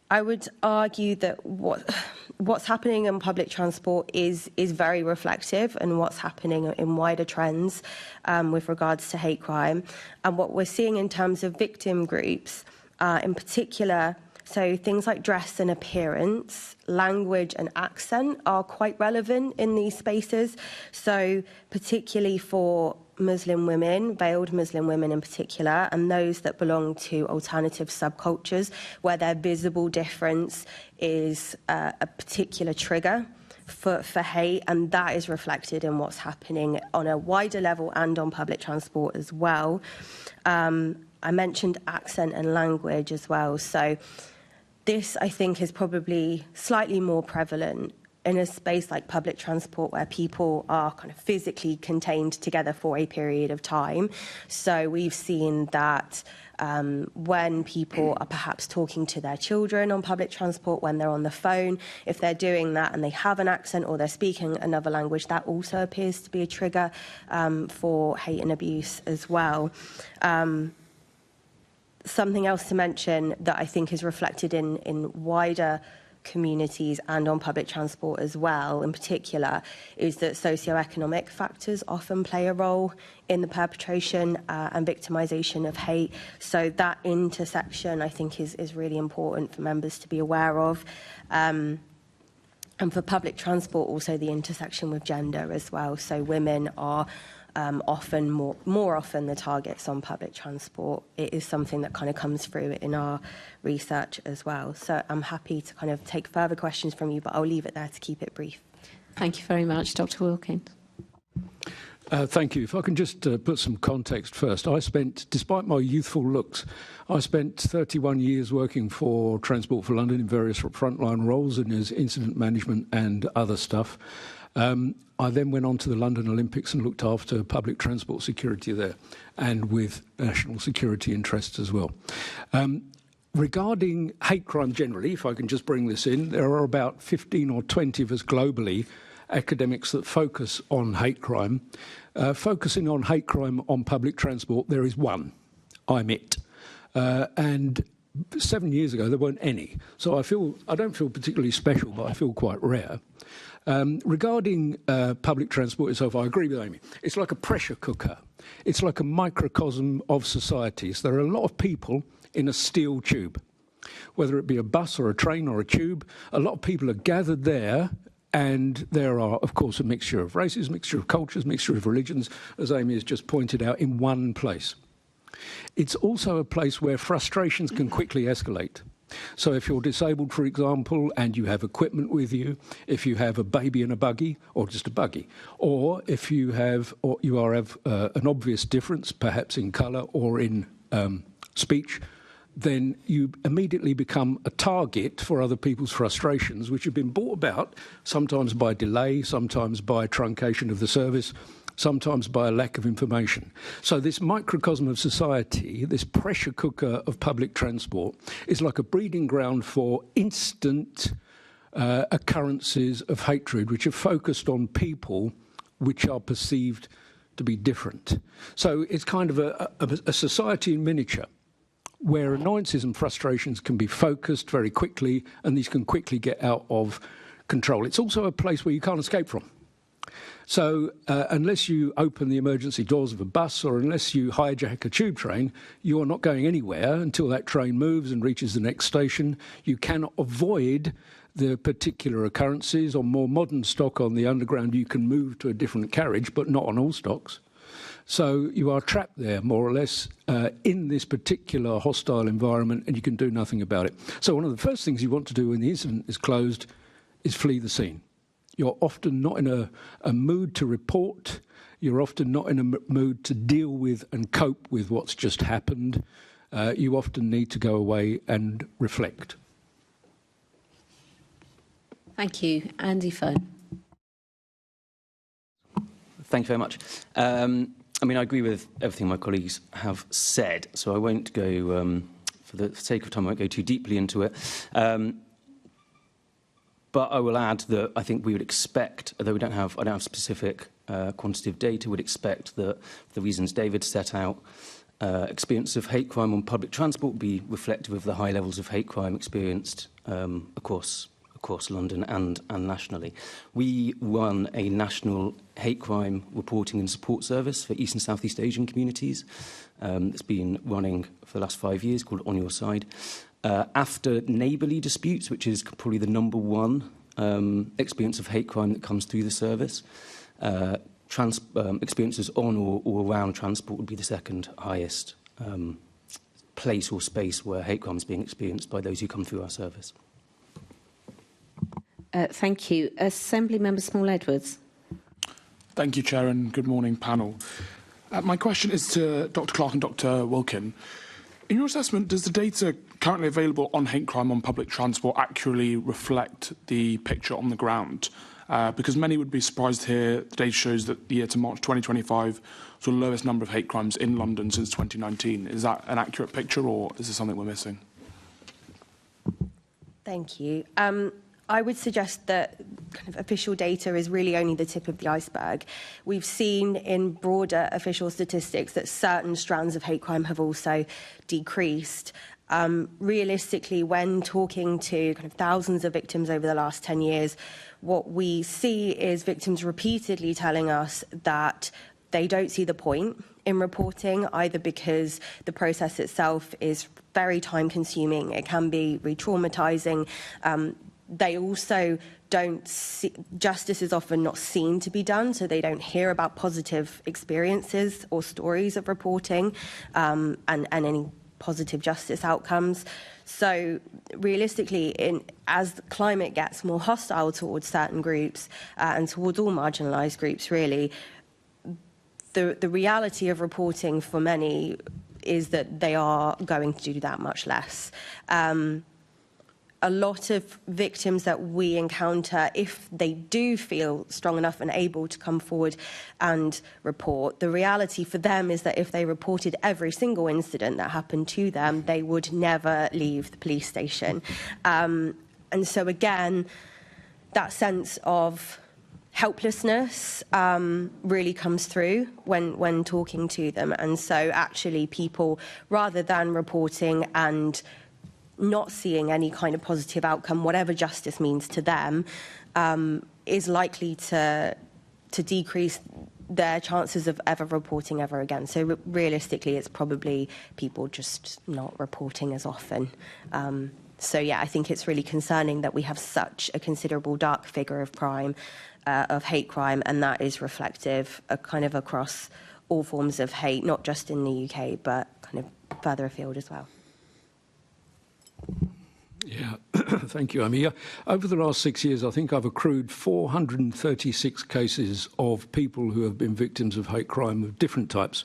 I would argue that what's happening in public transport is very reflective in what's happening in wider trends with regards to hate crime. And what we're seeing in terms of victim groups, in particular, so things like dress and appearance, language and accent are quite relevant in these spaces. So particularly for Muslim women, veiled Muslim women in particular, and those that belong to alternative subcultures, where their visible difference is a particular trigger for hate, and that is reflected in what's happening on a wider level and on public transport as well. I mentioned accent and language as well. So this, I think, is probably slightly more prevalent in a space like public transport where people are kind of physically contained together for a period of time. So we've seen that when people are perhaps talking to their children on public transport, when they're on the phone, if they're doing that and they have an accent or they're speaking another language, that also appears to be a trigger for hate and abuse as well. Something else to mention that I think is reflected in wider communities and on public transport as well, in particular, is that socioeconomic factors often play a role in the perpetration and victimisation of hate. So that intersection, I think, is really important for members to be aware of. And for public transport, also the intersection with gender as well. So women are often more often the targets on public transport. It is something that kind of comes through in our research as well. So I'm happy to kind of take further questions from you, but I'll leave it there to keep it brief. Thank you very much, Dr. Wilkins. Thank you. If I can just put some context first. Despite my youthful looks, I spent 31 years working for Transport for London in various frontline roles and as incident management and other stuff. I then went on to the London Olympics and looked after public transport security there, and with national security interests as well. Regarding hate crime generally, if I can just bring this in, there are about 15 or 20 of us globally, academics that focus on hate crime. Focusing on hate crime on public transport, there is one. I'm it. And 7 years ago, there weren't any. So I don't feel particularly special, but I feel quite rare. Regarding public transport itself, I agree with Amy. It's like a pressure cooker. It's like a microcosm of societies. There are a lot of people in a steel tube. Whether it be a bus or a train or a tube, a lot of people are gathered there, and there are, of course, a mixture of races, mixture of cultures, mixture of religions, as Amy has just pointed out, in one place. It's also a place where frustrations can quickly escalate. So if you're disabled, for example, and you have equipment with you, if you have a baby in a buggy, or just a buggy, or if you have an obvious difference, perhaps in colour or in speech, then you immediately become a target for other people's frustrations, which have been brought about sometimes by delay, sometimes by truncation of the service, sometimes by a lack of information. So this microcosm of society, this pressure cooker of public transport, is like a breeding ground for instant occurrences of hatred, which are focused on people which are perceived to be different. So it's kind of a society in miniature, where annoyances and frustrations can be focused very quickly, and these can quickly get out of control. It's also a place where you can't escape from. So unless you open the emergency doors of a bus, or unless you hijack a tube train, you're not going anywhere until that train moves and reaches the next station. You cannot avoid the particular occurrences. On more modern stock on the underground, you can move to a different carriage, but not on all stocks. So you are trapped there, more or less, in this particular hostile environment, and you can do nothing about it. So one of the first things you want to do when the incident is closed is flee the scene. You're often not in a mood to report. You're often not in a mood to deal with and cope with what's just happened. You often need to go away and reflect. Thank you. Andy Fone. Thank you very much. I mean, I agree with everything my colleagues have said, so I won't go, for the sake of time, I won't go too deeply into it. But I will add that I think we would expect, although I don't have specific quantitative data, would expect that for the reasons David set out, experience of hate crime on public transport would be reflective of the high levels of hate crime experienced across London and nationally. We run a national hate crime reporting and support service for East and South East Asian communities. It's been running for the last 5 years, called On Your Side. After neighbourly disputes, which is probably the number one experience of hate crime that comes through the service, experiences on or around transport would be the second highest place or space where hate crime is being experienced by those who come through our service. Thank you. Assembly Member Small-Edwards. Thank you, Chair, and good morning, panel. My question is to Dr. Clark and Dr. Wilkin. In your assessment, does the data currently available on hate crime on public transport accurately reflect the picture on the ground? Because many would be surprised to hear the data shows that the year to March 2025 saw the lowest number of hate crimes in London since 2019. Is that an accurate picture, or is there something we're missing? Thank you. I would suggest that kind of official data is really only the tip of the iceberg. We've seen in broader official statistics that certain strands of hate crime have also decreased. Realistically, when talking to kind of thousands of victims over the last 10 years, what we see is victims repeatedly telling us that they don't see the point in reporting, either because the process itself is very time-consuming, it can be re-traumatizing. They also don't see, justice is often not seen to be done, so they don't hear about positive experiences or stories of reporting and any positive justice outcomes. So realistically, as the climate gets more hostile towards certain groups and towards all marginalised groups, really, the reality of reporting for many is that they are going to do that much less. a lot of victims that we encounter, if they do feel strong enough and able to come forward and report, the reality for them is that if they reported every single incident that happened to them, they would never leave the police station. And so again, that sense of helplessness really comes through when talking to them. And so actually people, rather than reporting and not seeing any kind of positive outcome, whatever justice means to them, is likely to decrease their chances of ever reporting ever again. So realistically, it's probably people just not reporting as often. So yeah, I think it's really concerning that we have such a considerable dark figure of crime, of hate crime, and that is reflective kind of across all forms of hate, not just in the UK, but kind of further afield as well. Yeah, thank you, Amy. Over the last 6 years, I think I've accrued 436 cases of people who have been victims of hate crime of different types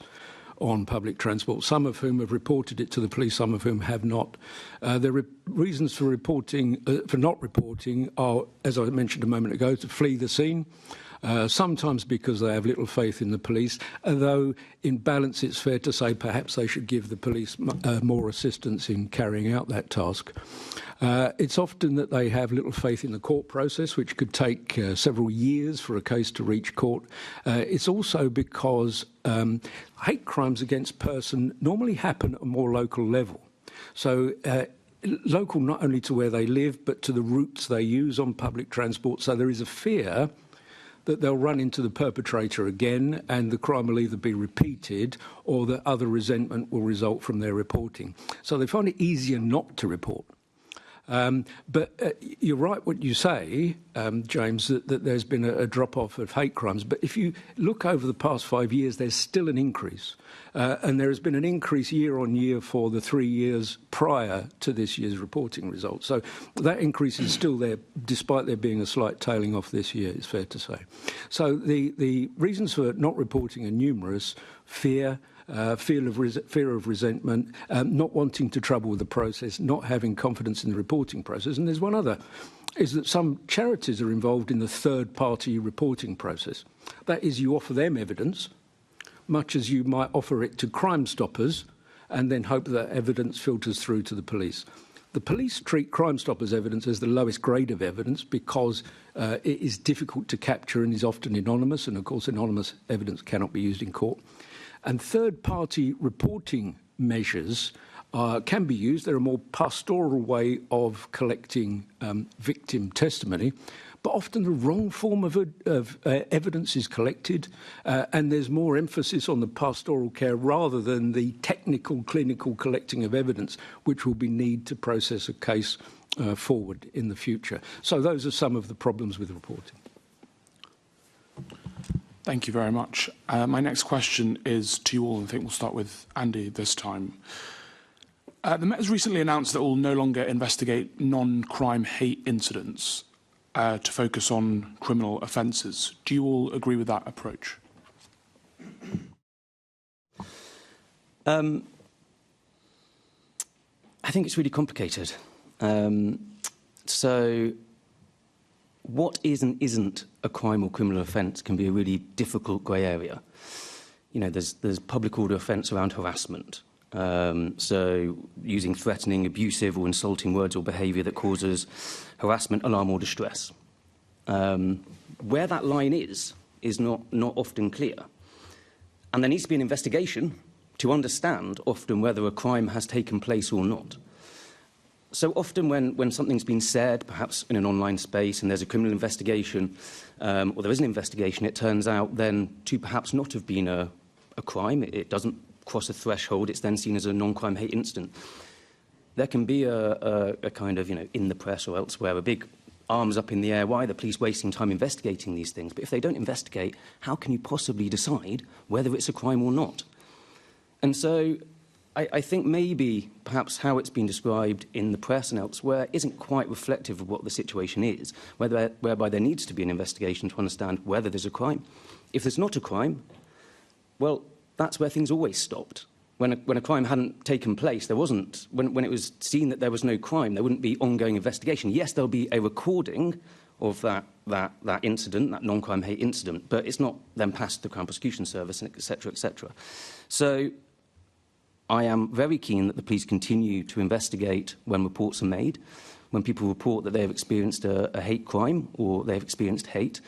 on public transport, some of whom have reported it to the police, some of whom have not. The reasons for not reporting are, as I mentioned a moment ago, to flee the scene, sometimes because they have little faith in the police, although in balance it's fair to say perhaps they should give the police more assistance in carrying out that task. It's often that they have little faith in the court process, which could take several years for a case to reach court. It's also because hate crimes against person normally happen at a more local level. So local not only to where they live, but to the routes they use on public transport. So there is a fear that they'll run into the perpetrator again and the crime will either be repeated or that other resentment will result from their reporting. So they find it easier not to report. But you're right what you say, James, that there's been a drop-off of hate crimes. But if you look over the past 5 years, there's still an increase. And there has been an increase year on year for the 3 years prior to this year's reporting results. So that increase is still there, despite there being a slight tailing off this year, it's fair to say. So the reasons for not reporting are numerous: fear, fear of resentment, not wanting to trouble with the process, not having confidence in the reporting process. And there's one other, is that some charities are involved in the third-party reporting process. That is, you offer them evidence, much as you might offer it to Crime Stoppers, and then hope that evidence filters through to the police. The police treat Crime Stoppers evidence as the lowest grade of evidence because it is difficult to capture and is often anonymous, and of course anonymous evidence cannot be used in court. And third-party reporting measures can be used. They're a more pastoral way of collecting victim testimony, but often the wrong form of evidence is collected, and there's more emphasis on the pastoral care rather than the technical, clinical collecting of evidence, which will be need to process a case forward in the future. So those are some of the problems with reporting. Thank you very much. My next question is to you all, and I think we'll start with Andy this time. The Met has recently announced that it will no longer investigate non-crime hate incidents to focus on criminal offences. Do you all agree with that approach? I think it's really complicated. So what is and isn't a crime or criminal offence can be a really difficult grey area. You know, there's public order offence around harassment. So using threatening, abusive or insulting words or behaviour that causes harassment, alarm or distress. Where that line is not often clear. And there needs to be an investigation to understand often whether a crime has taken place or not. So often when something's been said, perhaps in an online space, and there's a criminal investigation, or there is an investigation, it turns out then to perhaps not have been a crime. It doesn't cross a threshold. It's then seen as a non-crime hate incident. There can be a kind of, in the press or elsewhere, a big arms up in the air. Why are the police wasting time investigating these things? But if they don't investigate, how can you possibly decide whether it's a crime or not? And so I think maybe perhaps how it's been described in the press and elsewhere isn't quite reflective of what the situation is, whereby there needs to be an investigation to understand whether there's a crime. If there's not a crime, well, that's where things always stopped. when a crime hadn't taken place, there wasn't, when it was seen that there was no crime, there wouldn't be ongoing investigation. Yes, there'll be a recording of that incident, that non-crime hate incident, but it's not then passed to the Crown Prosecution Service, et cetera, et cetera. So I am very keen that the police continue to investigate when reports are made, when people report that they have experienced a hate crime or they have experienced hate.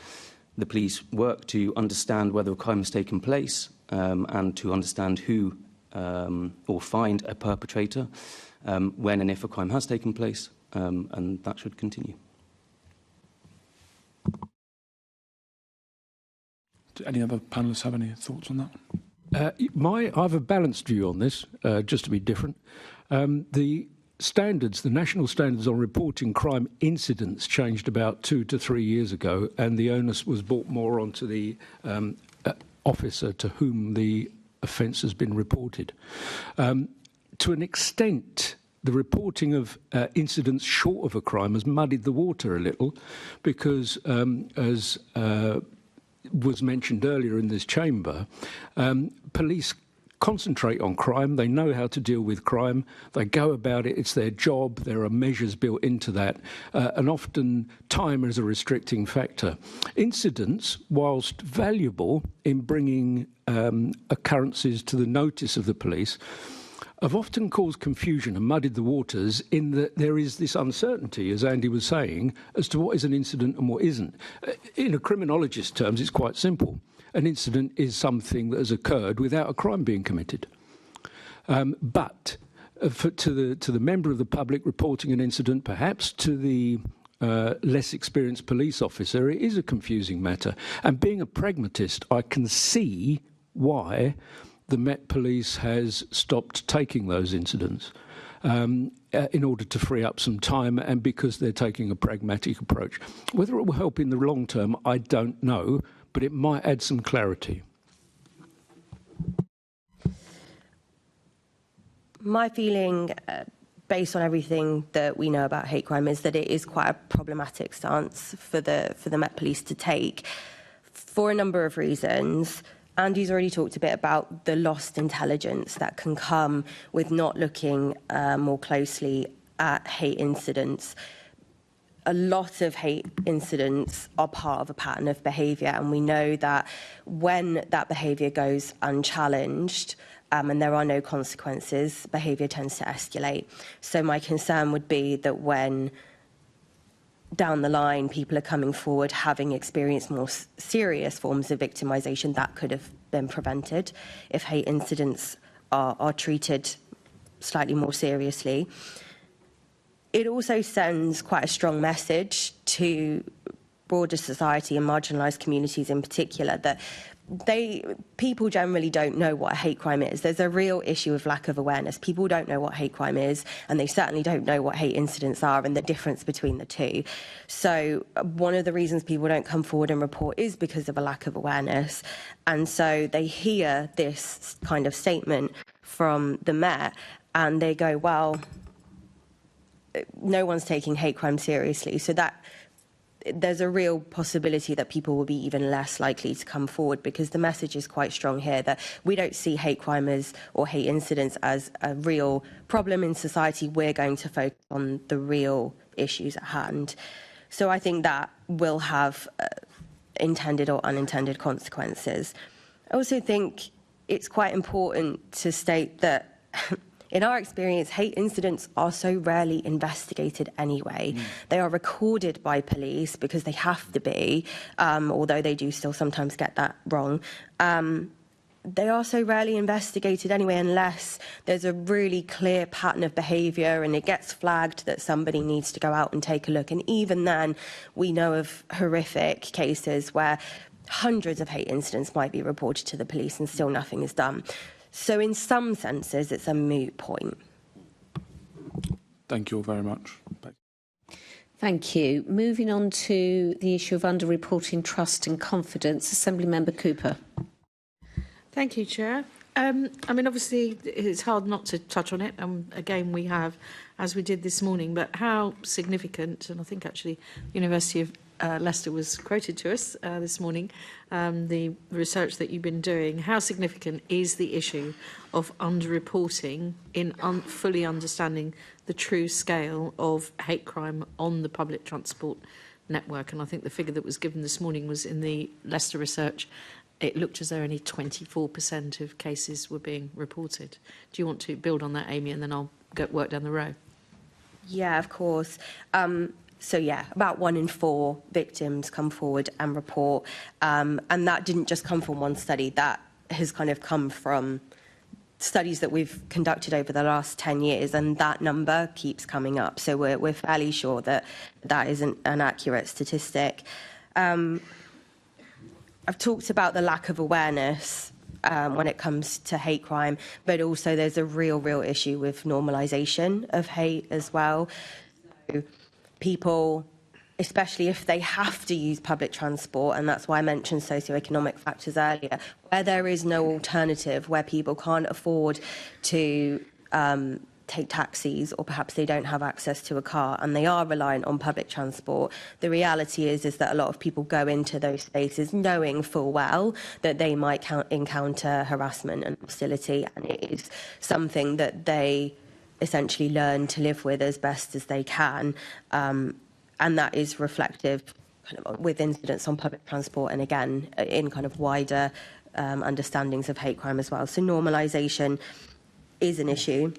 The police work to understand whether a crime has taken place and to understand who or find a perpetrator when and if a crime has taken place, and that should continue. Do any other panellists have any thoughts on that? I have a balanced view on this, just to be different. The national standards on reporting crime incidents changed about 2 to 3 years ago, and the onus was brought more onto the officer to whom the offence has been reported. To an extent, the reporting of incidents short of a crime has muddied the water a little, because as was mentioned earlier in this chamber, police concentrate on crime, they know how to deal with crime, they go about it, it's their job, there are measures built into that, and often time is a restricting factor. Incidents, whilst valuable in bringing occurrences to the notice of the police, have often caused confusion and muddied the waters in that there is this uncertainty, as Andy was saying, as to what is an incident and what isn't. In a criminologist's terms, it's quite simple. An incident is something that has occurred without a crime being committed. But to the member of the public reporting an incident, perhaps to the less experienced police officer, it is a confusing matter. And being a pragmatist, I can see why the Met Police has stopped taking those incidents in order to free up some time, and because they're taking a pragmatic approach. Whether it will help in the long term, I don't know, but it might add some clarity. My feeling, based on everything that we know about hate crime, is that it is quite a problematic stance for the Met Police to take, for a number of reasons. Andy's already talked a bit about the lost intelligence that can come with not looking more closely at hate incidents. A lot of hate incidents are part of a pattern of behaviour, and we know that when that behaviour goes unchallenged and there are no consequences, behaviour tends to escalate. So my concern would be that when down the line people are coming forward having experienced more serious forms of victimisation, that could have been prevented if hate incidents are treated slightly more seriously. It also sends quite a strong message to broader society and marginalised communities in particular that people generally don't know what a hate crime is. There's a real issue of lack of awareness. People don't know what hate crime is, and they certainly don't know what hate incidents are and the difference between the two. So one of the reasons people don't come forward and report is because of a lack of awareness. And so they hear this kind of statement from the Met and they go, well, no one's taking hate crime seriously. So that there's a real possibility that people will be even less likely to come forward, because the message is quite strong here that we don't see hate crime or hate incidents as a real problem in society. We're going to focus on the real issues at hand. So I think that will have intended or unintended consequences. I also think it's quite important to state that in our experience, hate incidents are so rarely investigated anyway. They are recorded by police because they have to be, although they do still sometimes get that wrong. They are so rarely investigated anyway, unless there's a really clear pattern of behaviour and it gets flagged that somebody needs to go out and take a look. And even then, we know of horrific cases where hundreds of hate incidents might be reported to the police and still nothing is done. So in some senses, it's a moot point. Thank you all very much. Thank you. Moving on to the issue of underreporting trust and confidence. Assemblymember Cooper. Thank you, Chair. I mean, obviously, it's hard not to touch on it. Again, we have, as we did this morning, but how significant, and I think actually the University of Leicester was quoted to us this morning, the research that you've been doing. How significant is the issue of underreporting in fully understanding the true scale of hate crime on the public transport network? And I think the figure that was given this morning was in the Leicester research. It looked as though only 24% of cases were being reported. Do you want to build on that, Amy, and then I'll work down the row? Yeah, of course. So yeah, about 1 in 4 victims come forward and report. And that didn't just come from one study. That has kind of come from studies that we've conducted over the last 10 years, and that number keeps coming up. So we're fairly sure that that isn't an accurate statistic. I've talked about the lack of awareness when it comes to hate crime, but also there's a real issue with normalisation of hate as well. So people, especially if they have to use public transport, and that's why I mentioned socioeconomic factors earlier, where there is no alternative, where people can't afford to take taxis, or perhaps they don't have access to a car and they are reliant on public transport. The reality is that a lot of people go into those spaces knowing full well that they might encounter harassment and hostility, and it is something that they essentially learn to live with as best as they can, and that is reflective kind of with incidents on public transport, and again in kind of wider understandings of hate crime as well. So normalisation is an issue.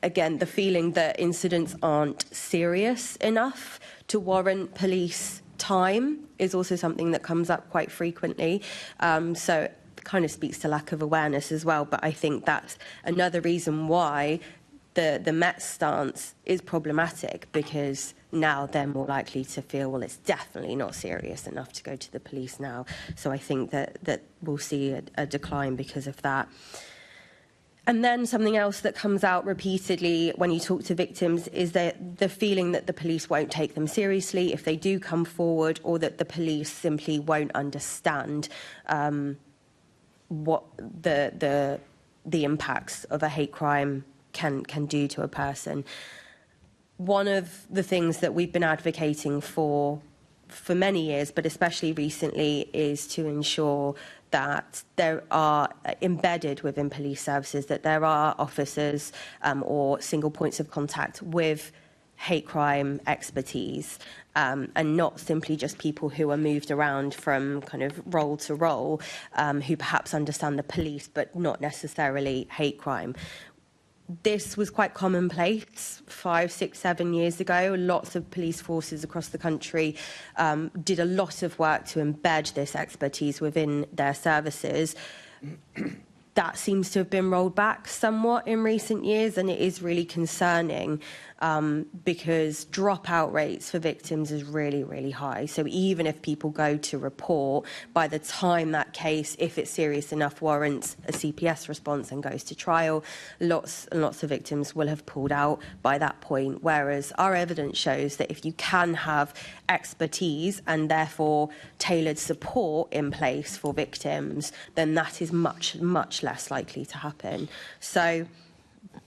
Again, the feeling that incidents aren't serious enough to warrant police time is also something that comes up quite frequently. So kind of speaks to lack of awareness as well, but I think that's another reason why the Met stance is problematic, because now they're more likely to feel, well, it's definitely not serious enough to go to the police now. So I think that we'll see a decline because of that. And then something else that comes out repeatedly when you talk to victims is that the feeling that the police won't take them seriously if they do come forward, or that the police simply won't understand what the impacts of a hate crime can do to a person. One of the things that we've been advocating for many years, but especially recently, is to ensure that there are embedded within police services, that there are officers or single points of contact with hate crime expertise, and not simply just people who are moved around from kind of role to role, who perhaps understand the police but not necessarily hate crime. This was quite commonplace 5, 6, 7 years ago. Lots of police forces across the country did a lot of work to embed this expertise within their services. That seems to have been rolled back somewhat in recent years, and it is really concerning because dropout rates for victims is really high. So even if people go to report, by the time that case, if it's serious enough, warrants a CPS response and goes to trial, lots and lots of victims will have pulled out by that point. Whereas our evidence shows that if you can have expertise and therefore tailored support in place for victims, then that is much less likely to happen. So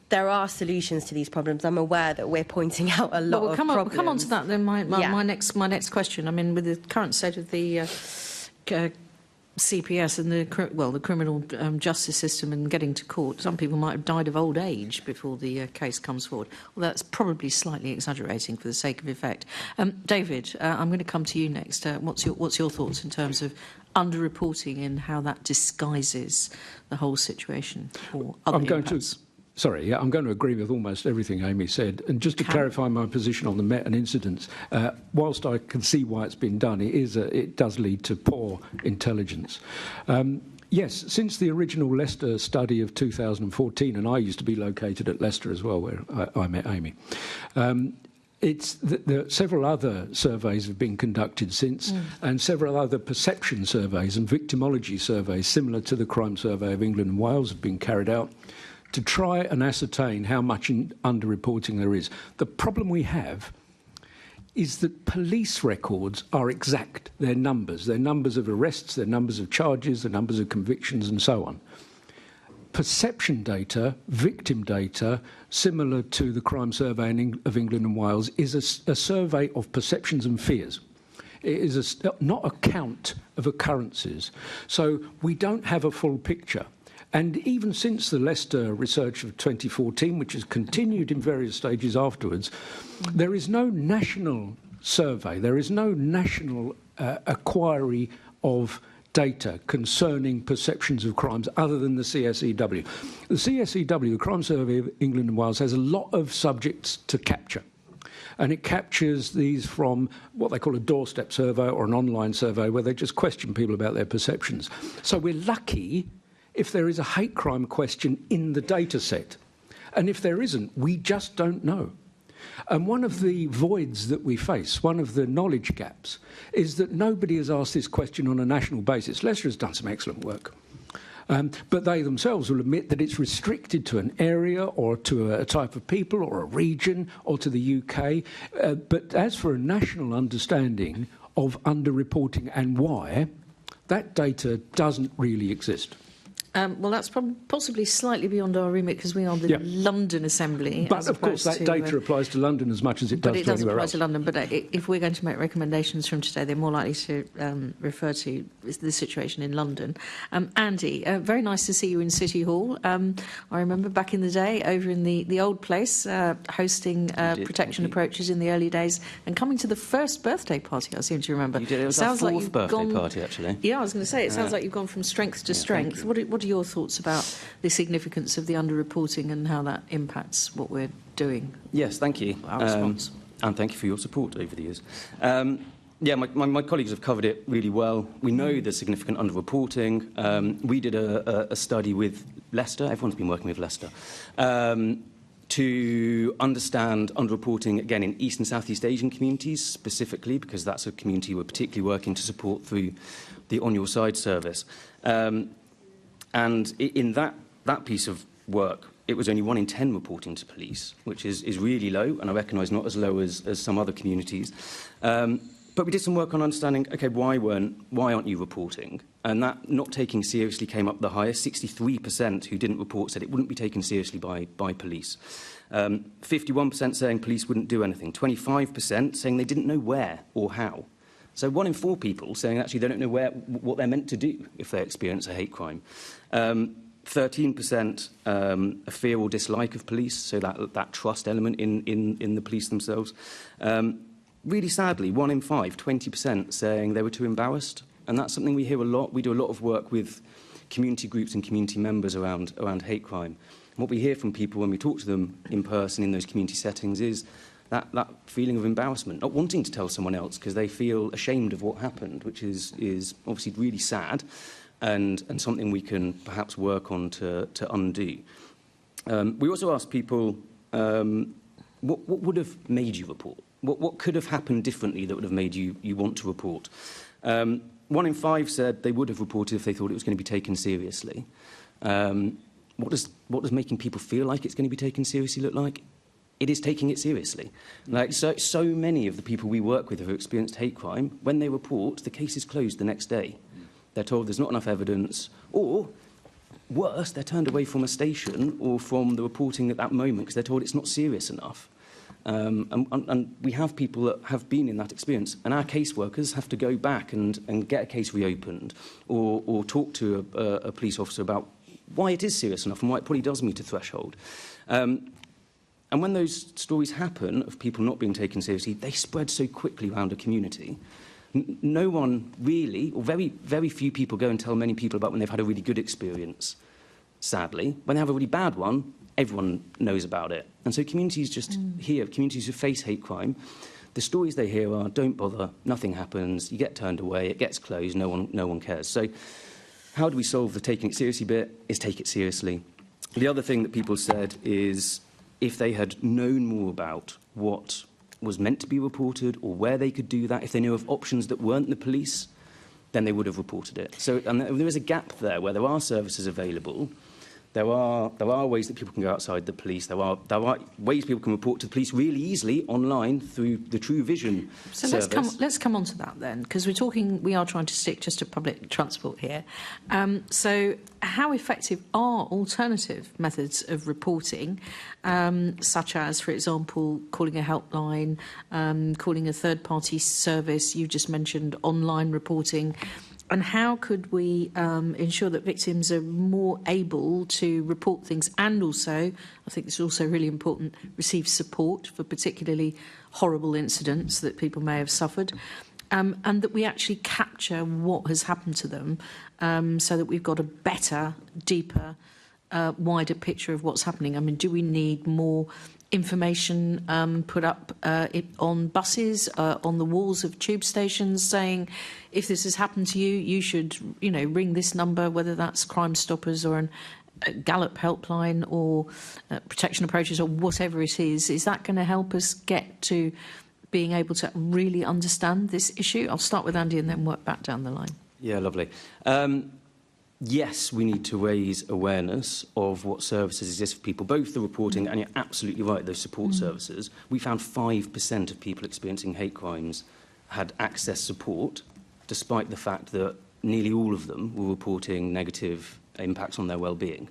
there are solutions to these problems. I'm aware that we're pointing out a lot of problems. We'll come on to that then. My next question. I mean, with the current state of the CPS and the criminal justice system and getting to court, some people might have died of old age before the case comes forward. Well, that's probably slightly exaggerating for the sake of effect. David, I'm going to come to you next. What's your thoughts in terms of underreporting and how that disguises the whole situation for other impacts? I'm going to agree with almost everything Amy said. And just to clarify my position on the Met and incidents, whilst I can see why it's been done, it does lead to poor intelligence. Yes, since the original Leicester study of 2014, and I used to be located at Leicester as well, where I met Amy, several other surveys have been conducted since, and several other perception surveys and victimology surveys similar to the Crime Survey of England and Wales have been carried out to try and ascertain how much underreporting there is. The problem we have is that police records are exact. They're numbers of arrests, they're numbers of charges, they're numbers of convictions and so on. perception data, victim data, similar to the Crime Survey of England and Wales, is a survey of perceptions and fears. It is not a count of occurrences. So we don't have a full picture. And even since the Leicester research of 2014, which has continued in various stages afterwards, there is no national survey, there is no national acquiry of data concerning perceptions of crimes other than the CSEW. The CSEW, the Crime Survey of England and Wales, has a lot of subjects to capture. And it captures these from what they call a doorstep survey or an online survey where they just question people about their perceptions. So we're lucky if there is a hate crime question in the data set. And if there isn't, we just don't know. And one of the voids that we face, one of the knowledge gaps, is that nobody has asked this question on a national basis. Leicester has done some excellent work. But they themselves will admit that it's restricted to an area or to a type of people or a region or to the UK. But as for a national understanding of underreporting and why, that data doesn't really exist. Well, that's possibly slightly beyond our remit because we are the London Assembly. But of course, that data applies to London as much as it does to anywhere else. But it does apply to London. But if we're going to make recommendations from today, they're more likely to refer to the situation in London. Andy, very nice to see you in City Hall. I remember back in the day, over in the old place, hosting protection approaches in the early days and coming to the first birthday party, I seem to remember. You did. It was our fourth birthday party, actually. Yeah, I was going to say, it sounds like you've gone from strength to strength. What are your thoughts about the significance of the underreporting and how that impacts what we're doing? Yes, thank you. Our response. And thank you for your support over the years. Yeah, my colleagues have covered it really well. We know there's significant underreporting. We did a study with Leicester. Everyone's been working with Leicester. To understand underreporting, again, in East and Southeast Asian communities specifically, because that's a community we're particularly working to support through the On Your Side service. And in that piece of work, it was only 1 in 10 reporting to police, which is really low, and I recognise not as low as some other communities. But we did some work on understanding, OK, why aren't you reporting? And that not taking seriously came up the highest. 63% who didn't report said it wouldn't be taken seriously by police. 51% saying police wouldn't do anything. 25% saying they didn't know where or how. So 1 in 4 people saying actually they don't know what they're meant to do if they experience a hate crime. 13% a fear or dislike of police, so that trust element in the police themselves. Really sadly, 1 in 5, 20% saying they were too embarrassed. And that's something we hear a lot. We do a lot of work with community groups and community members around hate crime. And what we hear from people when we talk to them in person in those community settings is that feeling of embarrassment, not wanting to tell someone else because they feel ashamed of what happened, which is obviously really sad and something we can perhaps work on to undo. We also asked people, what would have made you report? What could have happened differently that would have made you want to report? 1 in 5 said they would have reported if they thought it was going to be taken seriously. What does making people feel like it's going to be taken seriously look like? It is taking it seriously. Like so many of the people we work with who have experienced hate crime, when they report, the case is closed the next day. They're told there's not enough evidence, or worse, they're turned away from a station or from the reporting at that moment because they're told it's not serious enough. And we have people that have been in that experience, and our caseworkers have to go back and get a case reopened or talk to a police officer about why it is serious enough and why it probably does meet a threshold. And when those stories happen of people not being taken seriously, they spread so quickly around a community. No one really, or very, very few people go and tell many people about when they've had a really good experience, sadly. When they have a really bad one, everyone knows about it. And so communities just hear, communities who face hate crime, the stories they hear are, don't bother, nothing happens, you get turned away, it gets closed, no one cares. So how do we solve the taking it seriously bit? Is take it seriously. The other thing that people said is if they had known more about what was meant to be reported or where they could do that, if they knew of options that weren't the police, then they would have reported it. So and there is a gap there where there are services available, There are ways that people can go outside the police. There are ways people can report to the police really easily online through the True Vision service. Let's come on to that then, because we are trying to stick just to public transport here. So how effective are alternative methods of reporting, such as, for example, calling a helpline, calling a third-party service? You just mentioned online reporting. And how could we ensure that victims are more able to report things and also, I think this is also really important, receive support for particularly horrible incidents that people may have suffered, and that we actually capture what has happened to them so that we've got a better, deeper, wider picture of what's happening? I mean, do we need more information put up on buses, on the walls of tube stations, saying if this has happened to you, you should, ring this number, whether that's Crime Stoppers or a Gallup helpline or protection approaches or whatever it is? Is that going to help us get to being able to really understand this issue? I'll start with Andy and then work back down the line. Yeah, lovely. Yes, we need to raise awareness of what services exist for people, both the reporting and, you're absolutely right, those support services. We found 5% of people experiencing hate crimes had access support, despite the fact that nearly all of them were reporting negative impacts on their well-being.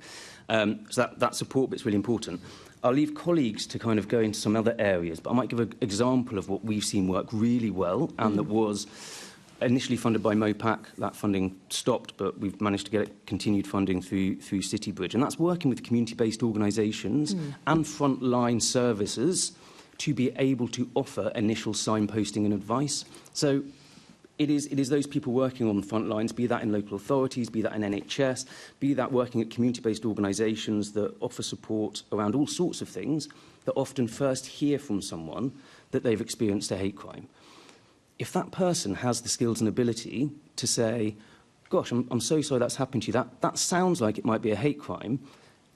So that support bit's really important. I'll leave colleagues to kind of go into some other areas, but I might give an example of what we've seen work really well and that was initially funded by MOPAC. That funding stopped, but we've managed to get continued funding through CityBridge. And that's working with community-based organisations and frontline services to be able to offer initial signposting and advice. So it is those people working on the front lines, be that in local authorities, be that in NHS, be that working at community-based organisations that offer support around all sorts of things, that often first hear from someone that they've experienced a hate crime. If that person has the skills and ability to say, gosh, I'm so sorry that's happened to you, that sounds like it might be a hate crime,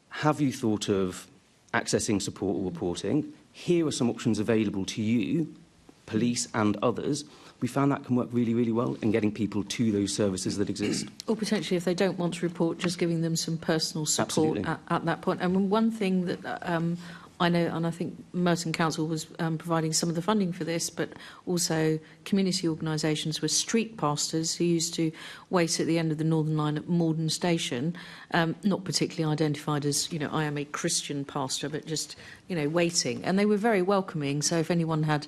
have you thought of accessing support or reporting? Here are some options available to you, police and others. We found that can work really, really well in getting people to those services that exist. Or potentially, if they don't want to report, just giving them some personal support at that point. And one thing that I know, and I think Merton Council was providing some of the funding for this, but also community organisations were street pastors who used to wait at the end of the Northern Line at Morden Station, not particularly identified as, I am a Christian pastor, but just, waiting. And they were very welcoming. So if anyone had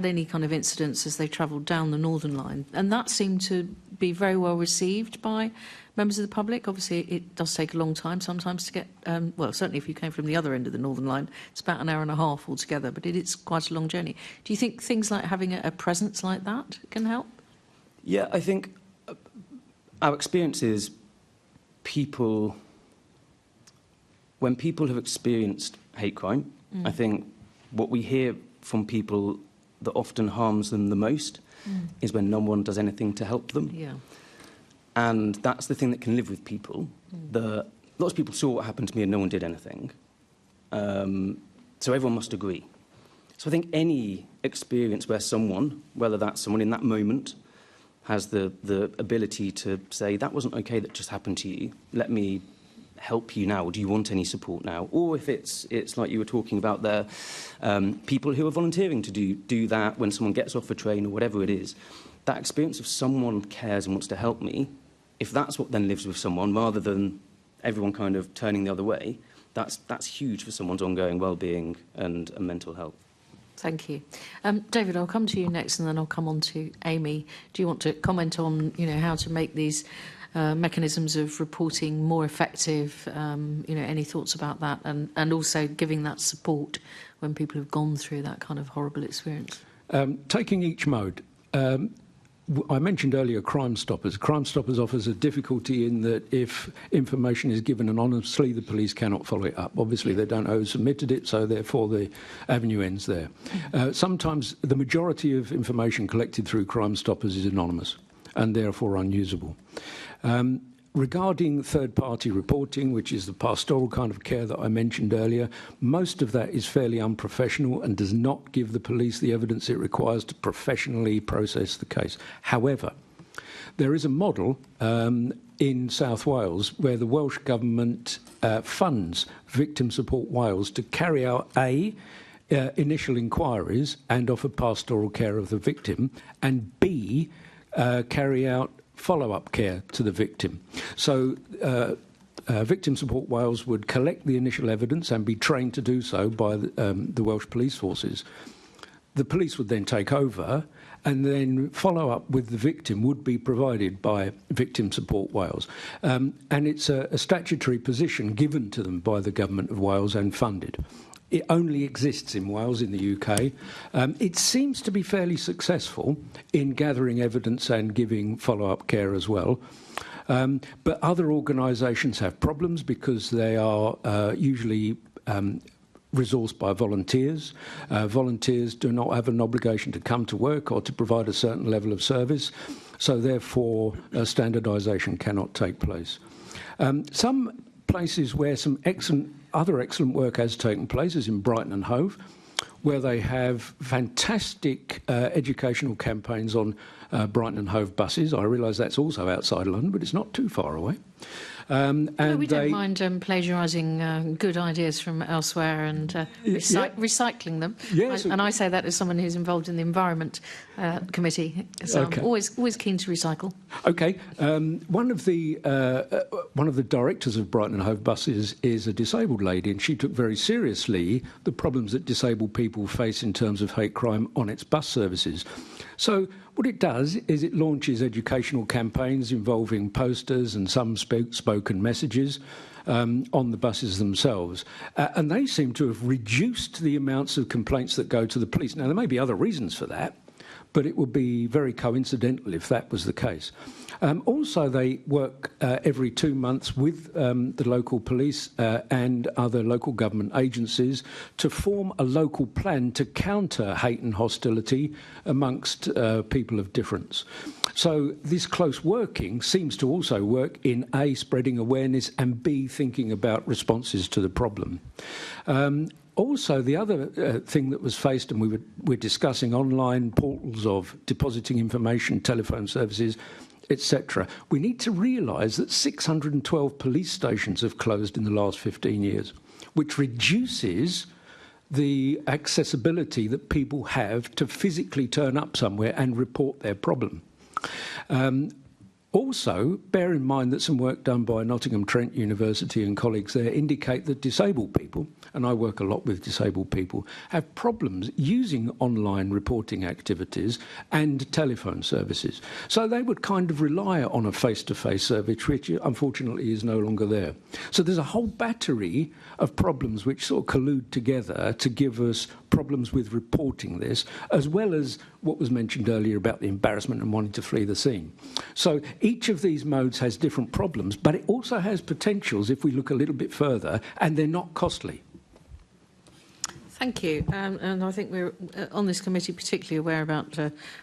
any kind of incidents as they travelled down the Northern Line, and that seemed to be very well received by members of the public. Obviously, it does take a long time sometimes to get, certainly if you came from the other end of the Northern Line, it's about an hour and a half altogether, but it's quite a long journey. Do you think things like having a presence like that can help? Yeah, I think our experience is when people have experienced hate crime, I think what we hear from people that often harms them the most is when no one does anything to help them. Yeah. And that's the thing that can live with people. Lots of people saw what happened to me and no one did anything. So everyone must agree. So I think any experience where someone, whether that's someone in that moment, has the ability to say, that wasn't okay that just happened to you, let me help you now, do you want any support now? Or if it's like you were talking about there, people who are volunteering to do that when someone gets off a train or whatever it is, that experience of someone cares and wants to help me, if that's what then lives with someone, rather than everyone kind of turning the other way, that's huge for someone's ongoing well-being and mental health. Thank you. David, I'll come to you next and then I'll come on to Amy. Do you want to comment on, how to make these mechanisms of reporting more effective? Any thoughts about that? And also giving that support when people have gone through that kind of horrible experience? Taking each mode. I mentioned earlier Crime Stoppers. Crime Stoppers offers a difficulty in that if information is given anonymously, the police cannot follow it up. Obviously, they don't know who submitted it, so therefore the avenue ends there. Sometimes the majority of information collected through Crime Stoppers is anonymous and therefore unusable. Regarding third-party reporting, which is the pastoral kind of care that I mentioned earlier, most of that is fairly unprofessional and does not give the police the evidence it requires to professionally process the case. However, There is a model in South Wales where the Welsh Government funds Victim Support Wales to carry out initial inquiries and offer pastoral care of the victim, and B, carry out follow-up care to the victim. So Victim Support Wales would collect the initial evidence and be trained to do so by the Welsh police forces. The police would then take over, and then follow-up with the victim would be provided by Victim Support Wales. And it's a statutory position given to them by the Government of Wales and funded. It only exists in Wales, in the UK. It seems to be fairly successful in gathering evidence and giving follow-up care as well. But other organisations have problems because they are usually resourced by volunteers. Volunteers do not have an obligation to come to work or to provide a certain level of service, so therefore standardisation cannot take place. Some places where some other excellent work has taken place is in Brighton and Hove, where they have fantastic educational campaigns on Brighton and Hove buses. I realise that's also outside London, but it's not too far away. And no, we don't mind plagiarising good ideas from elsewhere and recycling them. Yes. And I say that as someone who's involved in the Environment Committee, so Okay. I'm always keen to recycle. Okay. One of the directors of Brighton and Hove buses is a disabled lady, and she took very seriously the problems that disabled people face in terms of hate crime on its bus services. So what it does is it launches educational campaigns involving posters and some spoken messages on the buses themselves. And they seem to have reduced the amounts of complaints that go to the police. Now, there may be other reasons for that, but it would be very coincidental if that was the case. Also, they work every 2 months with the local police and other local government agencies to form a local plan to counter hate and hostility amongst people of difference. So this close working seems to also work in A, spreading awareness, and B, thinking about responses to the problem. Also, the other thing that was faced, and we're discussing online portals of depositing information, telephone services, etc. We need to realise that 612 police stations have closed in the last 15 years, which reduces the accessibility that people have to physically turn up somewhere and report their problem. Also, bear in mind that some work done by Nottingham Trent University and colleagues there indicate that disabled people, and I work a lot with disabled people, have problems using online reporting activities and telephone services. So they would kind of rely on a face-to-face service, which unfortunately is no longer there. So there's a whole battery of problems which sort of collude together to give us problems with reporting this, as well as what was mentioned earlier about the embarrassment and wanting to flee the scene. So each of these modes has different problems, but it also has potentials if we look a little bit further, and they're not costly. Thank you. And I think we're on this committee particularly aware about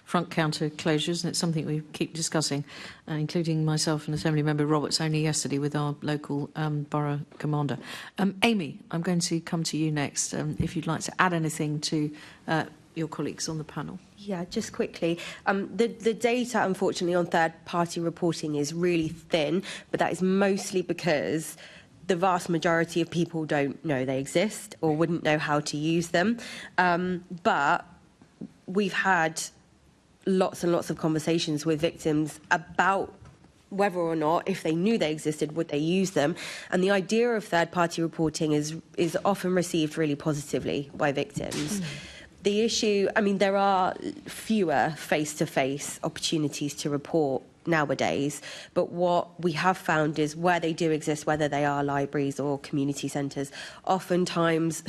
front counter closures, and it's something we keep discussing, including myself and Assembly Member Roberts only yesterday with our local borough commander. Amy, I'm going to come to you next, if you'd like to add anything to your colleagues on the panel. Yeah, just quickly. The data, unfortunately, on third-party reporting is really thin, but that is mostly because the vast majority of people don't know they exist or wouldn't know how to use them. But we've had lots and lots of conversations with victims about whether or not, if they knew they existed, would they use them. And the idea of third-party reporting is often received really positively by victims. The issue, I mean, there are fewer face-to-face opportunities to report nowadays, but what we have found is where they do exist, whether they are libraries or community centres, oftentimes,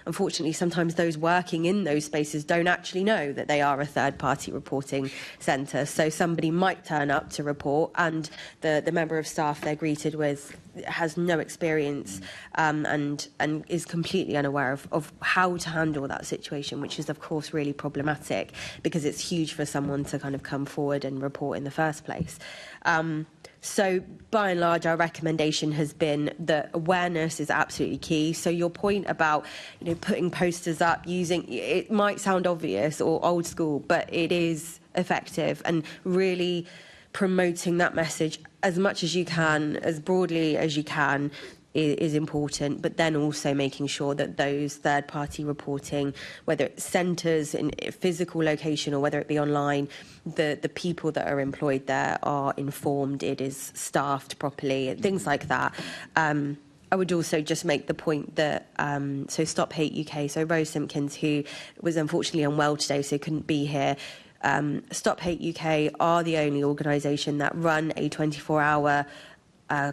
unfortunately, sometimes those working in those spaces don't actually know that they are a third-party reporting centre. So somebody might turn up to report and the member of staff they're greeted with has no experience and is completely unaware of how to handle that situation, which is, of course, really problematic because it's huge for someone to kind of come forward and report in the first place. So, by and large, our recommendation has been that awareness is absolutely key. So your point about, putting posters up, it might sound obvious or old school, but it is effective, and really promoting that message as much as you can, as broadly as you can, is important, but then also making sure that those third-party reporting, whether it's centres in physical location or whether it be online, the people that are employed there are informed, it is staffed properly, things like that. I would also just make the point that, so Stop Hate UK, so Rose Simpkins, who was unfortunately unwell today, so couldn't be here, Stop Hate UK are the only organisation that run a 24-hour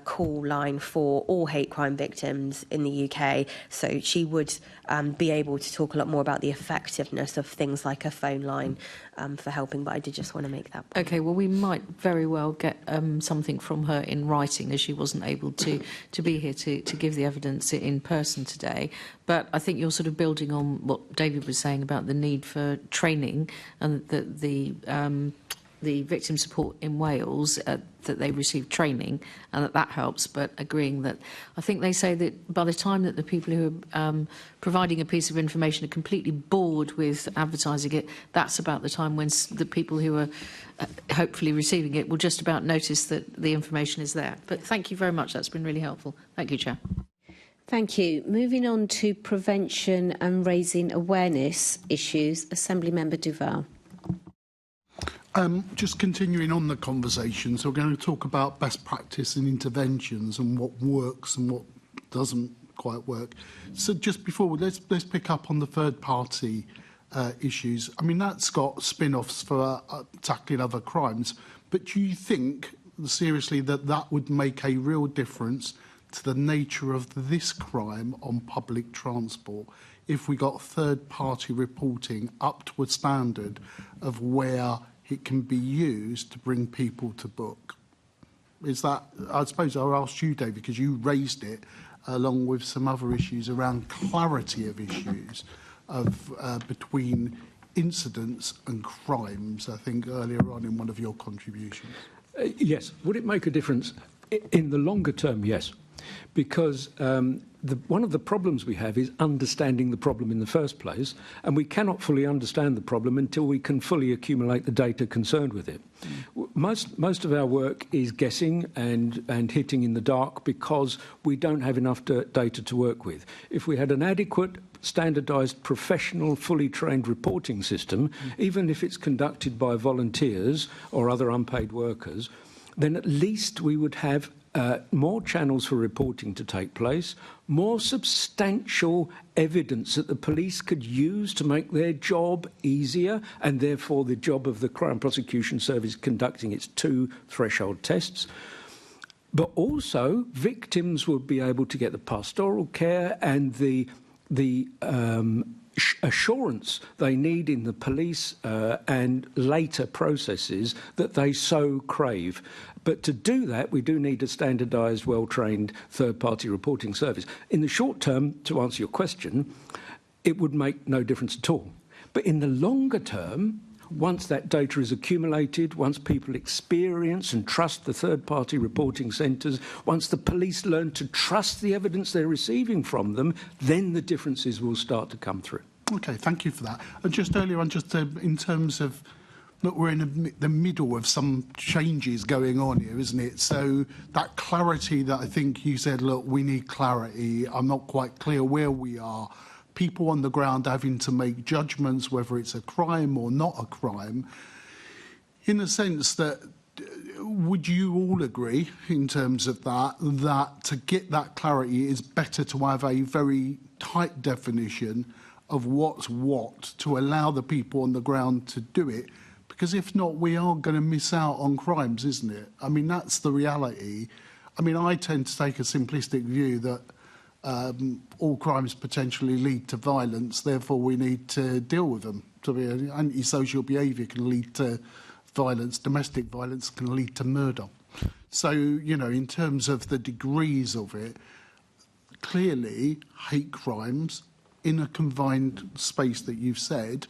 call line for all hate crime victims in the UK. So she would be able to talk a lot more about the effectiveness of things like a phone line for helping, but I did just want to make that point. Okay, well, we might very well get something from her in writing, as she wasn't able to be here to give the evidence in person today. But I think you're sort of building on what David was saying about the need for training, and that the victim support in Wales, that they receive training and that helps, but agreeing that I think they say that by the time that the people who are providing a piece of information are completely bored with advertising it, that's about the time when the people who are hopefully receiving it will just about notice that the information is there. But thank you very much, that's been really helpful. Thank you, Chair. Thank you. Moving on to prevention and raising awareness issues, Assembly Member Duval. Just continuing on the conversation, so we're going to talk about best practice and interventions and what works and what doesn't quite work. So just before, let's pick up on the third-party issues. I mean, that's got spin-offs for tackling other crimes, but do you think, seriously, that that would make a real difference to the nature of this crime on public transport if we got third-party reporting up to a standard of where it can be used to bring people to book? Is that, I suppose I'll ask you, David, because you raised it along with some other issues around clarity of issues of between incidents and crimes, I think earlier on in one of your contributions. Yes. Would it make a difference? In the longer term, yes. Because one of the problems we have is understanding the problem in the first place, and we cannot fully understand the problem until we can fully accumulate the data concerned with it. Most of our work is guessing and hitting in the dark because we don't have enough data to work with. If we had an adequate, standardised, professional, fully trained reporting system, even if it's conducted by volunteers or other unpaid workers, then at least we would have more channels for reporting to take place, more substantial evidence that the police could use to make their job easier, and therefore the job of the Crown Prosecution Service conducting its 2 threshold tests. But also, victims would be able to get the pastoral care and the assurance they need in the police and later processes that they so crave. But to do that, we do need a standardised, well-trained third-party reporting service. In the short term, to answer your question, it would make no difference at all. But in the longer term, once that data is accumulated, once people experience and trust the third-party reporting centres, once the police learn to trust the evidence they're receiving from them, then the differences will start to come through. OK, thank you for that. And just earlier on, just in terms of, look, we're in the middle of some changes going on here, isn't it? So that clarity that I think you said, look, we need clarity. I'm not quite clear where we are. People on the ground having to make judgments whether it's a crime or not a crime. In the sense that, would you all agree in terms of that to get that clarity is better to have a very tight definition of what's what to allow the people on the ground to do it? Because if not, we are going to miss out on crimes, isn't it? I mean, that's the reality. I mean, I tend to take a simplistic view that all crimes potentially lead to violence, therefore we need to deal with them. So antisocial behaviour can lead to violence, domestic violence can lead to murder. So, you know, in terms of the degrees of it, clearly hate crimes in a confined space that you've said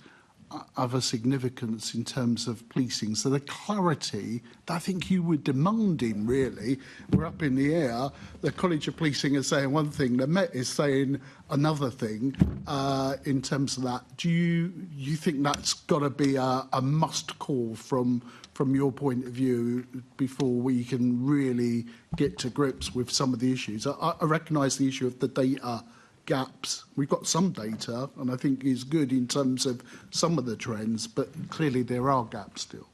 other significance in terms of policing. So the clarity that I think you were demanding, really, we're up in the air. The College of Policing is saying one thing, the Met is saying another thing in terms of that. Do you think that's got to be a must call from your point of view before we can really get to grips with some of the issues? I recognise the issue of the data gaps. We've got some data, and I think is good in terms of some of the trends, but clearly there are gaps still.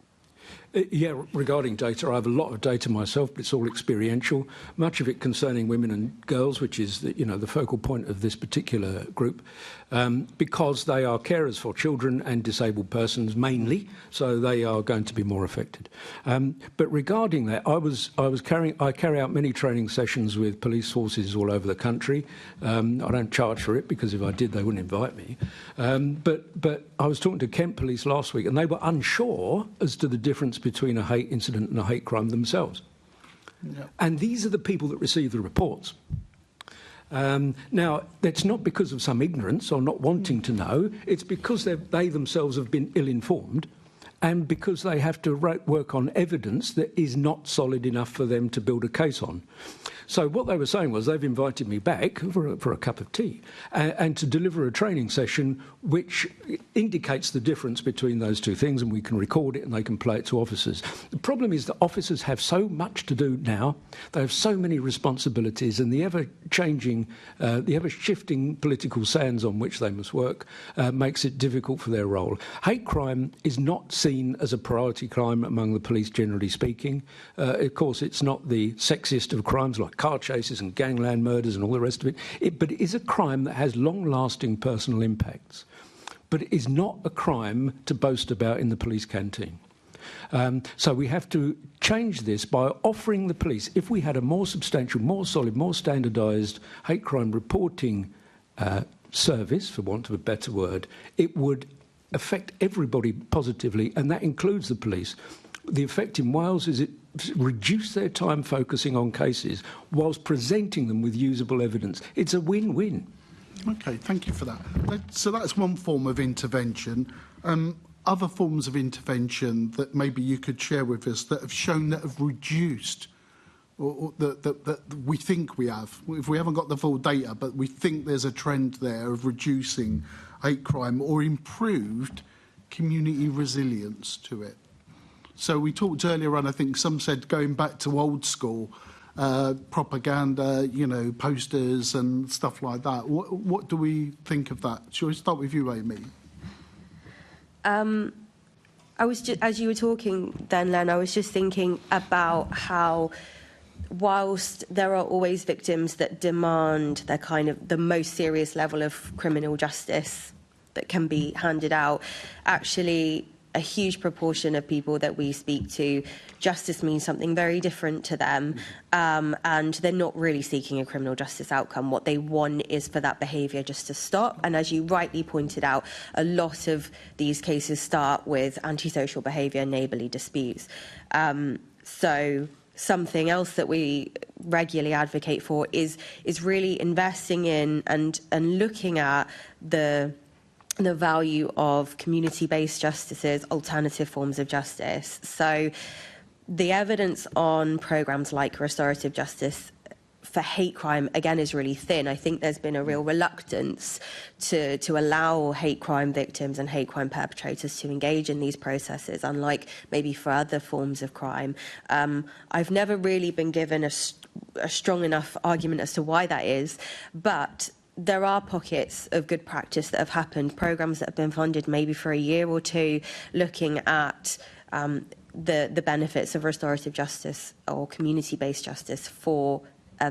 Yeah, regarding data, I have a lot of data myself, but it's all experiential. Much of it concerning women and girls, which is the focal point of this particular group, because they are carers for children and disabled persons mainly, so they are going to be more affected. But regarding that, I carry out many training sessions with police forces all over the country. I don't charge for it because if I did, they wouldn't invite me. But I was talking to Kent Police last week, and they were unsure as to the difference between a hate incident and a hate crime themselves. Yeah. And these are the people that receive the reports. Now, that's not because of some ignorance or not wanting to know. It's because they themselves have been ill-informed and because they have to work on evidence that is not solid enough for them to build a case on. So what they were saying was they've invited me back for a cup of tea and to deliver a training session which indicates the difference between those two things, and we can record it and they can play it to officers. The problem is that officers have so much to do now, they have so many responsibilities, and the ever-changing, the ever-shifting political sands on which they must work makes it difficult for their role. Hate crime is not seen as a priority crime among the police, generally speaking. Of course, it's not the sexiest of crimes like car chases and gangland murders and all the rest of it, but it is a crime that has long-lasting personal impacts. But it is not a crime to boast about in the police canteen. So we have to change this by offering the police, if we had a more substantial, more solid, more standardised hate crime reporting service, for want of a better word, it would affect everybody positively, and that includes the police. The effect in Wales is it reduced their time focusing on cases whilst presenting them with usable evidence. It's a win-win. OK, thank you for that. So that's one form of intervention. Other forms of intervention that maybe you could share with us that have shown that have reduced, or that we think we have, if we haven't got the full data, but we think there's a trend there of reducing hate crime or improved community resilience to it. So we talked earlier on, I think some said going back to old school propaganda, posters and stuff like that. What do we think of that? Shall we start with you, Amy? I was just, as you were talking then, Len, I was just thinking about how whilst there are always victims that demand their kind of the most serious level of criminal justice that can be handed out, actually a huge proportion of people that we speak to, justice means something very different to them, and they're not really seeking a criminal justice outcome. What they want is for that behaviour just to stop. And as you rightly pointed out, a lot of these cases start with antisocial behaviour, neighbourly disputes. So something else that we regularly advocate for is really investing in and looking at the value of community-based justices, alternative forms of justice. So the evidence on programmes like restorative justice for hate crime, again, is really thin. I think there's been a real reluctance to allow hate crime victims and hate crime perpetrators to engage in these processes, unlike maybe for other forms of crime. I've never really been given a strong enough argument as to why that is, but there are pockets of good practice that have happened, programmes that have been funded maybe for a year or two, looking at the benefits of restorative justice or community-based justice for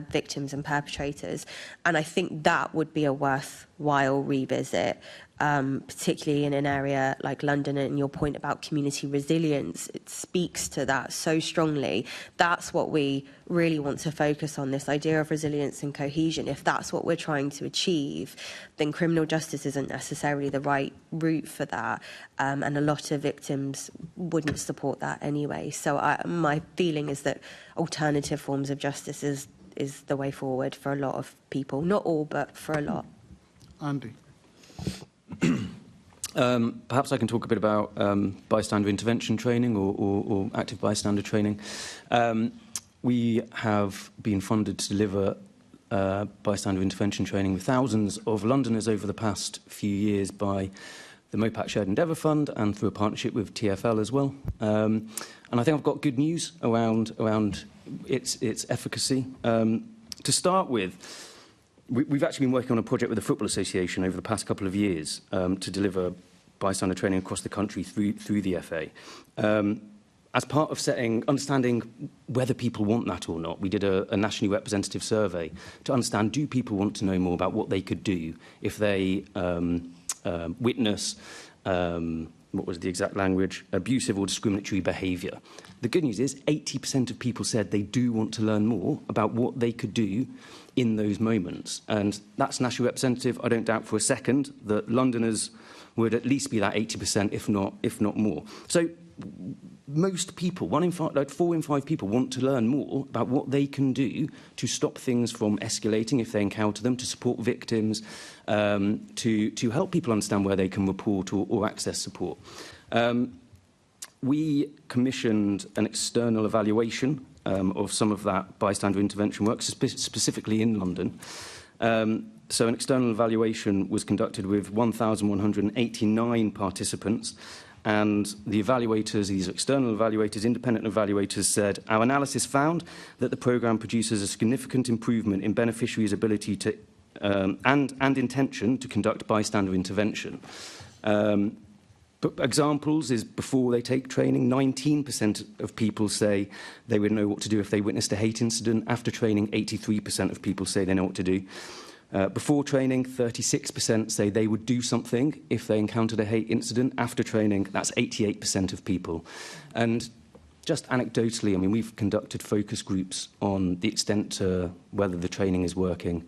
victims and perpetrators. And I think that would be a worthwhile revisit, particularly in an area like London, and your point about community resilience, it speaks to that so strongly. That's what we really want to focus on, this idea of resilience and cohesion. If that's what we're trying to achieve, then criminal justice isn't necessarily the right route for that, and a lot of victims wouldn't support that anyway. So my feeling is that alternative forms of justice is the way forward for a lot of people. Not all, but for a lot. Andy. Perhaps I can talk a bit about bystander intervention training or active bystander training. We have been funded to deliver bystander intervention training with thousands of Londoners over the past few years by the Mopac Shared Endeavour Fund and through a partnership with TfL as well. And I think I've got good news around its efficacy. To start with, we've actually been working on a project with the Football Association over the past couple of years to deliver bystander training across the country through the FA. As part of understanding whether people want that or not, we did a nationally representative survey to understand, do people want to know more about what they could do if they witness, what was the exact language, abusive or discriminatory behaviour. The good news is 80% of people said they do want to learn more about what they could do in those moments. And that's nationally representative. I don't doubt for a second that Londoners would at least be that 80%, if not more. So most people, 4 in 5 people want to learn more about what they can do to stop things from escalating if they encounter them, to support victims, to help people understand where they can report or access support. We commissioned an external evaluation of some of that bystander intervention work, specifically in London. So an external evaluation was conducted with 1,189 participants, and the evaluators, these external evaluators, independent evaluators, said, our analysis found that the programme produces a significant improvement in beneficiaries' ability to and intention to conduct bystander intervention. But examples is before they take training, 19% of people say they would know what to do if they witnessed a hate incident. After training, 83% of people say they know what to do. Before training, 36% say they would do something if they encountered a hate incident. After training, that's 88% of people. And just anecdotally, I mean, we've conducted focus groups on the extent to whether the training is working.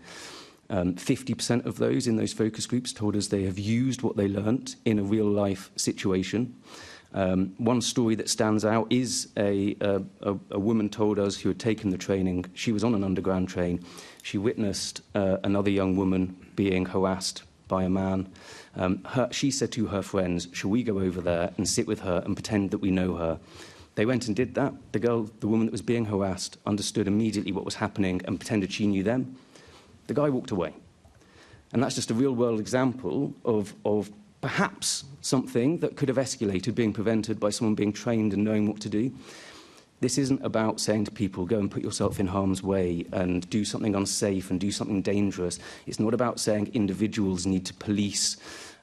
50% of those in those focus groups told us they have used what they learnt in a real-life situation. One story that stands out is a woman told us who had taken the training. She was on an underground train. She witnessed another young woman being harassed by a man. She said to her friends, shall we go over there and sit with her and pretend that we know her? They went and did that. The woman that was being harassed, understood immediately what was happening and pretended she knew them. The guy walked away. And that's just a real-world example of perhaps something that could have escalated being prevented by someone being trained and knowing what to do. This isn't about saying to people, go and put yourself in harm's way and do something unsafe and do something dangerous. It's not about saying individuals need to police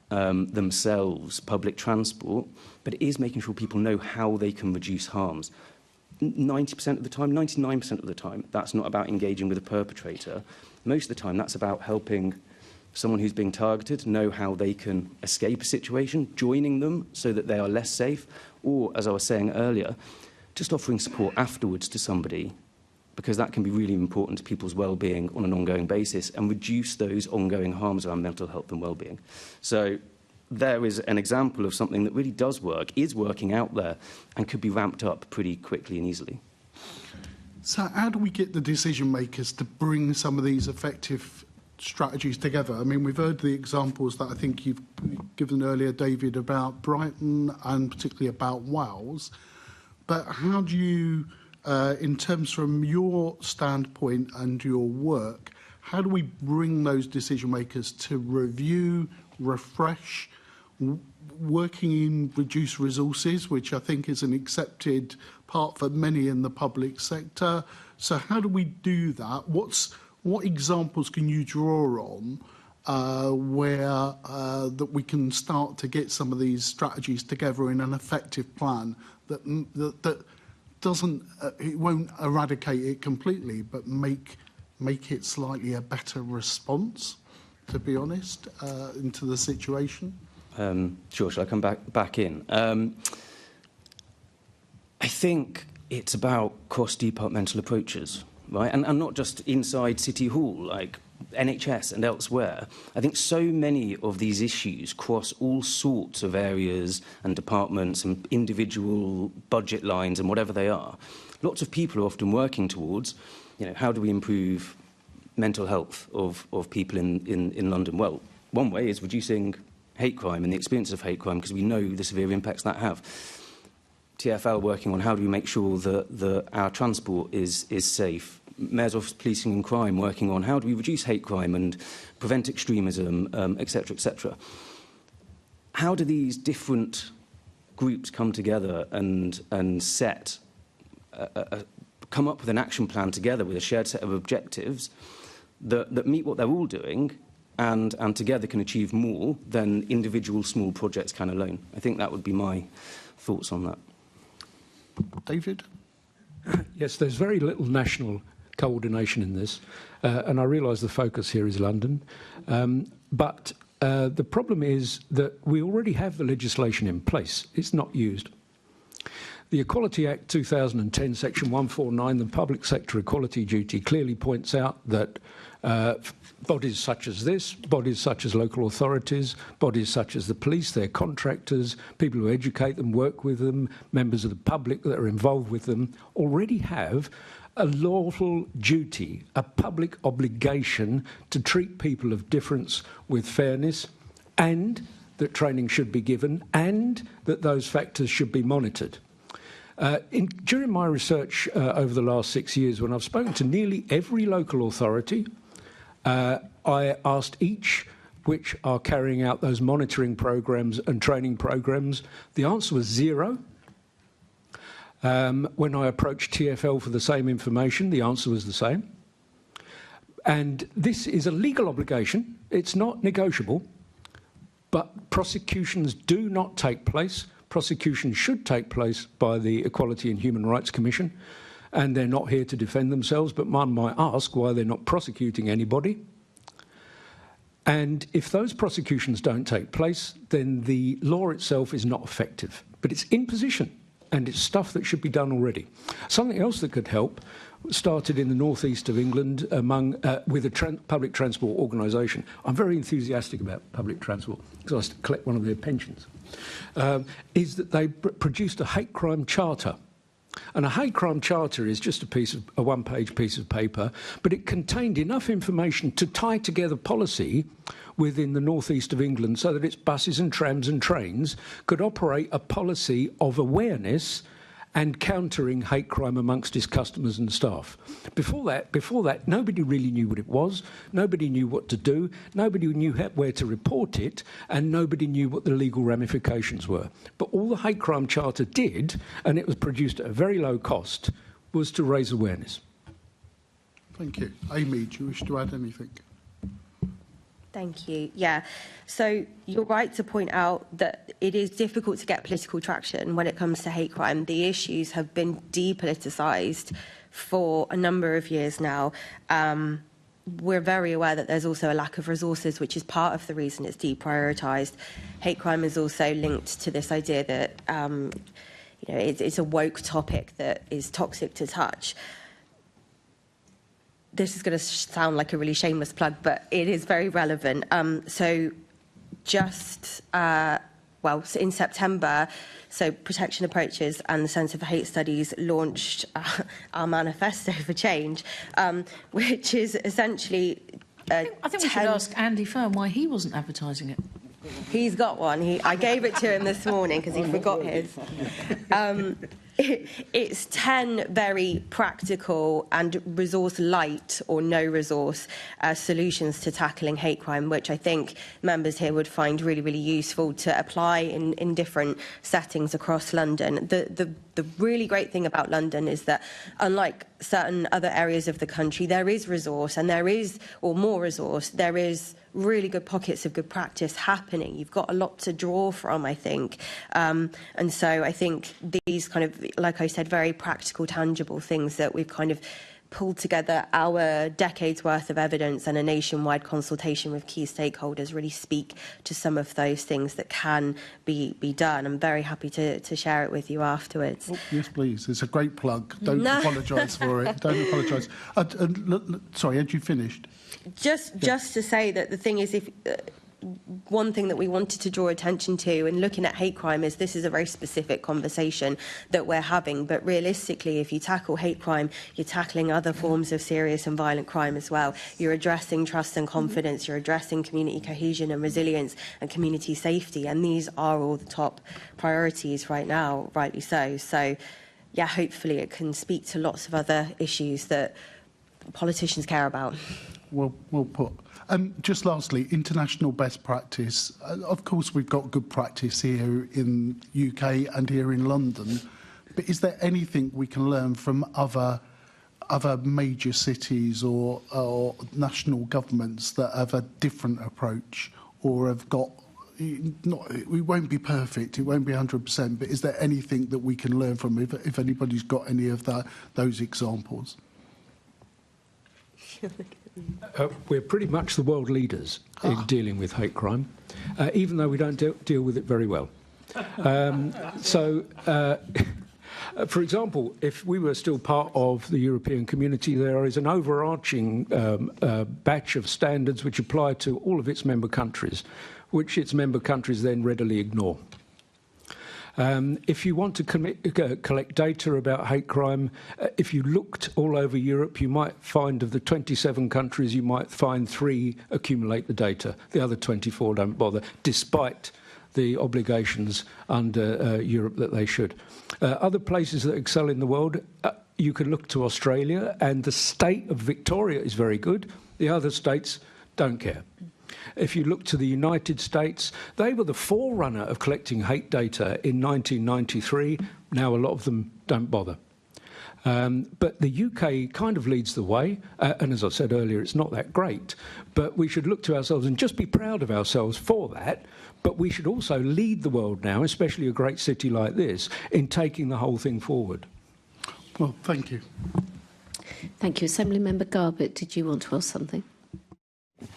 themselves, public transport, but it is making sure people know how they can reduce harms. 90% of the time, 99% of the time, that's not about engaging with a perpetrator. Most of the time, that's about helping someone who's being targeted know how they can escape a situation, joining them so that they are less safe, or, as I was saying earlier, just offering support afterwards to somebody, because that can be really important to people's well-being on an ongoing basis and reduce those ongoing harms around mental health and well-being. So there is an example of something that really does work, is working out there, and could be ramped up pretty quickly and easily. So how do we get the decision makers to bring some of these effective strategies together? I mean, we've heard the examples that I think you've given earlier, David, about Brighton and particularly about Wales. But how do you, in terms from your standpoint and your work, how do we bring those decision makers to review, refresh, working in reduced resources, which I think is an accepted part for many in the public sector? So how do we do that? What examples can you draw on where that we can start to get some of these strategies together in an effective plan that doesn't, it won't eradicate it completely, but make it slightly a better response, to be honest, into the situation? Sure, shall I come back in? I think it's about cross-departmental approaches, right? And not just inside City Hall, like NHS and elsewhere. I think so many of these issues cross all sorts of areas and departments and individual budget lines and whatever they are. Lots of people are often working towards, how do we improve mental health of people in London? Well, one way is reducing hate crime and the experience of hate crime, because we know the severe impacts that have. TfL working on how do we make sure that our transport is safe. Mayor's Office of Policing and Crime working on how do we reduce hate crime and prevent extremism, etc., etc. How do these different groups come together and come up with an action plan together with a shared set of objectives that meet what they're all doing and together can achieve more than individual small projects can alone? I think that would be my thoughts on that. David? Yes, there's very little national coordination in this, and I realise the focus here is London, but the problem is that we already have the legislation in place. It's not used. The Equality Act 2010, Section 149, the Public Sector Equality Duty, clearly points out that bodies such as this, bodies such as local authorities, bodies such as the police, their contractors, people who educate them, work with them, members of the public that are involved with them, already have a lawful duty, a public obligation to treat people of difference with fairness, and that training should be given, and that those factors should be monitored. During my research over the last 6 years, when I've spoken to nearly every local authority, I asked each which are carrying out those monitoring programs and training programs. The answer was 0. When I approached TfL for the same information, the answer was the same. And this is a legal obligation. It's not negotiable. But prosecutions do not take place. Prosecutions should take place by the Equality and Human Rights Commission. And they're not here to defend themselves, but one might ask why they're not prosecuting anybody. And if those prosecutions don't take place, then the law itself is not effective. But it's imposition, and it's stuff that should be done already. Something else that could help started in the northeast of England with a public transport organisation. I'm very enthusiastic about public transport because I used to collect one of their pensions. Is that they produced a hate crime charter. And a hate crime charter is just a one-page piece of paper, but it contained enough information to tie together policy within the northeast of England so that its buses and trams and trains could operate a policy of awareness and countering hate crime amongst its customers and staff. Before that, nobody really knew what it was, nobody knew what to do, nobody knew where to report it, and nobody knew what the legal ramifications were. But all the hate crime charter did, and it was produced at a very low cost, was to raise awareness. Thank you. Amy, do you wish to add anything? Thank you. Yeah, so you're right to point out that it is difficult to get political traction when it comes to hate crime. The issues have been depoliticised for a number of years now. We're very aware that there's also a lack of resources, which is part of the reason it's deprioritised. Hate crime is also linked to this idea that it's a woke topic that is toxic to touch. This is going to sound like a really shameless plug, but it is very relevant. So in September, so Protection Approaches and the Centre for Hate Studies launched our Manifesto for Change, which is essentially... I think we should ask Andy Fern why he wasn't advertising it. He's got one. I gave it to him this morning because he forgot his. It's 10 very practical and resource-light or no-resource solutions to tackling hate crime, which I think members here would find really, really useful to apply in different settings across London. The really great thing about London is that, unlike certain other areas of the country, there is resource, and there is really good pockets of good practice happening. You've got a lot to draw from, I think. And so I think these kind of, like I said, very practical, tangible things that we've kind of pulled together our decades worth of evidence and a nationwide consultation with key stakeholders really speak to some of those things that can be done. I'm very happy to share it with you afterwards. Oh, yes, please. It's a great plug. Don't apologise for it. Don't apologise. Sorry, had you finished? Just to say that the thing is, one thing that we wanted to draw attention to in looking at hate crime is this is a very specific conversation that we're having. But realistically, if you tackle hate crime, you're tackling other forms of serious and violent crime as well. You're addressing trust and confidence. You're addressing community cohesion and resilience and community safety. And these are all the top priorities right now, rightly so. So, yeah, hopefully it can speak to lots of other issues that politicians care about. Well put. Just lastly, international best practice. Of course, we've got good practice here in UK and here in London, but is there anything we can learn from other major cities or national governments that have a different approach or have got? We won't be perfect, it won't be 100%, but is there anything that we can learn from if anybody's got any of those examples? We're pretty much the world leaders in dealing with hate crime, even though we don't deal with it very well. For example, if we were still part of the European community, there is an overarching batch of standards which apply to all of its member countries, which its member countries then readily ignore. If you want to collect data about hate crime, if you looked all over Europe, you might find of the 27 countries, you might find 3 accumulate the data. The other 24 don't bother, despite the obligations under Europe that they should. Other places that excel in the world, you can look to Australia, and the state of Victoria is very good. The other states don't care. If you look to the United States, they were the forerunner of collecting hate data in 1993. Now a lot of them don't bother. But the UK kind of leads the way, and as I said earlier, it's not that great, but we should look to ourselves and just be proud of ourselves for that, but we should also lead the world now, especially a great city like this, in taking the whole thing forward. Well, thank you. Thank you. Assemblymember Garbett, did you want to ask something?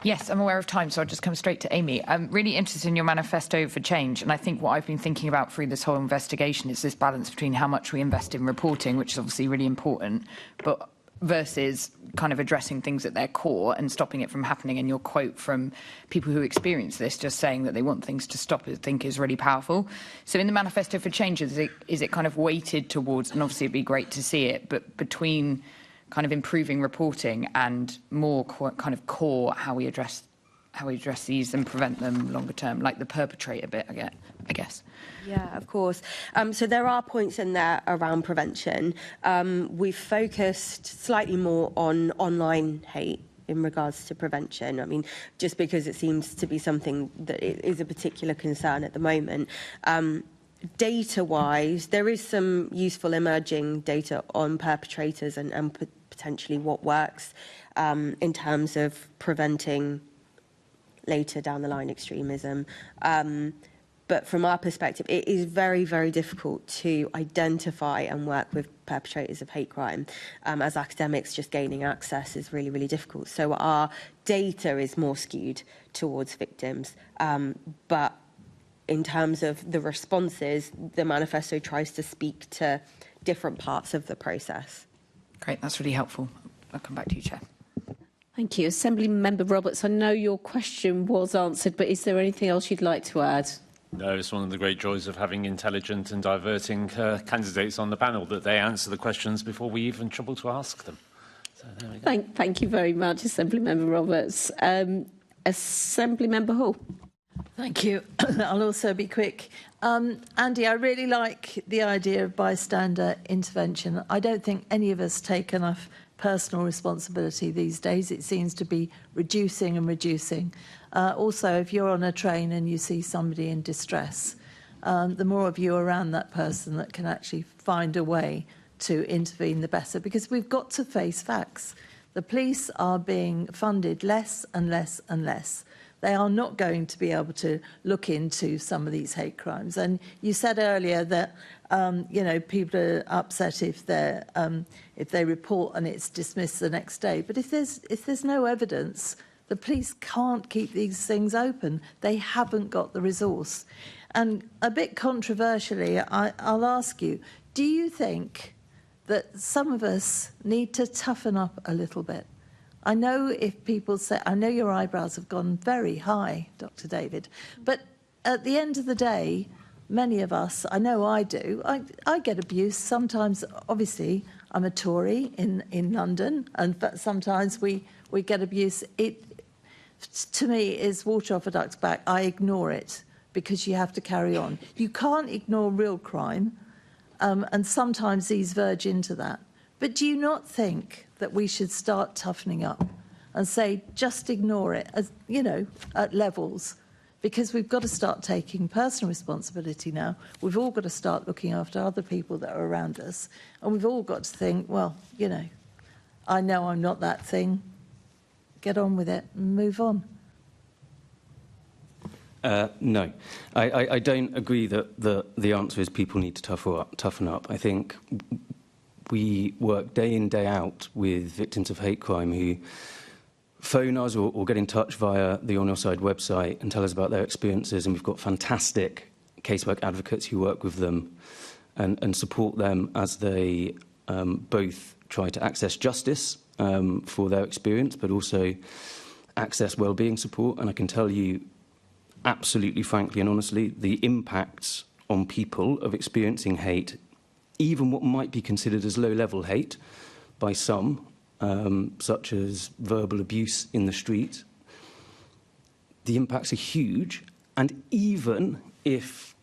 Yes, I'm aware of time, so I'll just come straight to Amy. I'm really interested in your manifesto for change, and I think what I've been thinking about through this whole investigation is this balance between how much we invest in reporting, which is obviously really important, but versus kind of addressing things at their core and stopping it from happening. And your quote from people who experience this, just saying that they want things to stop, I think is really powerful. So in the manifesto for change, is it kind of weighted towards, and obviously it'd be great to see it, but between kind of improving reporting and more kind of core how we address these and prevent them longer term, like the perpetrator bit, I guess. Yeah, of course. So there are points in there around prevention. We've focused slightly more on online hate in regards to prevention. I mean, just because it seems to be something that is a particular concern at the moment. Data-wise, there is some useful emerging data on perpetrators and potentially what works in terms of preventing later down the line extremism. But from our perspective, it is very, very difficult to identify and work with perpetrators of hate crime. As academics, just gaining access is really, really difficult. So our data is more skewed towards victims. But in terms of the responses, the manifesto tries to speak to different parts of the process. Great, that's really helpful. I'll come back to you, Chair. Thank you. Assemblymember Roberts, I know your question was answered, but is there anything else you'd like to add? No, it's one of the great joys of having intelligent and diverting candidates on the panel, that they answer the questions before we even trouble to ask them. So there we go. Thank you very much, Assemblymember Roberts. Assemblymember Hall. Thank you. I'll also be quick. Andy, I really like the idea of bystander intervention. I don't think any of us take enough personal responsibility these days. It seems to be reducing and reducing. Also, if you're on a train and you see somebody in distress, the more of you around that person that can actually find a way to intervene, the better, because we've got to face facts. The police are being funded less and less and less. They are not going to be able to look into some of these hate crimes. And you said earlier that people are upset if they report and it's dismissed the next day. But if there's no evidence, the police can't keep these things open. They haven't got the resource. And a bit controversially, I'll ask you, do you think that some of us need to toughen up a little bit? I know if people say, I know your eyebrows have gone very high, Dr. David, but at the end of the day, many of us, I know I do, I get abuse. Sometimes, obviously, I'm a Tory in London, and sometimes we get abuse. It, to me, is water off a duck's back. I ignore it because you have to carry on. You can't ignore real crime, and sometimes these verge into that. But do you not think that we should start toughening up and say, just ignore it, as you know, at levels? Because we've got to start taking personal responsibility now. We've all got to start looking after other people that are around us. And we've all got to think, well, you know I'm not that thing. Get on with it and move on. No, I don't agree that the answer is people need to toughen up. I think we work day in, day out with victims of hate crime who phone us or get in touch via the On Your Side website and tell us about their experiences, and we've got fantastic casework advocates who work with them and support them as they both try to access justice for their experience, but also access wellbeing support. And I can tell you absolutely frankly and honestly, the impacts on people of experiencing hate, even what might be considered as low-level hate by some, such as verbal abuse in the street, the impacts are huge. And even if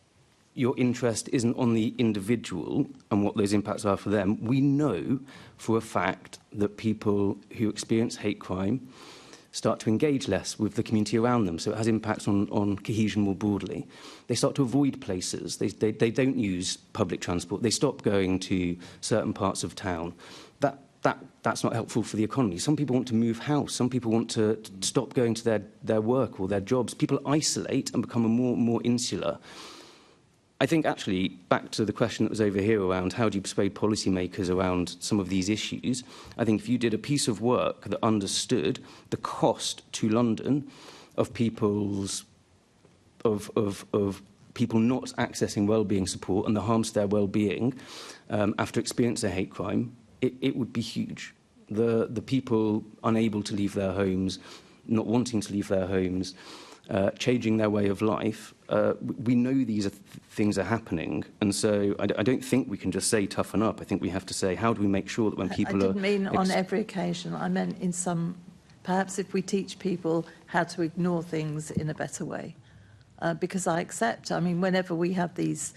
your interest isn't on the individual and what those impacts are for them, we know for a fact that people who experience hate crime start to engage less with the community around them. So it has impacts on cohesion more broadly. They start to avoid places. They don't use public transport. They stop going to certain parts of town. That's not helpful for the economy. Some people want to move house. Some people want to stop going to their work or their jobs. People isolate and become more insular. I think, actually, back to the question that was over here around how do you persuade policymakers around some of these issues, I think if you did a piece of work that understood the cost to London of people's of people not accessing wellbeing support and the harms to their wellbeing after experiencing a hate crime, it would be huge. The people unable to leave their homes, not wanting to leave their homes, changing their way of life, we know these things are happening, and so I don't think we can just say toughen up. I think we have to say, how do we make sure that when people I didn't mean on every occasion. I meant in some, perhaps if we teach people how to ignore things in a better way. Because I accept, I mean, whenever we have these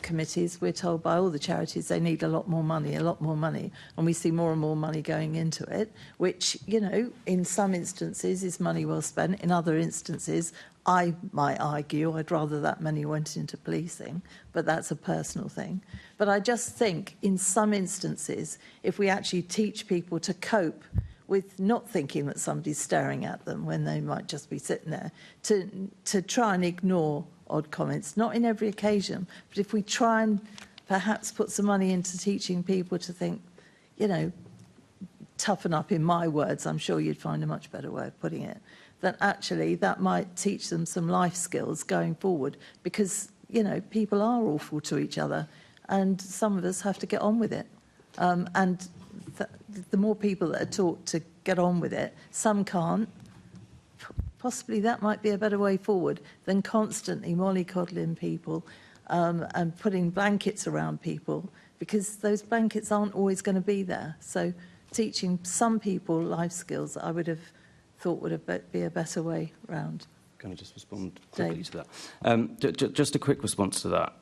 committees, we're told by all the charities they need a lot more money, and we see more and more money going into it, which, you know, in some instances is money well spent. In other instances, I might argue I'd rather that money went into policing, but that's a personal thing. But I just think in some instances, if we actually teach people to cope with not thinking that somebody's staring at them when they might just be sitting there, to try and ignore odd comments, not in every occasion, but if we try and perhaps put some money into teaching people to think, you know, toughen up, in my words, I'm sure you'd find a much better way of putting it, that actually that might teach them some life skills going forward, because, you know, people are awful to each other and some of us have to get on with it. And the more people that are taught to get on with it, some can't, possibly that might be a better way forward than constantly mollycoddling people and putting blankets around people, because those blankets aren't always going to be there. So teaching some people life skills, I would have thought would be a better way round. Can I just respond quickly to that? Just a quick response to that.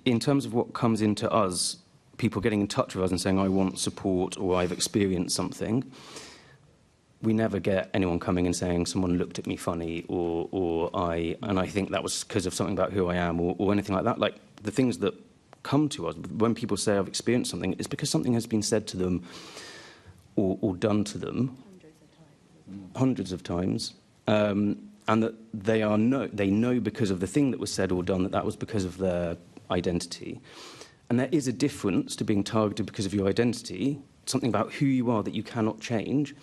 In terms of what comes into us, people getting in touch with us and saying, I want support or I've experienced something, we never get anyone coming and saying someone looked at me funny or I think that was because of something about who I am or anything like that. Like, the things that come to us when people say I've experienced something, it's because something has been said to them or done to them hundreds of times, and that they know because of the thing that was said or done that was because of their identity. And there is a difference to being targeted because of your identity, something about who you are that you cannot change,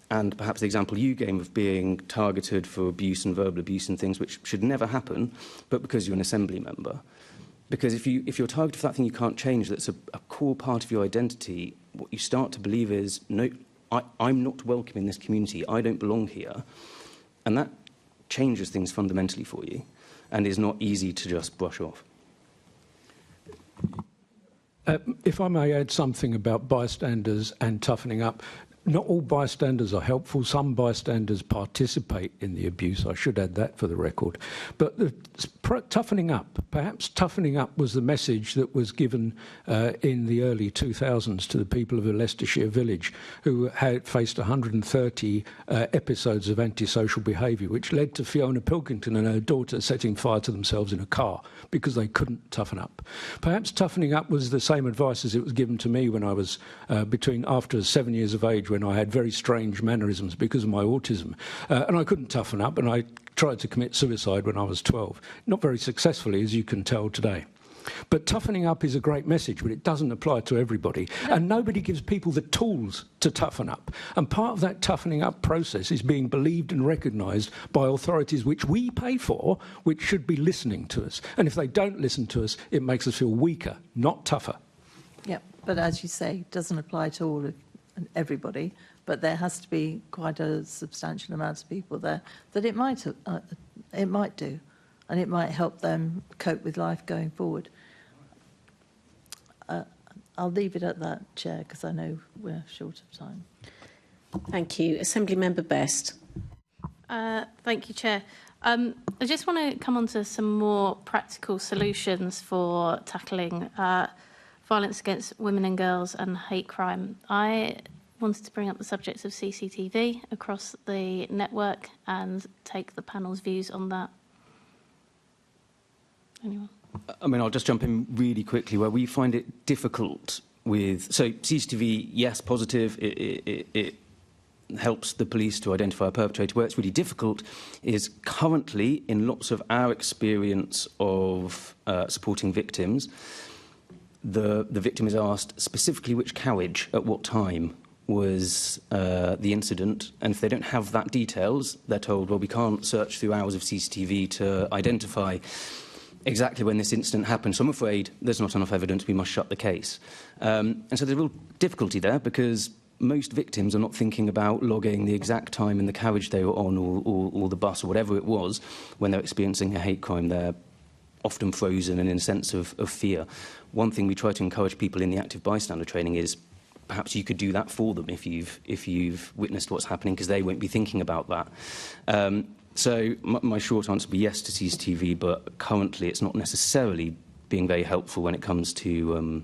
and perhaps the example you gave of being targeted for abuse and verbal abuse and things which should never happen, but because you're an assembly member. Because if you're targeted for that thing you can't change, that's a core part of your identity, what you start to believe is, no, I'm not welcome in this community, I don't belong here, and that changes things fundamentally for you and is not easy to just brush off. If I may add something about bystanders and toughening up, not all bystanders are helpful. Some bystanders participate in the abuse. I should add that for the record. But toughening up, perhaps toughening up was the message that was given in the early 2000s to the people of a Leicestershire village who had faced 130 episodes of antisocial behaviour, which led to Fiona Pilkington and her daughter setting fire to themselves in a car because they couldn't toughen up. Perhaps toughening up was the same advice as it was given to me when I was after 7 years of age, when I had very strange mannerisms because of my autism. And I couldn't toughen up, and I tried to commit suicide when I was 12. Not very successfully, as you can tell today. But toughening up is a great message, but it doesn't apply to everybody. No. And nobody gives people the tools to toughen up. And part of that toughening up process is being believed and recognised by authorities which we pay for, which should be listening to us. And if they don't listen to us, it makes us feel weaker, not tougher. Yeah, but as you say, it doesn't apply to all of everybody, but there has to be quite a substantial amount of people there that it might do, and it might help them cope with life going forward. I'll leave it at that, Chair, because I know we're short of time. Thank you. Assembly Member Best. Thank you, Chair. I just want to come on to some more practical solutions for tackling violence against women and girls and hate crime. I wanted to bring up the subject of CCTV across the network and take the panel's views on that. Anyone? I mean, I'll just jump in really quickly. Where we find it difficult with... So CCTV, yes, positive. It helps the police to identify a perpetrator. Where it's really difficult is currently, in lots of our experience of supporting victims, the victim is asked specifically which carriage, at what time was the incident, and if they don't have that details, they're told, well, we can't search through hours of CCTV to identify exactly when this incident happened, so I'm afraid there's not enough evidence, we must shut the case. And so there's a real difficulty there, because most victims are not thinking about logging the exact time in the carriage they were on, or the bus, or whatever it was, when they're experiencing a hate crime. They're often frozen and in a sense of fear. One thing we try to encourage people in the active bystander training is perhaps you could do that for them if you've witnessed what's happening, because they won't be thinking about that. So my short answer would be yes to CCTV, but currently it's not necessarily being very helpful when it comes to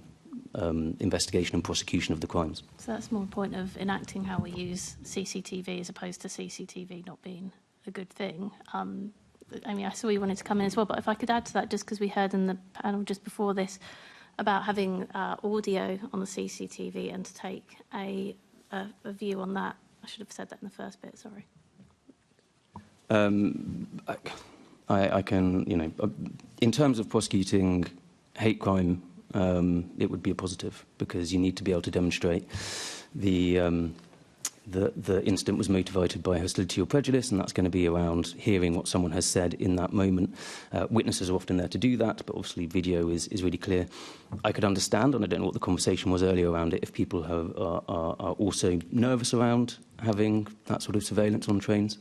investigation and prosecution of the crimes. So that's more a point of enacting how we use CCTV as opposed to CCTV not being a good thing. I mean, I saw you wanted to come in as well, but if I could add to that, just because we heard in the panel just before this about having audio on the CCTV and to take a view on that. I should have said that in the first bit, sorry. I can, in terms of prosecuting hate crime, it would be a positive, because you need to be able to demonstrate the incident was motivated by hostility or prejudice, and that's going to be around hearing what someone has said in that moment. Witnesses are often there to do that, but obviously video is really clear. I could understand, and I don't know what the conversation was earlier around it, if people are also nervous around having that sort of surveillance on trains.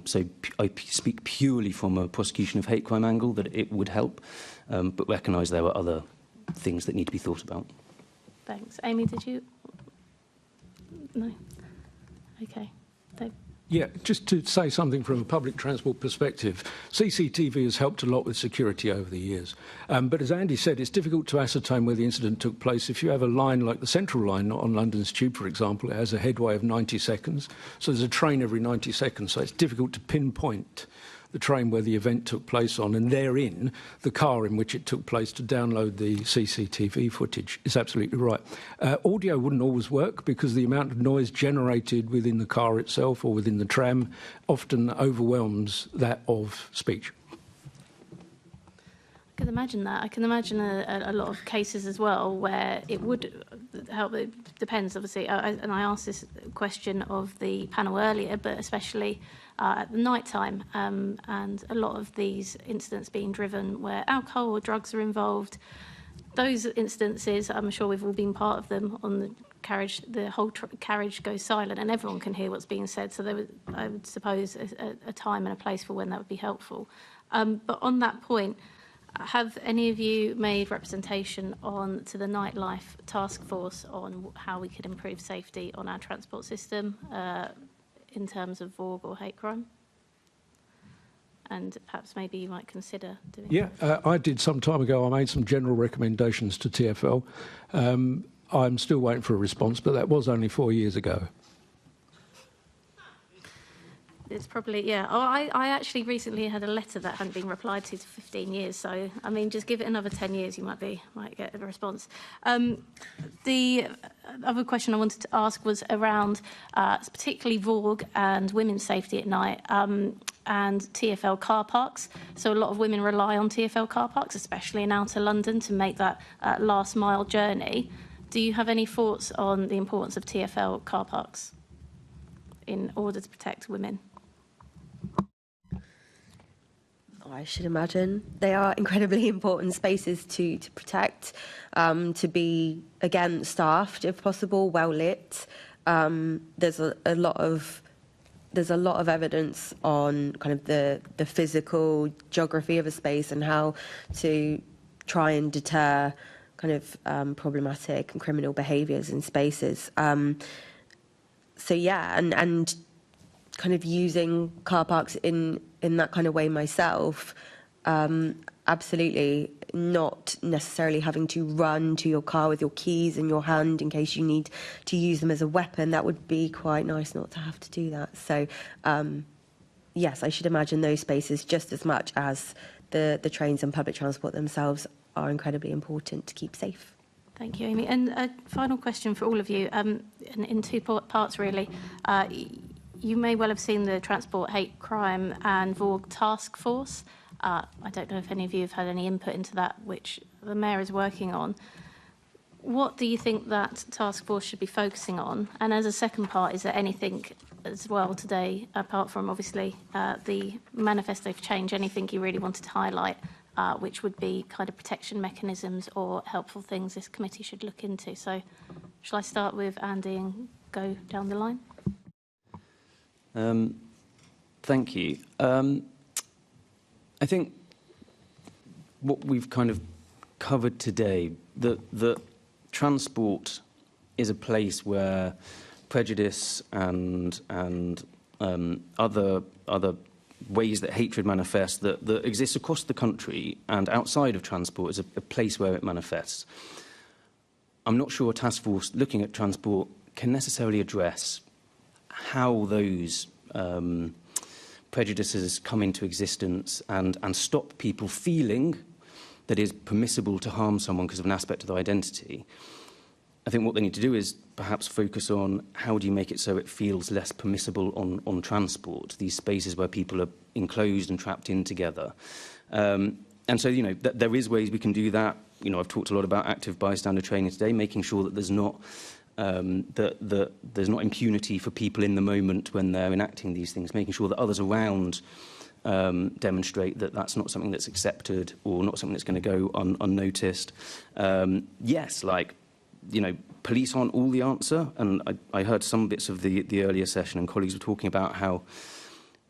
So I speak purely from a prosecution of hate crime angle, that it would help, but recognise there are other things that need to be thought about. Thanks. Amy, did you? No. Okay. Yeah, just to say something from a public transport perspective, CCTV has helped a lot with security over the years. But as Andy said, it's difficult to ascertain where the incident took place. If you have a line like the Central Line on London's Tube, for example, it has a headway of 90 seconds. So there's a train every 90 seconds. So it's difficult to pinpoint the train where the event took place on, and therein the car in which it took place, to download the CCTV footage. Is absolutely right. Audio wouldn't always work, because the amount of noise generated within the car itself or within the tram often overwhelms that of speech. I can imagine that. I can imagine a lot of cases as well where it would help. It depends, obviously. And I asked this question of the panel earlier, but especially at the night time, and a lot of these incidents being driven where alcohol or drugs are involved. those instances, I'm sure we've all been part of them on the carriage, the whole carriage goes silent and everyone can hear what's being said. So I would suppose a time and a place for when that would be helpful. But on that point, have any of you made representation on to the Nightlife Task Force on how we could improve safety on our transport system in terms of VORG or hate crime? And perhaps maybe you might consider doing that. I did some time ago. I made some general recommendations to TfL. I'm still waiting for a response, but that was only 4 years ago. It's probably, yeah. Oh, I actually recently had a letter that hadn't been replied to 15 years. So, I mean, just give it another 10 years, you might get a response. The other question I wanted to ask was around particularly VORG and women's safety at night and TfL car parks. So a lot of women rely on TfL car parks, especially in outer London, to make that last mile journey. Do you have any thoughts on the importance of TfL car parks in order to protect women? I should imagine they are incredibly important spaces to protect, to be, again, staffed if possible, well lit. There's a lot of evidence on kind of the physical geography of a space and how to try and deter kind of problematic and criminal behaviours in spaces. So yeah, and kind of using car parks in that kind of way myself, absolutely, not necessarily having to run to your car with your keys in your hand in case you need to use them as a weapon. That would be quite nice not to have to do that. So yes, I should imagine those spaces just as much as the trains and public transport themselves are incredibly important to keep safe. Thank you, Amy. And a final question for all of you, in two parts really. You may well have seen the Transport Hate Crime and VORG Task Force. I don't know if any of you have had any input into that, which the Mayor is working on. What do you think that task force should be focusing on? And as a second part, is there anything as well today, apart from obviously the manifesto for change, anything you really wanted to highlight, which would be kind of protection mechanisms or helpful things this committee should look into? So shall I start with Andy and go down the line? Thank you. I think what we've kind of covered today, that transport is a place where prejudice and other ways that hatred manifests that exists across the country and outside of transport is a place where it manifests. I'm not sure a task force looking at transport can necessarily address how those prejudices come into existence and stop people feeling that it is permissible to harm someone because of an aspect of their identity. I think what they need to do is perhaps focus on how do you make it so it feels less permissible on transport, these spaces where people are enclosed and trapped in together. And so, you know, there is ways we can do that. You know, I've talked a lot about active bystander training today, making sure that there's not there's not impunity for people in the moment when they're enacting these things, making sure that others around demonstrate that that's not something that's accepted or not something that's going to go unnoticed. Yes, like, you know, police aren't all the answer, and I heard some bits of the earlier session, and colleagues were talking about how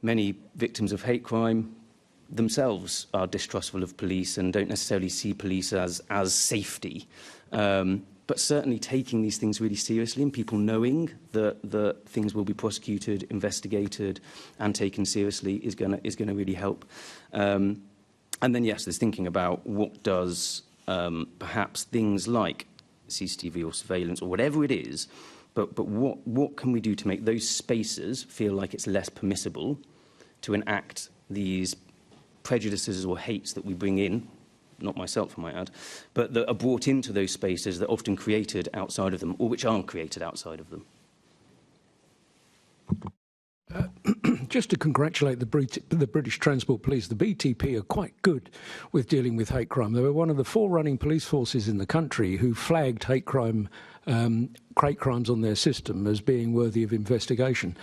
many victims of hate crime themselves are distrustful of police and don't necessarily see police as safety. But certainly taking these things really seriously and people knowing that things will be prosecuted, investigated and taken seriously is going to really help. And then, yes, there's thinking about what does perhaps things like CCTV or surveillance or whatever it is, but what can we do to make those spaces feel like it's less permissible to enact these prejudices or hates that we bring in, not myself, I might add, but that are brought into those spaces that are often created outside of them, or which aren't created outside of them. Just to congratulate the British Transport Police, the BTP are quite good with dealing with hate crime. They were one of the forerunning police forces in the country who flagged hate crimes on their system as being worthy of investigation.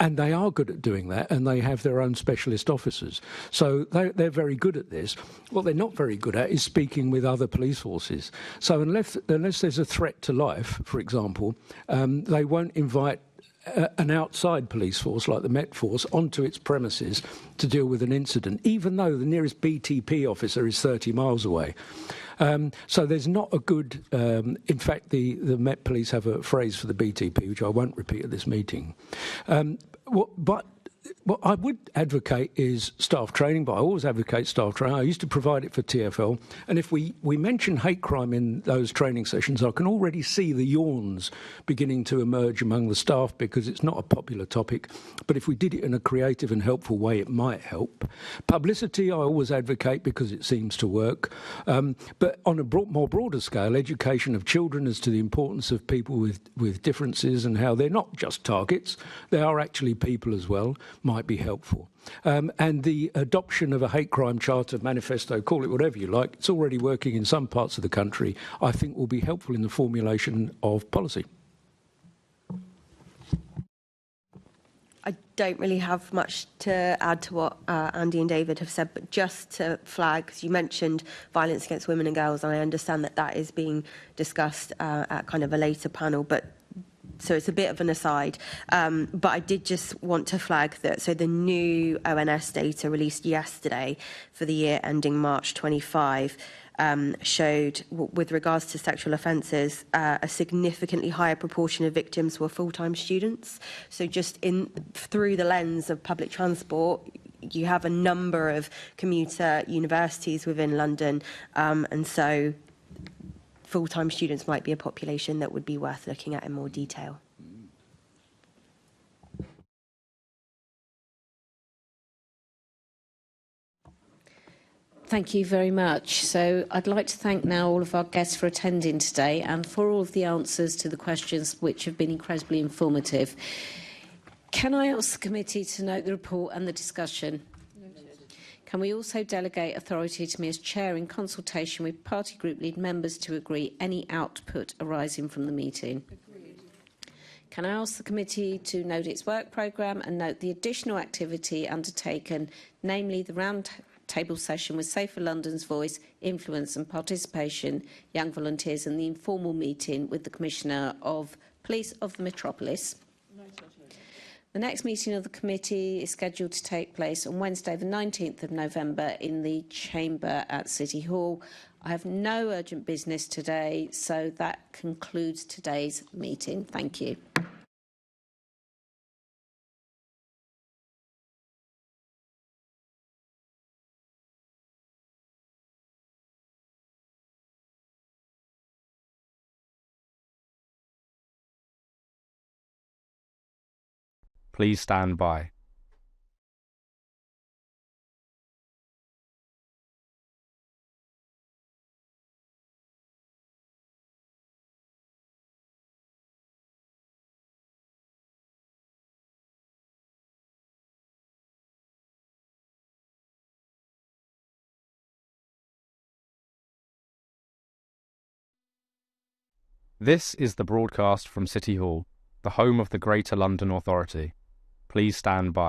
And they are good at doing that, and they have their own specialist officers. So they're very good at this. What they're not very good at is speaking with other police forces. So unless there's a threat to life, for example, they won't invite an outside police force like the Met Force onto its premises to deal with an incident, even though the nearest BTP officer is 30 miles away. So there's not a good... in fact, the Met Police have a phrase for the BTP, which I won't repeat at this meeting. But what I would advocate is staff training, but I always advocate staff training. I used to provide it for TfL, and if we mention hate crime in those training sessions, I can already see the yawns beginning to emerge among the staff because it's not a popular topic. But if we did it in a creative and helpful way, it might help. Publicity, I always advocate because it seems to work. But on a more broader scale, education of children as to the importance of people with differences and how they're not just targets, they are actually people as well, might be helpful. And the adoption of a hate crime charter, manifesto, call it whatever you like, it's already working in some parts of the country, I think will be helpful in the formulation of policy. I don't really have much to add to what Andy and David have said, but just to flag, because you mentioned violence against women and girls, and I understand that that is being discussed at kind of a later panel, but so it's a bit of an aside. But I did just want to flag that, so the new ONS data released yesterday for the year ending March 25 showed, with regards to sexual offences, a significantly higher proportion of victims were full-time students. So just through the lens of public transport, you have a number of commuter universities within London, and so full-time students might be a population that would be worth looking at in more detail. Thank you very much. So I'd like to thank now all of our guests for attending today and for all of the answers to the questions which have been incredibly informative. Can I ask the committee to note the report and the discussion? Can we also delegate authority to me as chair in consultation with party group lead members to agree any output arising from the meeting? Agreed. Can I ask the committee to note its work programme and note the additional activity undertaken, namely the round table session with Safer London's Voice, Influence and Participation, Young Volunteers, and the informal meeting with the Commissioner of Police of the Metropolis? The next meeting of the committee is scheduled to take place on Wednesday, the 19th of November in the Chamber at City Hall. I have no urgent business today, so that concludes today's meeting. Thank you. Please stand by. This is the broadcast from City Hall, the home of the Greater London Authority. Please stand by.